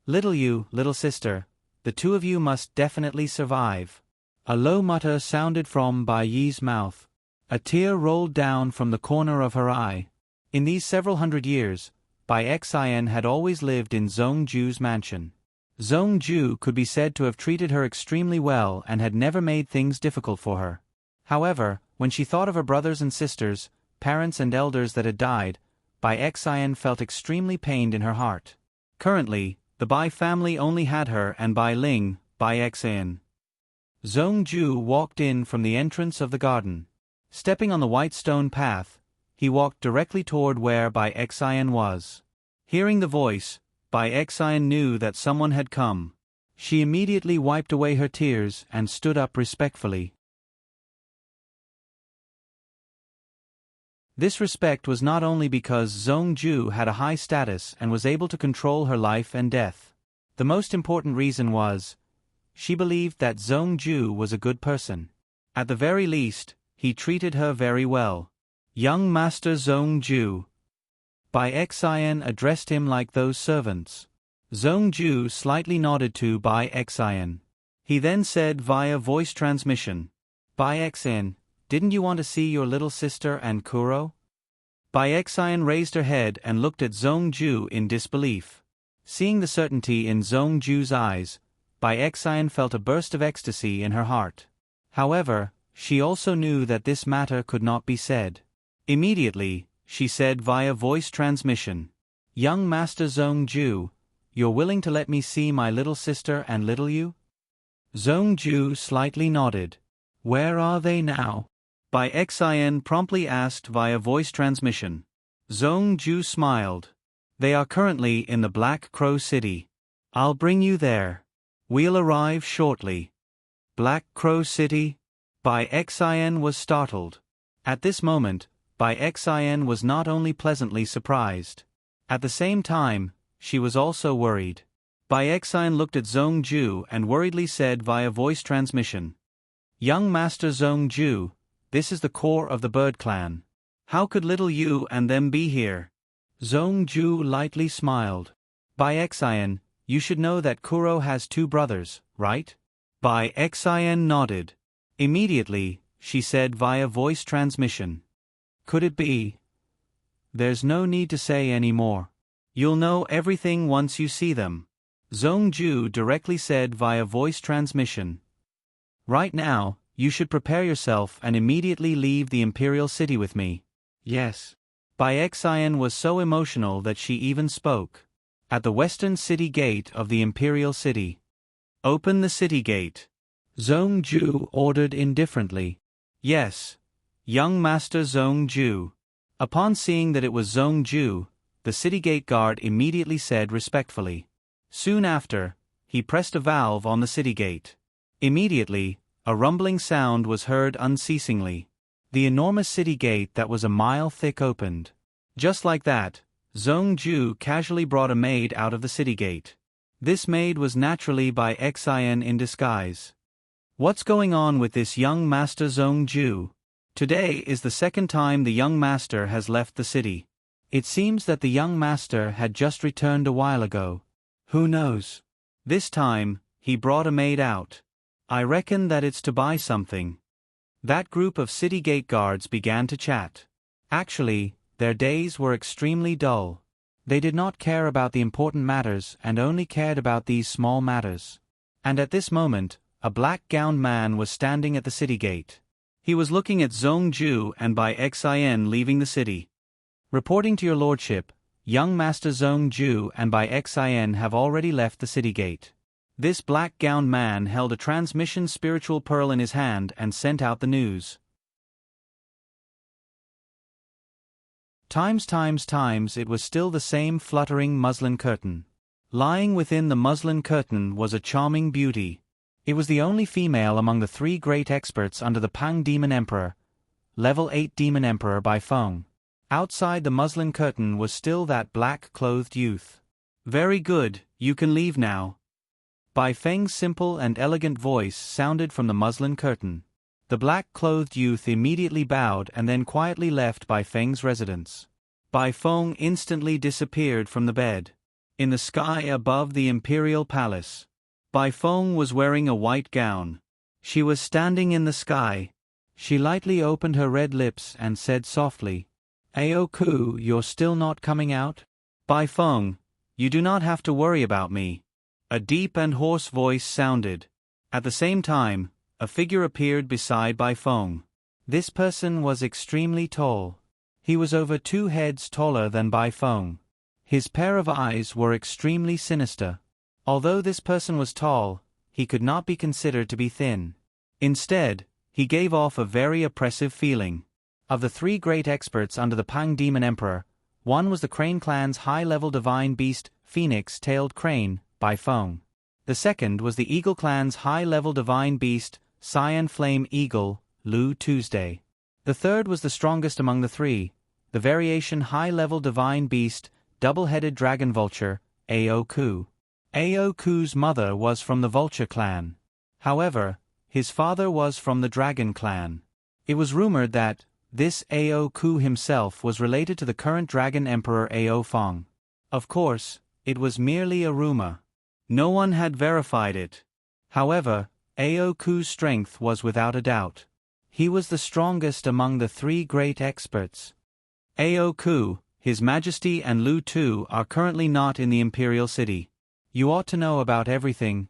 "Little you, little sister, the two of you must definitely survive." A low mutter sounded from Bai Yi's mouth. A tear rolled down from the corner of her eye. In these several hundred years, Bai Xian had always lived in Zhongju's mansion. Zhongju could be said to have treated her extremely well and had never made things difficult for her. However, when she thought of her brothers and sisters, parents and elders that had died, Bai Xian felt extremely pained in her heart. Currently, the Bai family only had her and Bai Ling, Bai Xian. Zhongju walked in from the entrance of the garden. Stepping on the white stone path, he walked directly toward where Bai Xian was. Hearing the voice, Bai Xian knew that someone had come. She immediately wiped away her tears and stood up respectfully. This respect was not only because Zhongju had a high status and was able to control her life and death. The most important reason was, she believed that Zhongju was a good person. At the very least, he treated her very well. "Young Master Zhongju." Bai Xian addressed him like those servants. Zhongju slightly nodded to Bai Xian. He then said via voice transmission, "Bai Xian, didn't you want to see your little sister and Kuro?" Bai Xian raised her head and looked at Zhongju in disbelief. Seeing the certainty in Zhongju's eyes, Bai Xian felt a burst of ecstasy in her heart. However, she also knew that this matter could not be said. Immediately, she said via voice transmission, "Young Master Zhongju, you're willing to let me see my little sister and little you?" Zhongju slightly nodded. "Where are they now?" Bai Xian promptly asked via voice transmission. Zhongju smiled. "They are currently in the Black Crow City. I'll bring you there. We'll arrive shortly." Black Crow City? Bai Xian was startled. At this moment, Bai Xian was not only pleasantly surprised. At the same time, she was also worried. Bai Xian looked at Zhongju and worriedly said via voice transmission, "Young Master Zhongju, this is the core of the bird clan. How could little you and them be here?" Zhongju lightly smiled. "Bai Xian, you should know that Kuro has 2 brothers, right?" Bai Xian nodded. Immediately, she said via voice transmission, "Could it be?" "There's no need to say any more. You'll know everything once you see them." Zhongju directly said via voice transmission. "Right now, you should prepare yourself and immediately leave the Imperial City with me." "Yes." Bai Xian was so emotional that she even spoke. At the western city gate of the Imperial City. "Open the city gate." Zhongju ordered indifferently. "Yes, young Master Zhongju." Upon seeing that it was Zhongju, the city gate guard immediately said respectfully. Soon after, he pressed a valve on the city gate. Immediately, a rumbling sound was heard unceasingly. The enormous city gate that was a mile thick opened. Just like that, Zhongju casually brought a maid out of the city gate. This maid was naturally Bai Xian in disguise. "What's going on with this young Master Zhongju? Today is the second time the young master has left the city. It seems that the young master had just returned a while ago. Who knows? This time, he brought a maid out. I reckon that it's to buy something." That group of city gate guards began to chat. Actually, their days were extremely dull. They did not care about the important matters and only cared about these small matters. And at this moment, a black-gowned man was standing at the city gate. He was looking at Zhongju and Bai Xian leaving the city. "Reporting to your lordship, young Master Zhongju and Bai Xian have already left the city gate." This black-gowned man held a transmission spiritual pearl in his hand and sent out the news. Times it was still the same fluttering muslin curtain. Lying within the muslin curtain was a charming beauty. It was the only female among the 3 great experts under the Pang Demon Emperor, Level 8 Demon Emperor Bai Feng. Outside the muslin curtain was still that black-clothed youth. "Very good, you can leave now." Bai Feng's simple and elegant voice sounded from the muslin curtain. The black-clothed youth immediately bowed and then quietly left Bai Feng's residence. Bai Feng instantly disappeared from the bed. In the sky above the imperial palace, Bai Feng was wearing a white gown. She was standing in the sky. She lightly opened her red lips and said softly, "Aoku, you're still not coming out?" "Bai Feng, you do not have to worry about me." A deep and hoarse voice sounded. At the same time, a figure appeared beside Bai Feng. This person was extremely tall. He was over 2 heads taller than Bai Feng. His pair of eyes were extremely sinister. Although this person was tall, he could not be considered to be thin. Instead, he gave off a very oppressive feeling. Of the 3 great experts under the Pang Demon Emperor, one was the Crane clan's high-level divine beast, Phoenix-tailed Crane, Bai Feng. The second was the Eagle clan's high-level divine beast, Cyan Flame Eagle, Lu Tuesday. The third was the strongest among the 3, the variation high-level divine beast, double-headed dragon vulture, Aoku. Aoku's mother was from the Vulture clan. However, his father was from the Dragon clan. It was rumored that this Aoku himself was related to the current Dragon Emperor Ao Feng. Of course, it was merely a rumor. No one had verified it. However, Aoku's strength was without a doubt. He was the strongest among the 3 great experts. Aoku, His Majesty and Lu Tu are currently not in the Imperial City. You ought to know about everything.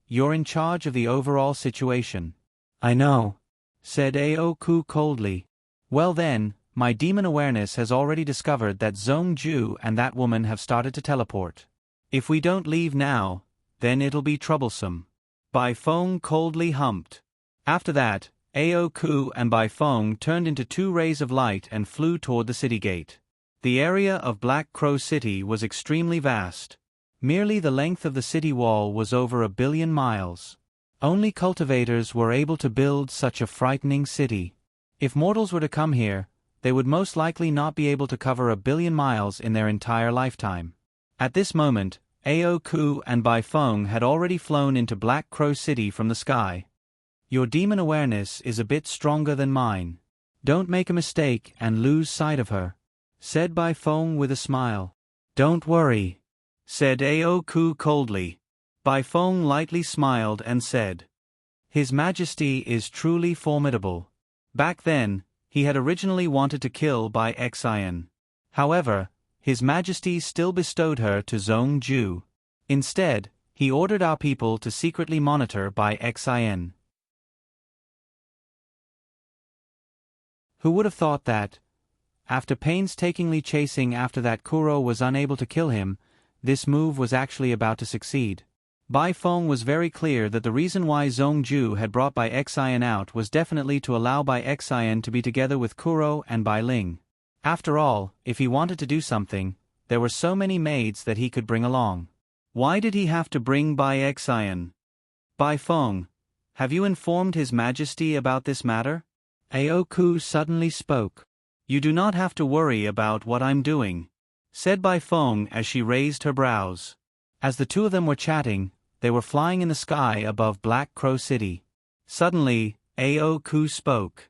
You're in charge of the overall situation. "I know," said Aoku coldly. "Well then, my demon awareness has already discovered that Zhong Ju and that woman have started to teleport. If we don't leave now, then it'll be troublesome." Bai Feng coldly humped. After that, Aoku and Bai Feng turned into 2 rays of light and flew toward the city gate. The area of Black Crow City was extremely vast. Merely the length of the city wall was over 1 billion miles. Only cultivators were able to build such a frightening city. If mortals were to come here, they would most likely not be able to cover 1 billion miles in their entire lifetime. At this moment, Aoku and Bai Feng had already flown into Black Crow City from the sky. "Your demon awareness is a bit stronger than mine. Don't make a mistake and lose sight of her," said Bai Feng with a smile. "Don't worry," said Aoku coldly. Bai Feng lightly smiled and said, "His Majesty is truly formidable." Back then, he had originally wanted to kill Bai Xian. However, His Majesty still bestowed her to Zhong Ju. Instead, he ordered our people to secretly monitor Bai Xian. Who would have thought that, after painstakingly chasing after that Kuro was unable to kill him, this move was actually about to succeed? Bai Feng was very clear that the reason why Zhong Ju had brought Bai Xian out was definitely to allow Bai Xian to be together with Kuro and Bai Ling. After all, if he wanted to do something, there were so many maids that he could bring along. Why did he have to bring Bai Xian? "Bai Feng, have you informed His Majesty about this matter?" Aoku suddenly spoke. "You do not have to worry about what I'm doing," said Bai Feng as she raised her brows. As the 2 of them were chatting, they were flying in the sky above Black Crow City. Suddenly, Aoku spoke.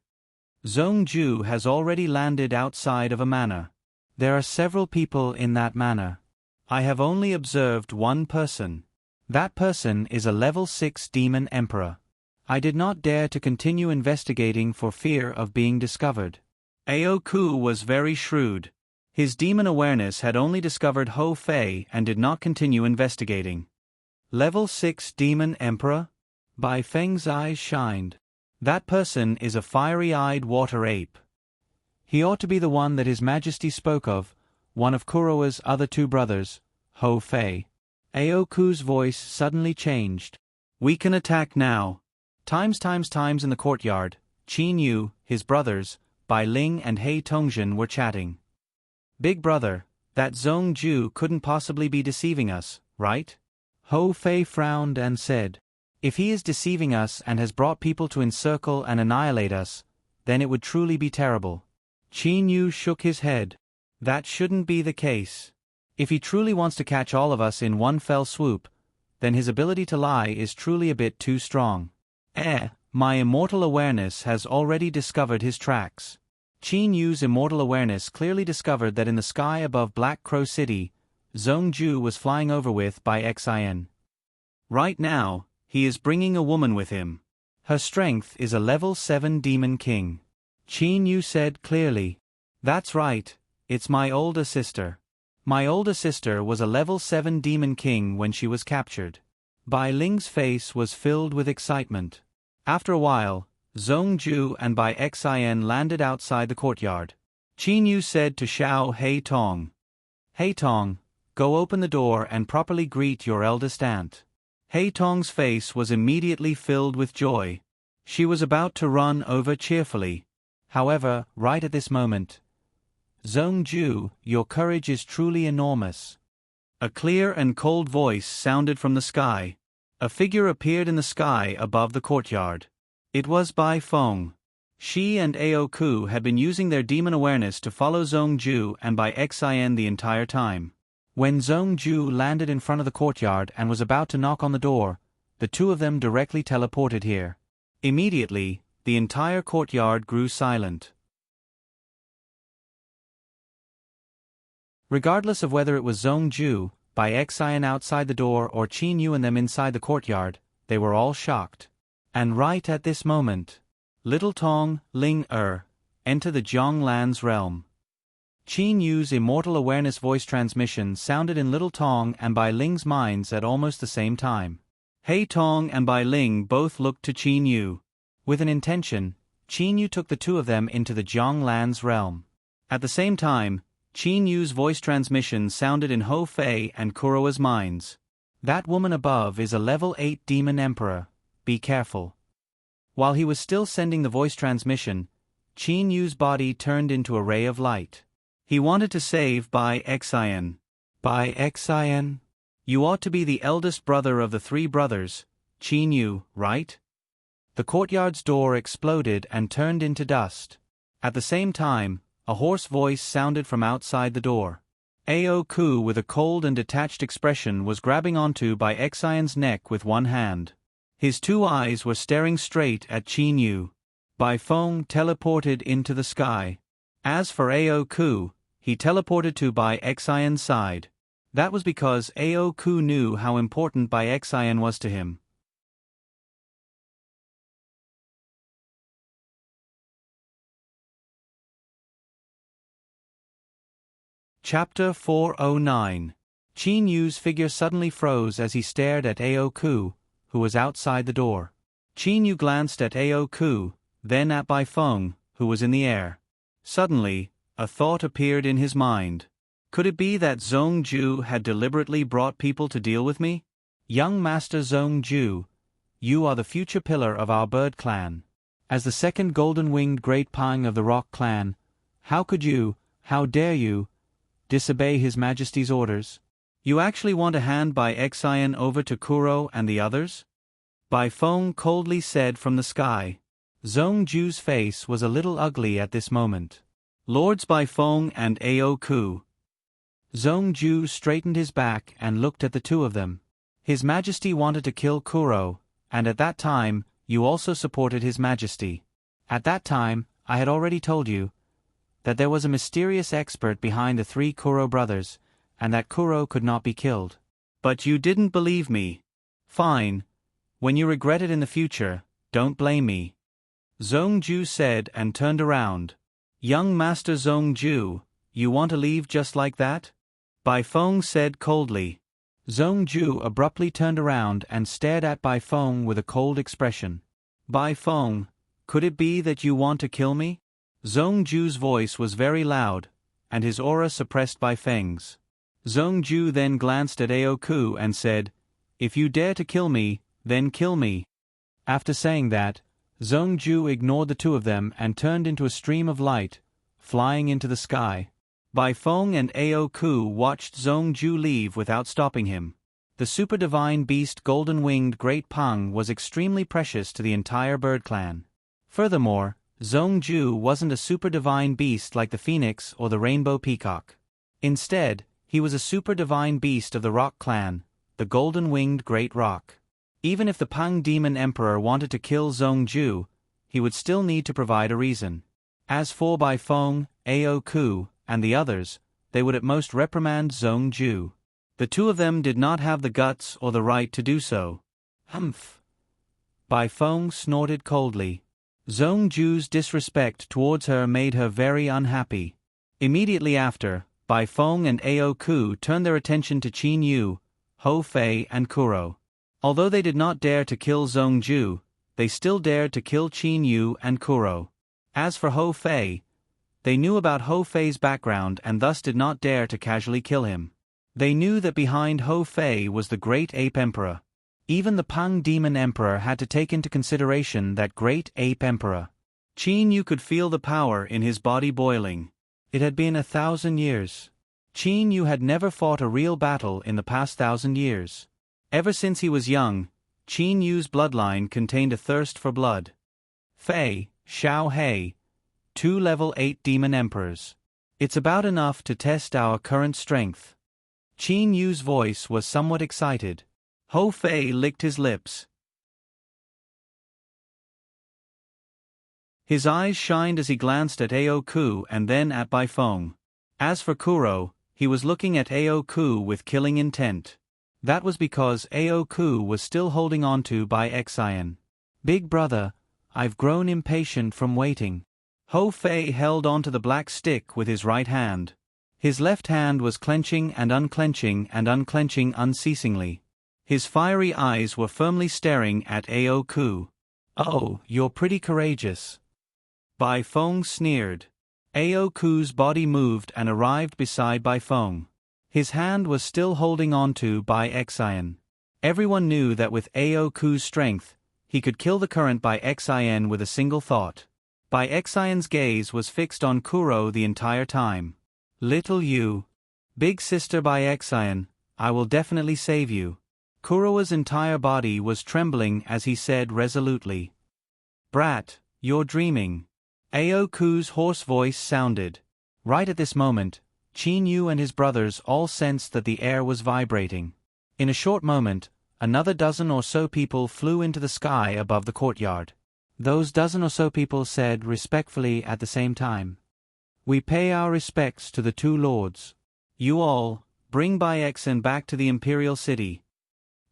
"Zhong Ju has already landed outside of a manor. There are several people in that manor. I have only observed one person. That person is a level 6 demon emperor. I did not dare to continue investigating for fear of being discovered." Aoku was very shrewd. His demon awareness had only discovered Ho Fei and did not continue investigating. Level 6 demon emperor? Bai Feng's eyes shined. That person is a fiery-eyed water ape. He ought to be the one that His Majesty spoke of, one of Kuroa's other 2 brothers, Ho Fei. Aoku's voice suddenly changed. "We can attack now." Times in the courtyard, Qin Yu, his brothers, Bai Ling and He Tongzhen were chatting. "Big brother, that Zhong Ju couldn't possibly be deceiving us, right? Ho Fei frowned and said, "If he is deceiving us and has brought people to encircle and annihilate us, then it would truly be terrible." Qin Yu shook his head. "That shouldn't be the case. If he truly wants to catch all of us in one fell swoop, then his ability to lie is truly a bit too strong. My immortal awareness has already discovered his tracks." Qin Yu's immortal awareness clearly discovered that in the sky above Black Crow City, Zhongju was flying over with by Xin. Right now, he is bringing a woman with him. Her strength is a level 7 Demon King. Qin Yu said clearly. "That's right, it's my older sister. My older sister was a level 7 Demon King when she was captured." Bai Ling's face was filled with excitement. After a while, Zhongju and Bai Xin landed outside the courtyard. Qin Yu said to Xiao Hei Tong, "Hei Tong, go open the door and properly greet your eldest aunt." Hei Tong's face was immediately filled with joy. She was about to run over cheerfully. However, right at this moment, "Zhongju, your courage is truly enormous." A clear and cold voice sounded from the sky. A figure appeared in the sky above the courtyard. It was Bai Feng. She and Aoku had been using their demon awareness to follow Zhongju and Bai Xin the entire time. When Zhongju landed in front of the courtyard and was about to knock on the door, the two of them directly teleported here. Immediately, the entire courtyard grew silent. Regardless of whether it was Zhongju, Bai Xin outside the door or Qin Yu and them inside the courtyard, they were all shocked. And right at this moment, Little Tong, Ling enter the Jianglan's realm. Qin Yu's immortal awareness voice transmission sounded in Little Tong and Bai Ling's minds at almost the same time. Hei Tong and Bai Ling both looked to Qin Yu. With an intention, Qin Yu took the two of them into the Jianglan's realm. At the same time, Qin Yu's voice transmission sounded in Ho Fei and Kuroa's minds. "That woman above is a level 8 Demon Emperor. Be careful." While he was still sending the voice transmission, Qin Yu's body turned into a ray of light. He wanted to save Bai Xin. "Bai Xin? You ought to be the eldest brother of the 3 brothers, Qin Yu, right?" The courtyard's door exploded and turned into dust. At the same time, a hoarse voice sounded from outside the door. Aoku with a cold and detached expression was grabbing onto Bai Xion's neck with one hand. His 2 eyes were staring straight at Qin Yu. Bai Feng teleported into the sky. As for Aoku, he teleported to Bai Xion's side. That was because Aoku knew how important Bai Xion was to him. Chapter 409. Qin Yu's figure suddenly froze as he stared at Aoku, who was outside the door. Qin Yu glanced at Aoku, then at Bai Feng, who was in the air. Suddenly, a thought appeared in his mind. Could it be that Zhongju had deliberately brought people to deal with me? "Young Master Zhongju, you are the future pillar of our bird clan. As the second golden-winged great Pang of the Rock clan, how dare you, disobey His Majesty's orders? You actually want to hand Bai Xion over to Kuro and the others?" Bai Feng coldly said from the sky. Zhongju's face was a little ugly at this moment. Lords Bai Feng and Aoku. Zhongju straightened his back and looked at the two of them. His Majesty wanted to kill Kuro, and at that time, you also supported His Majesty. At that time, I had already told you that there was a mysterious expert behind the 3 Kuro brothers, and that Kuro could not be killed. But you didn't believe me. Fine. When you regret it in the future, don't blame me. Zhongju said and turned around. "Young Master Zhongju, you want to leave just like that?" Bai Feng said coldly. Zhongju abruptly turned around and stared at Bai Feng with a cold expression. "Bai Feng, could it be that you want to kill me?" Zhongju's voice was very loud, and his aura suppressed Bai Feng's. Zhongju then glanced at Aoku and said, "If you dare to kill me, then kill me." After saying that, Zhongju ignored the two of them and turned into a stream of light, flying into the sky. Bai Feng and Aoku watched Zhongju leave without stopping him. The super divine beast golden-winged Great Pang was extremely precious to the entire bird clan. Furthermore, Zhongju wasn't a super divine beast like the phoenix or the rainbow peacock. Instead, he was a super divine beast of the rock clan, the golden-winged Great Rock. Even if the Pang Demon Emperor wanted to kill Zhongju, he would still need to provide a reason. As for Bai Feng, Ao Ku, and the others, they would at most reprimand Zhongju. The two of them did not have the guts or the right to do so. Humph! Bai Feng snorted coldly. Zhongju's disrespect towards her made her very unhappy. Immediately after, Bai Feng and Ao Ku turned their attention to Qin Yu, Hou Fei and Kuro. Although they did not dare to kill Zhongju, they still dared to kill Qin Yu and Kuro. As for Hou Fei, they knew about Hou Fei's background and thus did not dare to casually kill him. They knew that behind Hou Fei was the Great Ape Emperor. Even the Pang Demon Emperor had to take into consideration that Great Ape Emperor. Qin Yu could feel the power in his body boiling. It had been 1,000 years. Qin Yu had never fought a real battle in the past 1,000 years. Ever since he was young, Qin Yu's bloodline contained a thirst for blood. Fei, Xiao Hei, 2 level 8 demon emperors. It's about enough to test our current strength. Qin Yu's voice was somewhat excited. Hou Fei licked his lips. His eyes shined as he glanced at Ao Ku and then at Bai Feng. As for Kuro, he was looking at Ao Ku with killing intent. That was because Ao Ku was still holding on to Bai Xian. Big brother, I've grown impatient from waiting. Hou Fei held onto the black stick with his right hand. His left hand was clenching and unclenching unceasingly. His fiery eyes were firmly staring at Ao Ku. Oh, you're pretty courageous. Bai Feng sneered. Ao Ku's body moved and arrived beside Bai Feng. His hand was still holding on to Bai Xian. Everyone knew that with Ao Ku's strength, he could kill the current Bai Xian with a single thought. Bai Xian's gaze was fixed on Kuro the entire time. Little you. Big sister Bai Xian, I will definitely save you. Kuro's entire body was trembling as he said resolutely. Brat, you're dreaming. Ao Ku's hoarse voice sounded. Right at this moment, Qin Yu and his brothers all sensed that the air was vibrating. In a short moment, another dozen or so people flew into the sky above the courtyard. Those dozen or so people said respectfully at the same time. We pay our respects to the two lords. You all, bring Bai Xian back to the imperial city.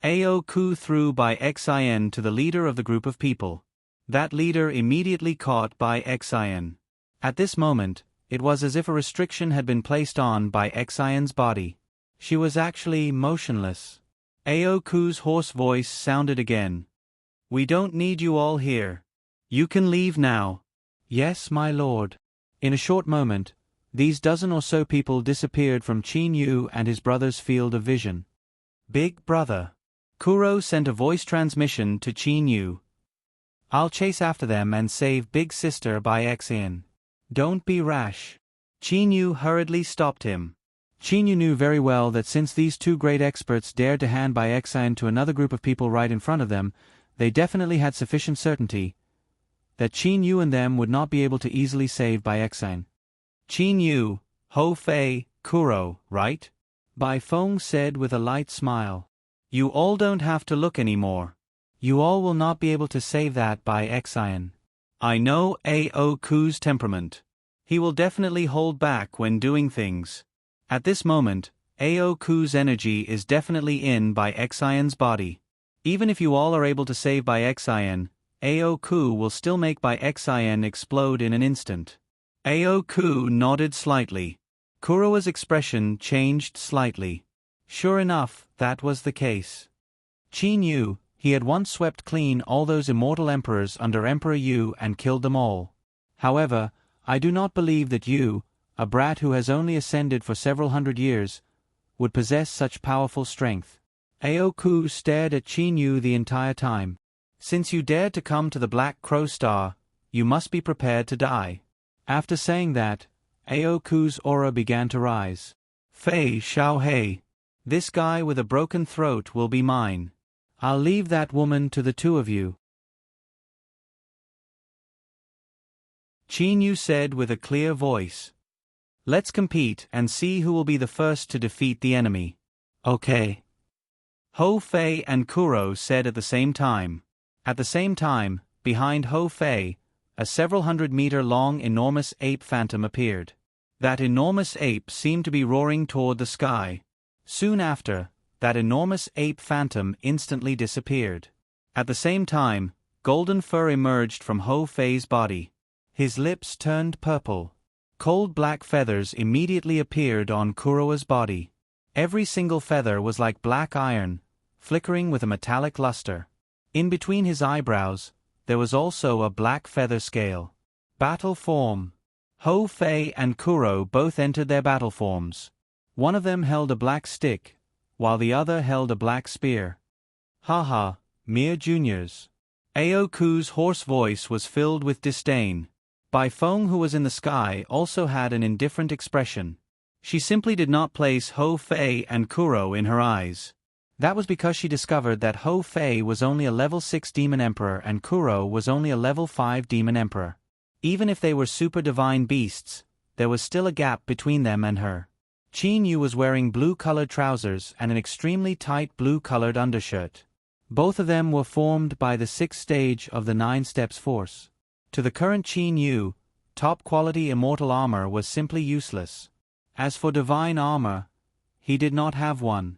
Ao Ku threw Bai Xian to the leader of the group of people. That leader immediately caught Bai Xian. At this moment, it was as if a restriction had been placed on Bai Xian's body. She was actually motionless. Ao Ku's hoarse voice sounded again. We don't need you all here. You can leave now. Yes, my lord. In a short moment, these dozen or so people disappeared from Qin Yu and his brother's field of vision. Big brother. Kuro sent a voice transmission to Qin Yu. I'll chase after them and save big sister Bai Xian. Don't be rash. Qin Yu hurriedly stopped him. Qin Yu knew very well that since these two great experts dared to hand Bai Xian to another group of people right in front of them, they definitely had sufficient certainty that Qin Yu and them would not be able to easily save Bai Xian. Qin Yu, Hou Fei, Kuro, right? Bai Feng said with a light smile. You all don't have to look anymore. You all will not be able to save that Bai Xian. I know Ao Ku's temperament. He will definitely hold back when doing things. At this moment, Ao Ku's energy is definitely in Bai Xian's body. Even if you all are able to save Bai Xian, Ao Ku will still make Bai Xian explode in an instant. Ao Ku nodded slightly. Kuro's expression changed slightly. Sure enough, that was the case. Qin Yu, he had once swept clean all those immortal emperors under Emperor Yu and killed them all. However, I do not believe that you, a brat who has only ascended for several hundred years, would possess such powerful strength. Ao Ku stared at Qin Yu the entire time. Since you dared to come to the Black Crow Star, you must be prepared to die. After saying that, Ao Ku's aura began to rise. Fei Xiao Hei. This guy with a broken throat will be mine. I'll leave that woman to the two of you. Qin Yu said with a clear voice. Let's compete and see who will be the first to defeat the enemy. Okay. Hou Fei and Kuro said at the same time. At the same time, behind Hou Fei, a several hundred-meter-long enormous ape phantom appeared. That enormous ape seemed to be roaring toward the sky. Soon after, that enormous ape phantom instantly disappeared. At the same time, golden fur emerged from Hou Fei's body. His lips turned purple. Cold black feathers immediately appeared on Kuro's body. Every single feather was like black iron, flickering with a metallic luster. In between his eyebrows, there was also a black feather scale. Battle form. Hou Fei and Kuro both entered their battle forms. One of them held a black stick, while the other held a black spear. Haha, mere juniors. Aoku's hoarse voice was filled with disdain. Bai Feng, who was in the sky, also had an indifferent expression. She simply did not place Hou Fei and Kuro in her eyes. That was because she discovered that Hou Fei was only a level 6 Demon Emperor and Kuro was only a level 5 Demon Emperor. Even if they were super divine beasts, there was still a gap between them and her. Qin Yu was wearing blue-colored trousers and an extremely tight blue-colored undershirt. Both of them were formed by the 6th stage of the 9 Steps Force. To the current Qin Yu, top-quality immortal armor was simply useless. As for divine armor, he did not have one.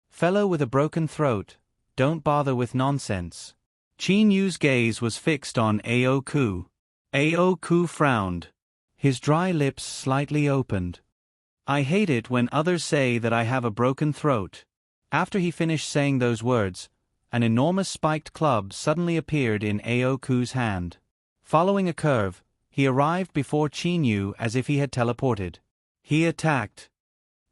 Fellow with a broken throat, don't bother with nonsense. Qin Yu's gaze was fixed on Aoku. Aoku frowned. His dry lips slightly opened. I hate it when others say that I have a broken throat. After he finished saying those words, an enormous spiked club suddenly appeared in Aoku's hand. Following a curve, he arrived before Qin Yu as if he had teleported. He attacked.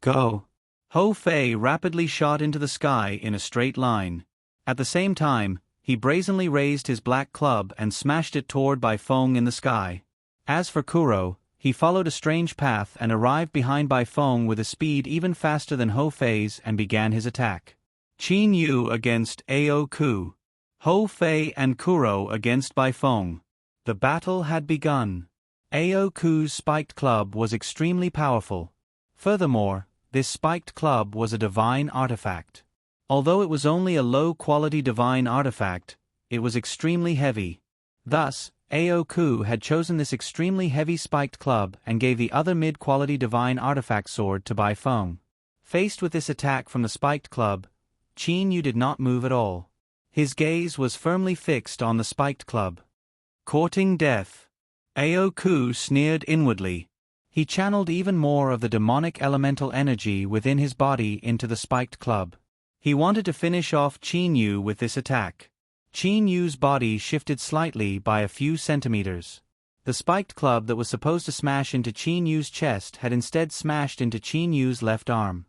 Go. Hou Fei rapidly shot into the sky in a straight line. At the same time, he brazenly raised his black club and smashed it toward Bai Feng in the sky. As for Kuro, he followed a strange path and arrived behind Bai Feng with a speed even faster than Hou Fei's and began his attack. Qin Yu against Aoku. Hou Fei and Kuro against Bai Feng. The battle had begun. Aoku's spiked club was extremely powerful. Furthermore, this spiked club was a divine artifact. Although it was only a low-quality divine artifact, it was extremely heavy. Thus, Aoku had chosen this extremely heavy spiked club and gave the other mid-quality divine artifact sword to Bai Feng. Faced with this attack from the spiked club, Qin Yu did not move at all. His gaze was firmly fixed on the spiked club. Courting death. Aoku sneered inwardly. He channeled even more of the demonic elemental energy within his body into the spiked club. He wanted to finish off Qin Yu with this attack. Qin Yu's body shifted slightly by a few centimeters. The spiked club that was supposed to smash into Qin Yu's chest had instead smashed into Qin Yu's left arm.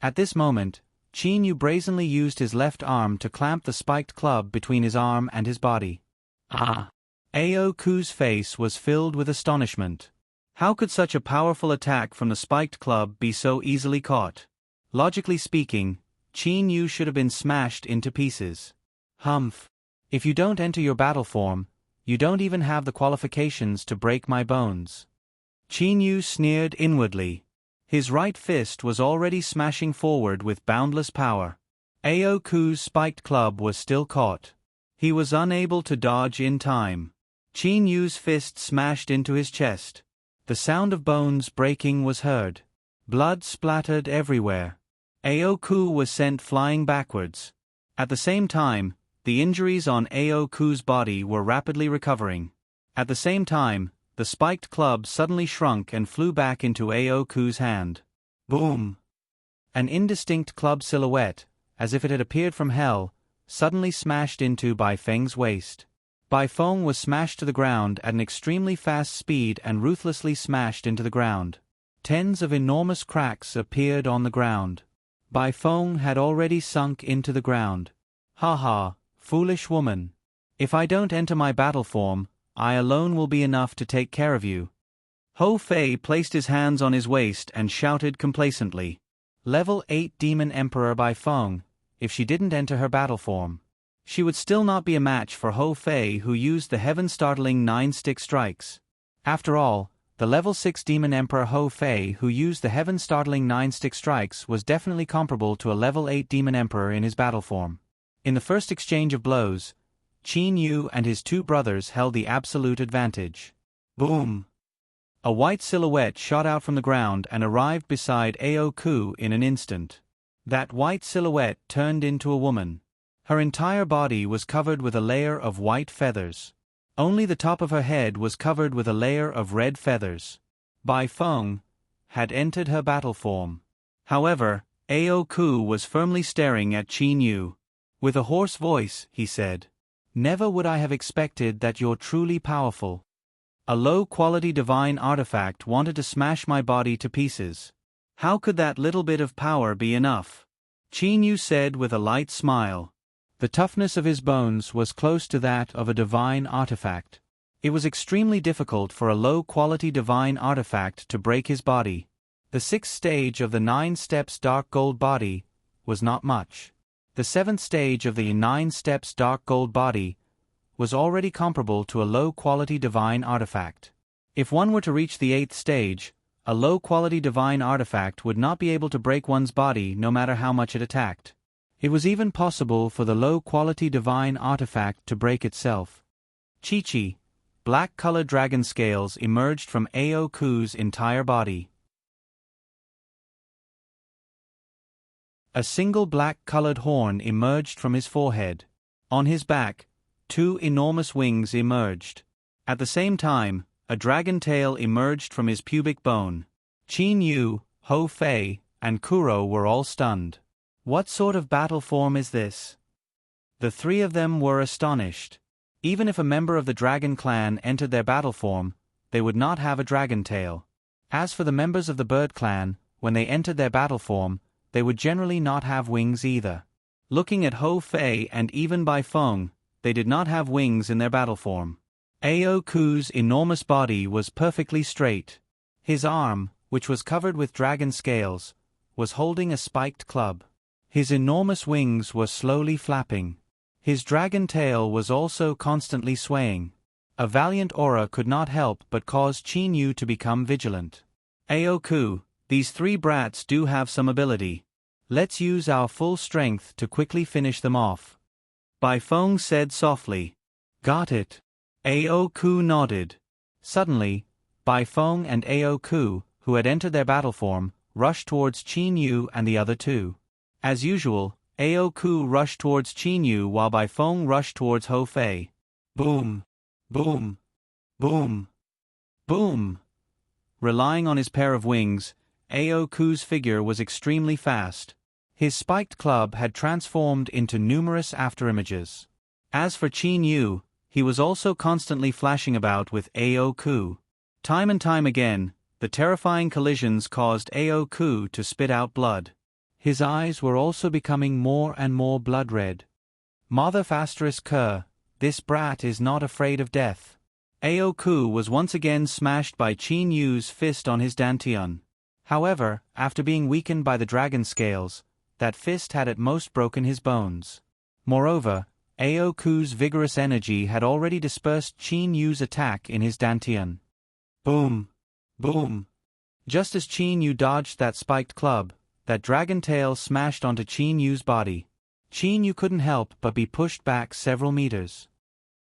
At this moment, Qin Yu brazenly used his left arm to clamp the spiked club between his arm and his body. Ah! Aoku's face was filled with astonishment. How could such a powerful attack from the spiked club be so easily caught? Logically speaking, Qin Yu should have been smashed into pieces. Humph. If you don't enter your battle form, you don't even have the qualifications to break my bones. Qin Yu sneered inwardly. His right fist was already smashing forward with boundless power. Aoku's spiked club was still caught. He was unable to dodge in time. Qin Yu's fist smashed into his chest. The sound of bones breaking was heard. Blood splattered everywhere. Aoku was sent flying backwards. At the same time, the injuries on Aoku's body were rapidly recovering. At the same time, the spiked club suddenly shrunk and flew back into Aoku's hand. Boom! An indistinct club silhouette, as if it had appeared from hell, suddenly smashed into Bai Feng's waist. Bai Feng was smashed to the ground at an extremely fast speed and ruthlessly smashed into the ground. Tens of enormous cracks appeared on the ground. Bai Feng had already sunk into the ground. Ha ha, foolish woman. If I don't enter my battle form, I alone will be enough to take care of you. Ho Fei placed his hands on his waist and shouted complacently. Level 8 Demon Emperor Bai Feng. If she didn't enter her battle form, she would still not be a match for Ho Fei, who used the heaven-startling 9-stick strikes. After all, the level 6 Demon Emperor Ho Fei, who used the heaven-startling 9-stick strikes, was definitely comparable to a level 8 Demon Emperor in his battle form. In the first exchange of blows, Qin Yu and his two brothers held the absolute advantage. Boom! A white silhouette shot out from the ground and arrived beside Ao Ku in an instant. That white silhouette turned into a woman. Her entire body was covered with a layer of white feathers. Only the top of her head was covered with a layer of red feathers. Bai Feng had entered her battle form. However, Ao Ku was firmly staring at Qin Yu. With a hoarse voice, he said, "Never would I have expected that you're truly powerful. A low-quality divine artifact wanted to smash my body to pieces. How could that little bit of power be enough?" Qin Yu said with a light smile. The toughness of his bones was close to that of a divine artifact. It was extremely difficult for a low-quality divine artifact to break his body. The 6th stage of the 9 steps dark gold body was not much. The 7th stage of the 9 steps dark gold body was already comparable to a low-quality divine artifact. If one were to reach the 8th stage, a low-quality divine artifact would not be able to break one's body no matter how much it attacked. It was even possible for the low-quality divine artifact to break itself. Chi-Chi, black-colored dragon scales emerged from Ao Ku's entire body. A single black-colored horn emerged from his forehead. On his back, 2 enormous wings emerged. At the same time, a dragon tail emerged from his pubic bone. Qin Yu, Ho Fei, and Kuro were all stunned. What sort of battle form is this? The 3 of them were astonished. Even if a member of the dragon clan entered their battle form, they would not have a dragon tail. As for the members of the bird clan, when they entered their battle form, they would generally not have wings either. Looking at Ho Fei and even Bai Feng, they did not have wings in their battle form. Ao Ku's enormous body was perfectly straight. His arm, which was covered with dragon scales, was holding a spiked club. His enormous wings were slowly flapping. His dragon tail was also constantly swaying. A valiant aura could not help but cause Qin Yu to become vigilant. Ao Ku, these 3 brats do have some ability. Let's use our full strength to quickly finish them off. Bai Feng said softly. Got it. Ao Ku nodded. Suddenly, Bai Feng and Ao Ku, who had entered their battle form, rushed towards Qin Yu and the other 2. As usual, Ao Ku rushed towards Qin Yu while Bai Feng rushed towards Ho Fei. Boom! Boom! Boom! Boom! Relying on his pair of wings, Ao Ku's figure was extremely fast. His spiked club had transformed into numerous afterimages. As for Qin Yu, he was also constantly flashing about with Ao Ku. Time and time again, the terrifying collisions caused Ao Ku to spit out blood. His eyes were also becoming more and more blood-red. Mother Kerr, this brat is not afraid of death. Ao Ku was once again smashed by Qin Yu's fist on his dantian. However, after being weakened by the dragon scales, that fist had at most broken his bones. Moreover, Ao Ku's vigorous energy had already dispersed Qin Yu's attack in his dantian. Boom! Boom! Just as Qin Yu dodged that spiked club, that dragon tail smashed onto Qin Yu's body. Qin Yu couldn't help but be pushed back several meters.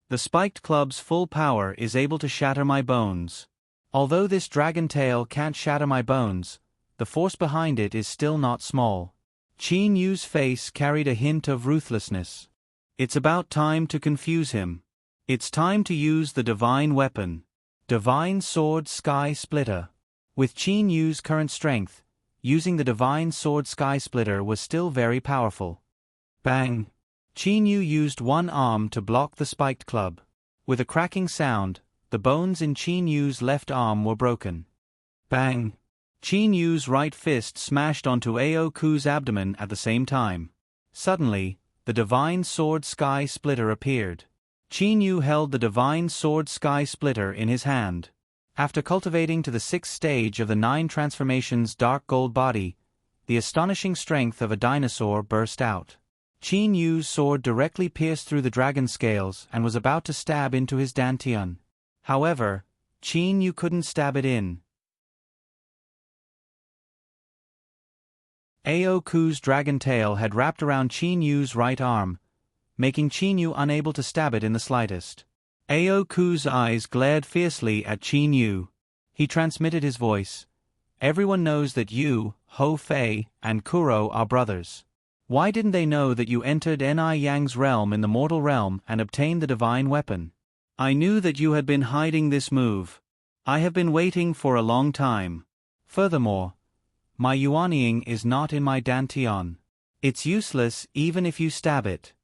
The spiked club's full power is able to shatter my bones. Although this dragon tail can't shatter my bones, the force behind it is still not small. Qin Yu's face carried a hint of ruthlessness. It's about time to confuse him. It's time to use the divine weapon. Divine Sword Sky Splitter. With Qin Yu's current strength, using the Divine Sword Sky Splitter was still very powerful. Bang! Qin Yu used one arm to block the spiked club. With a cracking sound, the bones in Qin Yu's left arm were broken. Bang! Qin Yu's right fist smashed onto Ao Ku's abdomen at the same time. Suddenly, the Divine Sword Sky Splitter appeared. Qin Yu held the Divine Sword Sky Splitter in his hand. After cultivating to the 6th stage of the 9 transformations dark gold body, the astonishing strength of a dinosaur burst out. Qin Yu's sword directly pierced through the dragon's scales and was about to stab into his dantian. However, Qin Yu couldn't stab it in. Ao Ku's dragon tail had wrapped around Qin Yu's right arm, making Qin Yu unable to stab it in the slightest. Ao Ku's eyes glared fiercely at Qin Yu. He transmitted his voice. Everyone knows that you, Hou Fei, and Kuro are brothers. Why didn't they know that you entered Ni Yang's realm in the mortal realm and obtained the divine weapon? I knew that you had been hiding this move. I have been waiting for a long time. Furthermore, my Yuanying is not in my dantian. It's useless even if you stab it.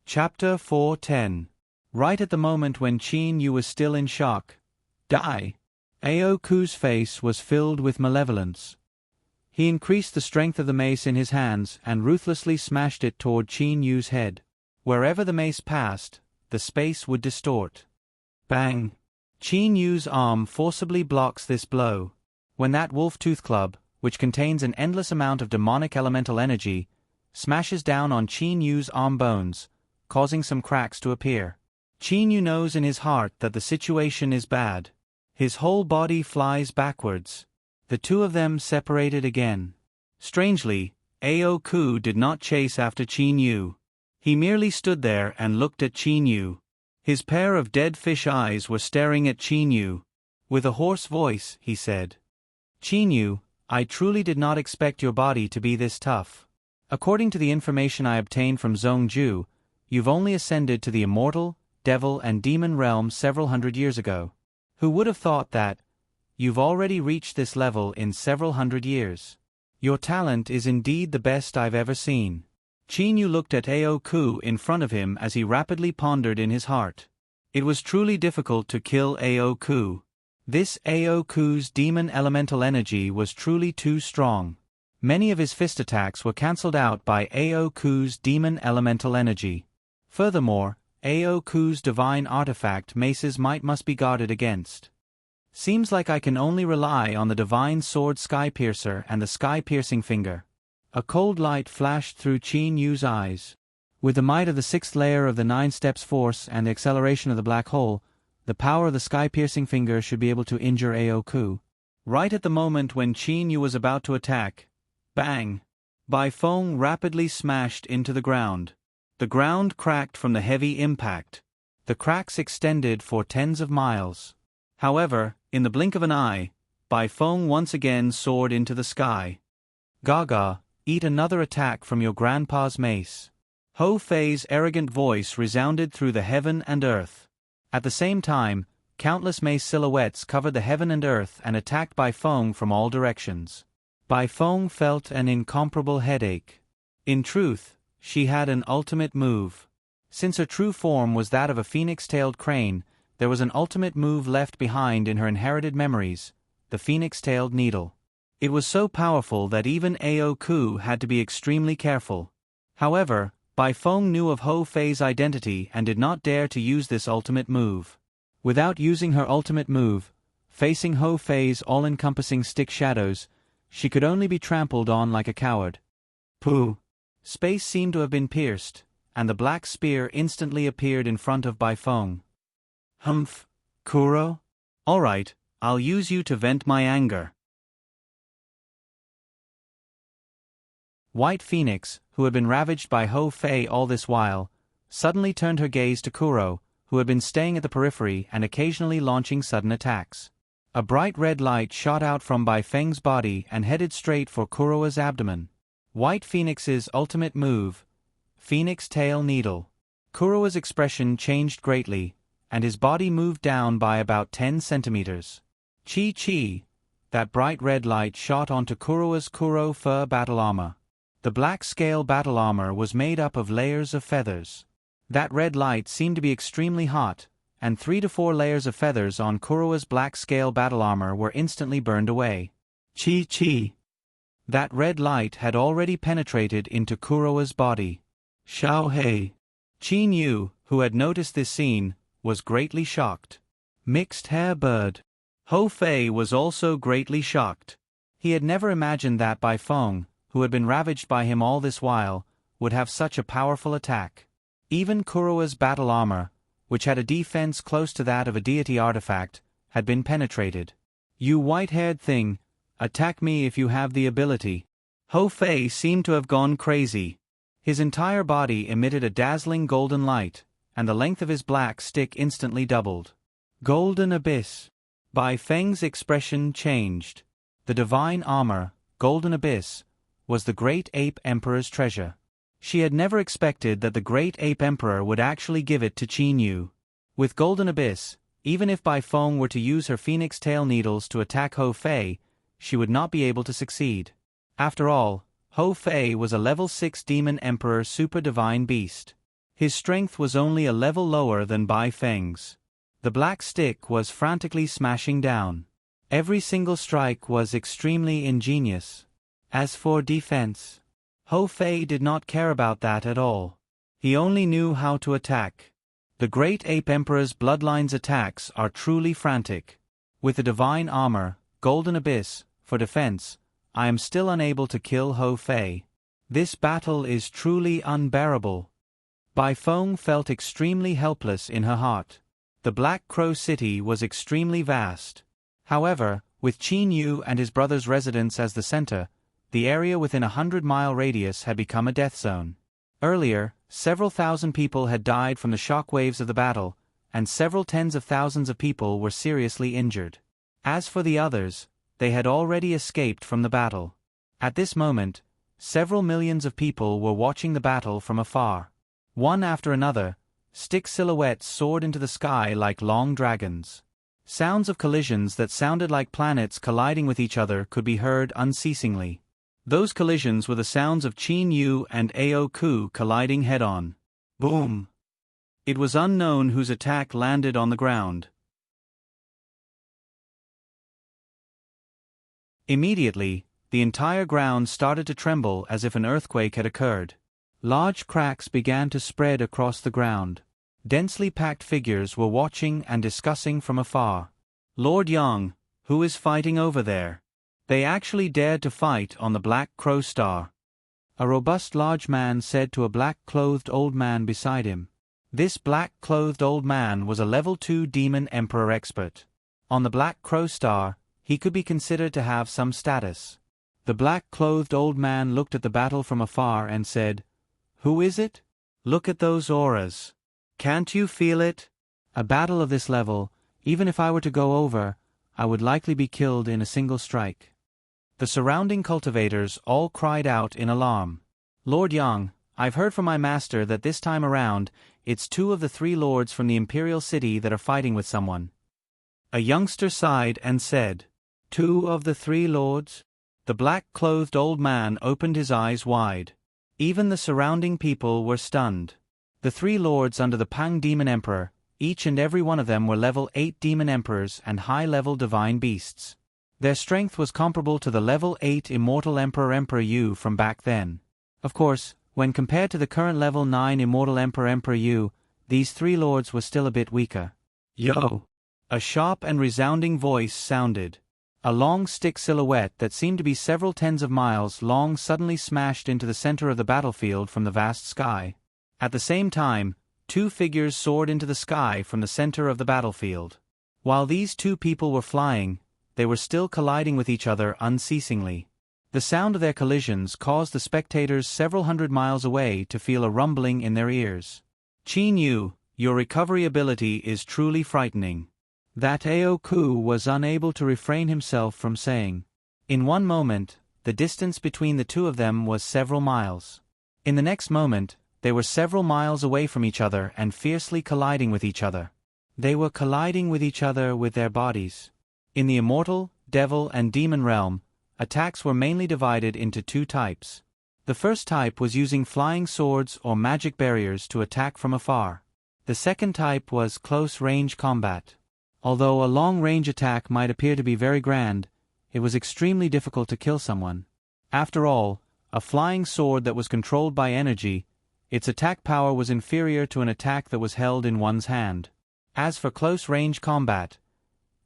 Chapter 4:10. Right at the moment when Qin Yu was still in shock. Die! Ao Ku's face was filled with malevolence. He increased the strength of the mace in his hands and ruthlessly smashed it toward Qin Yu's head. Wherever the mace passed, the space would distort. Bang! Qin Yu's arm forcibly blocks this blow. When that wolf tooth club, which contains an endless amount of demonic elemental energy, smashes down on Qin Yu's arm bones, causing some cracks to appear. Qin Yu knows in his heart that the situation is bad. His whole body flies backwards. The two of them separated again. Strangely, Ao Ku did not chase after Qin Yu. He merely stood there and looked at Qin Yu. His pair of dead fish eyes were staring at Qin Yu. With a hoarse voice, he said, "Qin Yu, I truly did not expect your body to be this tough. According to the information I obtained from Zhongju, you've only ascended to the immortal, devil and demon realm several hundred years ago. Who would have thought that? You've already reached this level in several hundred years. Your talent is indeed the best I've ever seen." Qin Yu looked at Ao Ku in front of him as he rapidly pondered in his heart. It was truly difficult to kill Ao Ku. This Ao Ku's demon elemental energy was truly too strong. Many of his fist attacks were cancelled out by Ao Ku's demon elemental energy. Furthermore, Ao Ku's divine artifact maces must be guarded against. Seems like I can only rely on the divine sword Sky-Piercer and the Sky-Piercing Finger. A cold light flashed through Qin Yu's eyes. With the might of the 6th layer of the 9 steps force and the acceleration of the black hole, the power of the Sky-Piercing Finger should be able to injure Ao Ku. Right at the moment when Qin Yu was about to attack, bang! Bai Feng rapidly smashed into the ground. The ground cracked from the heavy impact. The cracks extended for tens of miles. However, in the blink of an eye, Bai Feng once again soared into the sky. "Gaga, eat another attack from your grandpa's mace." Hou Fei's arrogant voice resounded through the heaven and earth. At the same time, countless mace silhouettes covered the heaven and earth and attacked Bai Feng from all directions. Bai Feng felt an incomparable headache. In truth, she had an ultimate move. Since her true form was that of a phoenix-tailed crane, there was an ultimate move left behind in her inherited memories, the phoenix-tailed needle. It was so powerful that even Ao Ku had to be extremely careful. However, Bai Feng knew of Hou Fei's identity and did not dare to use this ultimate move. Without using her ultimate move, facing Hou Fei's all-encompassing stick shadows, she could only be trampled on like a coward. Pooh! Space seemed to have been pierced, and the black spear instantly appeared in front of Bai Feng. "Humph, Kuro? All right, I'll use you to vent my anger." White Phoenix, who had been ravaged by Hou Fei all this while, suddenly turned her gaze to Kuro, who had been staying at the periphery and occasionally launching sudden attacks. A bright red light shot out from Bai Feng's body and headed straight for Kuro's abdomen. White Phoenix's ultimate move, Phoenix Tail Needle. Kuro's expression changed greatly, and his body moved down by about 10 centimeters. Chi! That bright red light shot onto Kuro's Kuro fur battle armor. The black scale battle armor was made up of layers of feathers. That red light seemed to be extremely hot, and 3 to 4 layers of feathers on Kuro's black scale battle armor were instantly burned away. Chi! That red light had already penetrated into Kuro's body. Xiao He. Qin Yu, who had noticed this scene, was greatly shocked. Mixed hair bird. Hou Fei was also greatly shocked. He had never imagined that Bai Feng, who had been ravaged by him all this while, would have such a powerful attack. Even Kuroa's battle armor, which had a defense close to that of a deity artifact, had been penetrated. You white-haired thing, attack me if you have the ability. Hou Fei seemed to have gone crazy. His entire body emitted a dazzling golden light, and the length of his black stick instantly doubled. Golden Abyss. Bai Feng's expression changed. The divine armor, Golden Abyss, was the Great Ape Emperor's treasure. She had never expected that the Great Ape Emperor would actually give it to Qin Yu. With Golden Abyss, even if Bai Feng were to use her phoenix tail needles to attack Hou Fei, she would not be able to succeed. After all, Hou Fei was a level 6 Demon Emperor super divine beast. His strength was only a level lower than Bai Feng's. The black stick was frantically smashing down. Every single strike was extremely ingenious. As for defense, Hou Fei did not care about that at all. He only knew how to attack. The Great Ape Emperor's bloodline's attacks are truly frantic. With the divine armor, Golden Abyss, for defense, I am still unable to kill Hou Fei. This battle is truly unbearable. Bai Feng felt extremely helpless in her heart. The Black Crow City was extremely vast. However, with Qin Yu and his brother's residence as the center, the area within a 100-mile radius had become a death zone. Earlier, several thousand people had died from the shock waves of the battle, and several tens of thousands of people were seriously injured. As for the others, they had already escaped from the battle. At this moment, several millions of people were watching the battle from afar. One after another, stick silhouettes soared into the sky like long dragons. Sounds of collisions that sounded like planets colliding with each other could be heard unceasingly. Those collisions were the sounds of Qin Yu and Ao Ku colliding head-on. Boom! It was unknown whose attack landed on the ground. Immediately, the entire ground started to tremble as if an earthquake had occurred. Large cracks began to spread across the ground. Densely packed figures were watching and discussing from afar. Lord Yang, who is fighting over there? They actually dared to fight on the Black Crow Star. A robust large man said to a black-clothed old man beside him. This black-clothed old man was a level 2 Demon Emperor expert. On the Black Crow Star, he could be considered to have some status. The black-clothed old man looked at the battle from afar and said, "Who is it? Look at those auras. Can't you feel it? A battle of this level, even if I were to go over, I would likely be killed in a single strike." The surrounding cultivators all cried out in alarm. "Lord Yang, I've heard from my master that this time around, it's 2 of the 3 lords from the Imperial City that are fighting with someone." A youngster sighed and said, "2 of the 3 lords?" The black-clothed old man opened his eyes wide. Even the surrounding people were stunned. The 3 lords under the Pang Demon Emperor, each and every one of them were level 8 Demon Emperors and high-level divine beasts. Their strength was comparable to the level 8 Immortal Emperor Yu from back then. Of course, when compared to the current level 9 Immortal Emperor Yu, these 3 lords were still a bit weaker. "Yo!" A sharp and resounding voice sounded. A long stick silhouette that seemed to be several tens of miles long suddenly smashed into the center of the battlefield from the vast sky. At the same time, 2 figures soared into the sky from the center of the battlefield. While these 2 people were flying, they were still colliding with each other unceasingly. The sound of their collisions caused the spectators several hundred miles away to feel a rumbling in their ears. "Qin Yu, your recovery ability is truly frightening." That Ao Ku was unable to refrain himself from saying. In one moment, the distance between the 2 of them was several miles. In the next moment, they were several miles away from each other and fiercely colliding with each other. They were colliding with each other with their bodies. In the Immortal, Devil and Demon realm, attacks were mainly divided into 2 types. The first type was using flying swords or magic barriers to attack from afar. The second type was close-range combat. Although a long-range attack might appear to be very grand, it was extremely difficult to kill someone. After all, a flying sword that was controlled by energy, its attack power was inferior to an attack that was held in one's hand. As for close-range combat,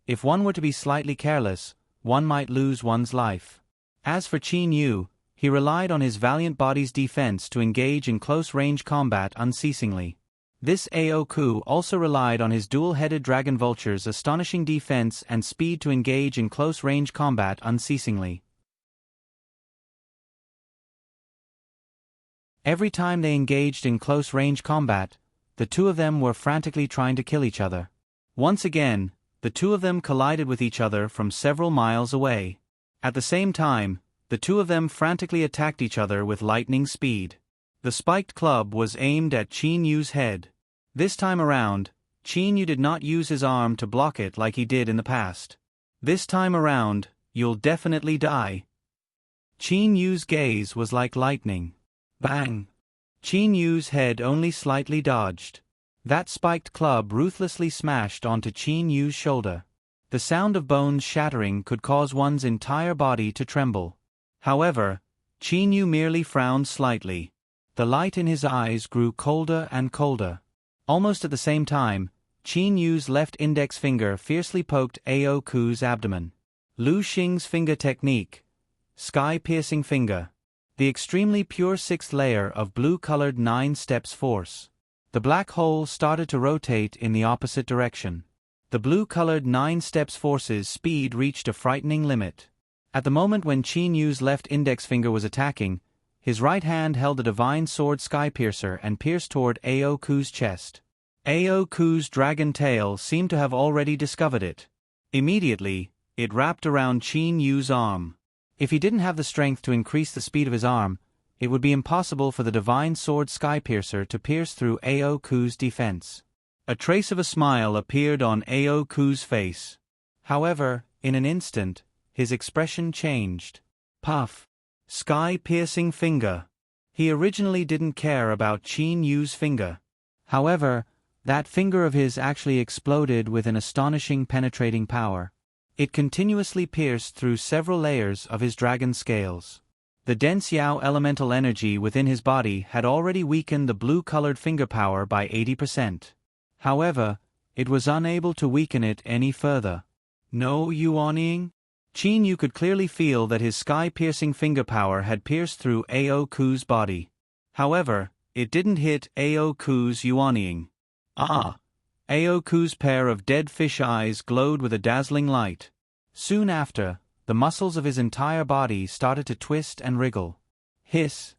if one were to be slightly careless, one might lose one's life. As for Qin Yu, he relied on his valiant body's defense to engage in close-range combat unceasingly. This Aoku also relied on his dual-headed dragon vulture's astonishing defense and speed to engage in close-range combat unceasingly. Every time they engaged in close-range combat, the two of them were frantically trying to kill each other. Once again, the two of them collided with each other from several miles away. At the same time, the two of them frantically attacked each other with lightning speed. The spiked club was aimed at Qin Yu's head. This time around, Qin Yu did not use his arm to block it like he did in the past. This time around, you'll definitely die. Qin Yu's gaze was like lightning. Bang! Qin Yu's head only slightly dodged. That spiked club ruthlessly smashed onto Qin Yu's shoulder. The sound of bones shattering could cause one's entire body to tremble. However, Qin Yu merely frowned slightly. The light in his eyes grew colder and colder. Almost at the same time, Qin Yu's left index finger fiercely poked Aoku's abdomen. Lu Xing's finger technique. Sky-piercing finger. The extremely pure sixth layer of blue-colored 9 steps force. The black hole started to rotate in the opposite direction. The blue-colored 9 steps force's speed reached a frightening limit. At the moment when Qin Yu's left index finger was attacking, his right hand held the divine sword Sky-piercer and pierced toward Aoku's chest. Aoku's dragon tail seemed to have already discovered it. Immediately, it wrapped around Qin Yu's arm. If he didn't have the strength to increase the speed of his arm, it would be impossible for the divine sword Sky-piercer to pierce through Aoku's defense. A trace of a smile appeared on Aoku's face. However, in an instant, his expression changed. Puff. Sky-piercing finger. He originally didn't care about Qin Yu's finger. However, that finger of his actually exploded with an astonishing penetrating power. It continuously pierced through several layers of his dragon scales. The dense Yao elemental energy within his body had already weakened the blue-colored finger power by 80%. However, it was unable to weaken it any further. No yuanying? Qin Yu could clearly feel that his sky-piercing finger power had pierced through Aoku's body. However, it didn't hit Aoku's yuanying. Ah! Aoku's pair of dead fish eyes glowed with a dazzling light. Soon after, the muscles of his entire body started to twist and wriggle. Hiss!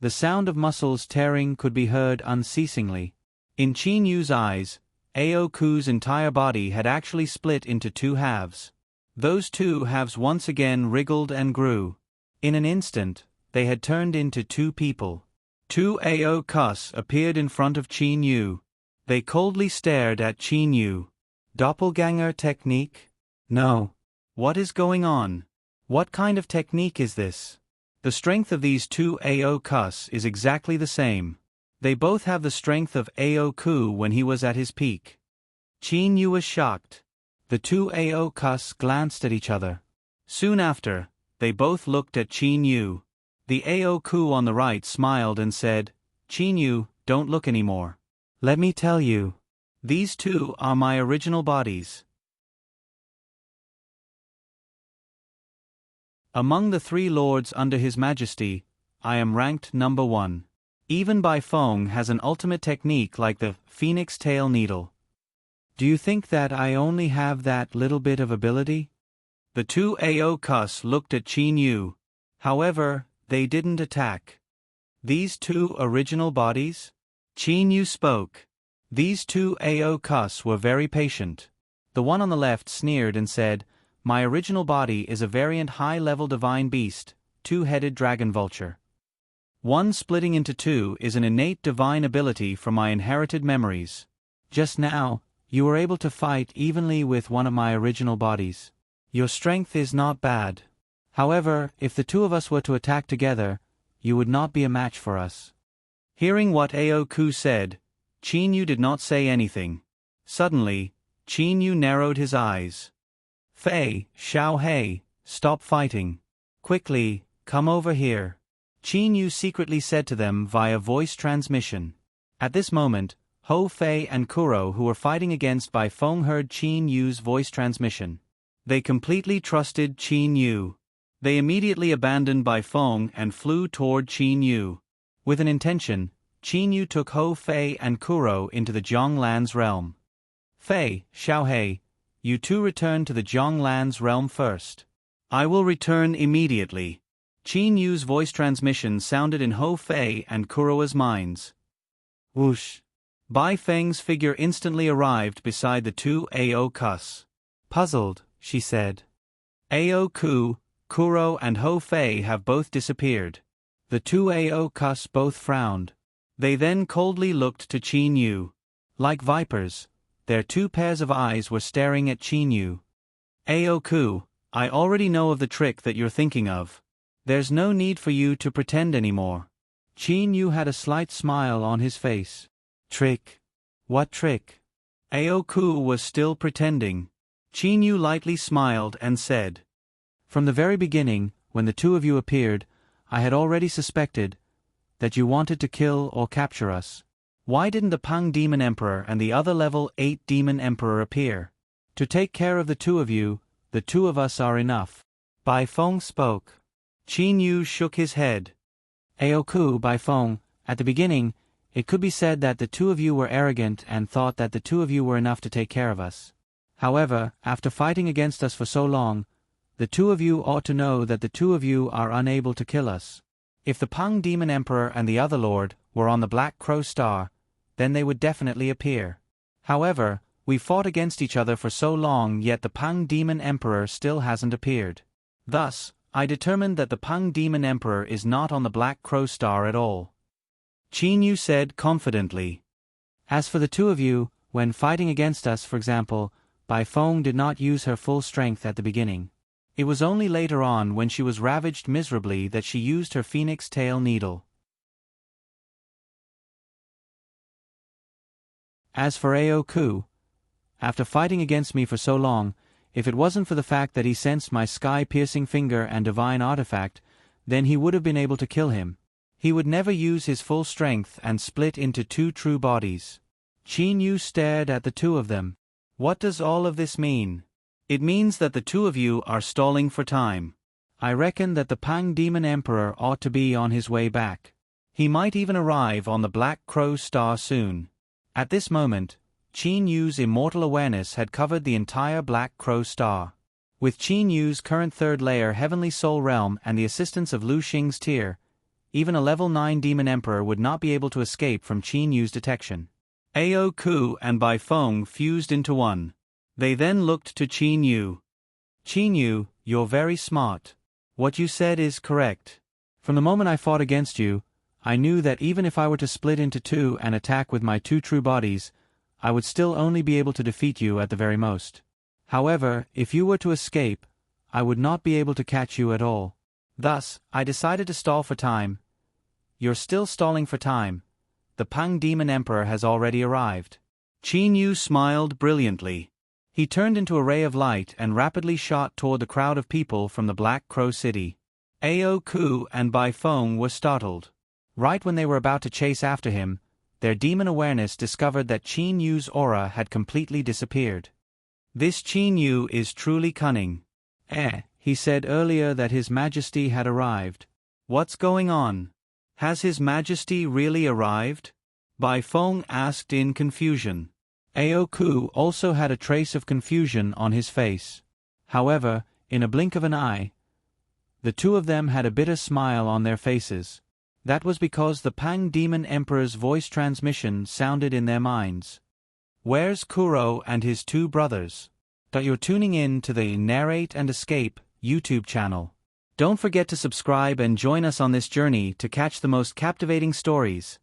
The sound of muscles tearing could be heard unceasingly. In Qin Yu's eyes, Aoku's entire body had actually split into 2 halves. Those 2 halves once again wriggled and grew. In an instant, they had turned into 2 people. 2 Aokus appeared in front of Qin Yu. They coldly stared at Qin Yu. Doppelganger technique? No. What is going on? What kind of technique is this? The strength of these 2 Aokus is exactly the same. They both have the strength of Aoku when he was at his peak. Qin Yu was shocked. The 2 Aokus glanced at each other. Soon after, they both looked at Qin Yu. The Aoku on the right smiled and said, "Qin Yu, don't look anymore. Let me tell you. These 2 are my original bodies." Among the 3 lords under His Majesty, I am ranked number 1. Even Bai Feng has an ultimate technique like the Phoenix Tail Needle. Do you think that I only have that little bit of ability? The 2 Aokus looked at Qin Yu. However, they didn't attack. These 2 original bodies? Qin Yu spoke. These 2 Aokus were very patient. The one on the left sneered and said, "My original body is a variant high-level divine beast, 2-headed dragon vulture. One splitting into 2 is an innate divine ability from my inherited memories. Just now, you were able to fight evenly with one of my original bodies. Your strength is not bad. However, if the 2 of us were to attack together, you would not be a match for us." Hearing what Aoku said, Qin Yu did not say anything. Suddenly, Qin Yu narrowed his eyes. "Fei, Xiao Hei, stop fighting. Quickly, come over here." Qin Yu secretly said to them via voice transmission. At this moment, Hou Fei and Kuro, who were fighting against Bai Feng, heard Qin Yu's voice transmission. They completely trusted Qin Yu. They immediately abandoned Bai Feng and flew toward Qin Yu. With an intention, Qin Yu took Hou Fei and Kuro into the Zhonglan's realm. Fei, Xiaohei, you two return to the Zhonglan's realm first. I will return immediately. Qin Yu's voice transmission sounded in Hou Fei and Kuro's minds. Whoosh! Bai Feng's figure instantly arrived beside the two Aokus. Puzzled, she said. Aoku, Kuro and Hou Fei have both disappeared. The two Aokus both frowned. They then coldly looked to Qin Yu. Like vipers, their two pairs of eyes were staring at Qin Yu. Aoku, I already know of the trick that you're thinking of. There's no need for you to pretend anymore. Qin Yu had a slight smile on his face. Trick? What trick? Aoku was still pretending. Qin Yu lightly smiled and said, From the very beginning, when the two of you appeared, I had already suspected that you wanted to kill or capture us. Why didn't the Pang Demon Emperor and the other level 8 Demon Emperor appear? To take care of the two of you, the two of us are enough. Bai Feng spoke. Qin Yu shook his head. Aoku, Bai Feng, at the beginning, it could be said that the two of you were arrogant and thought that the two of you were enough to take care of us. However, after fighting against us for so long, the two of you ought to know that the two of you are unable to kill us. If the Pang Demon Emperor and the other Lord were on the Black Crow Star, then they would definitely appear. However, we fought against each other for so long, yet the Pang Demon Emperor still hasn't appeared. Thus, I determined that the Pang Demon Emperor is not on the Black Crow Star at all. Qin Yu said confidently. As for the two of you, when fighting against us, for example, Bai Feng did not use her full strength at the beginning. It was only later on, when she was ravaged miserably, that she used her phoenix tail needle. As for Aoku, after fighting against me for so long, if it wasn't for the fact that he sensed my sky-piercing finger and divine artifact, then he would have been able to kill him. He would never use his full strength and split into two true bodies. Qin Yu stared at the two of them. What does all of this mean? It means that the two of you are stalling for time. I reckon that the Pang Demon Emperor ought to be on his way back. He might even arrive on the Black Crow Star soon. At this moment, Qin Yu's immortal awareness had covered the entire Black Crow Star. With Qin Yu's current third layer Heavenly Soul Realm and the assistance of Lu Xing's tear, even a level 9 Demon Emperor would not be able to escape from Qin Yu's detection. Aoku and Bai Feng fused into one. They then looked to Qin Yu. Qin Yu, you're very smart. What you said is correct. From the moment I fought against you, I knew that even if I were to split into two and attack with my two true bodies, I would still only be able to defeat you at the very most. However, if you were to escape, I would not be able to catch you at all. Thus, I decided to stall for time. You're still stalling for time. The Pang Demon Emperor has already arrived. Qin Yu smiled brilliantly. He turned into a ray of light and rapidly shot toward the crowd of people from the Black Crow City. Aoku and Bai Feng were startled. Right when they were about to chase after him, their demon awareness discovered that Qin Yu's aura had completely disappeared. This Qin Yu is truly cunning. He said earlier that His Majesty had arrived. What's going on? Has His Majesty really arrived? Bai Feng asked in confusion. Aoku also had a trace of confusion on his face. However, in a blink of an eye, the two of them had a bitter smile on their faces. That was because the Pang Demon Emperor's voice transmission sounded in their minds. Where's Kuro and his two brothers? You're tuning in to the Narrate and Escape YouTube channel. Don't forget to subscribe and join us on this journey to catch the most captivating stories.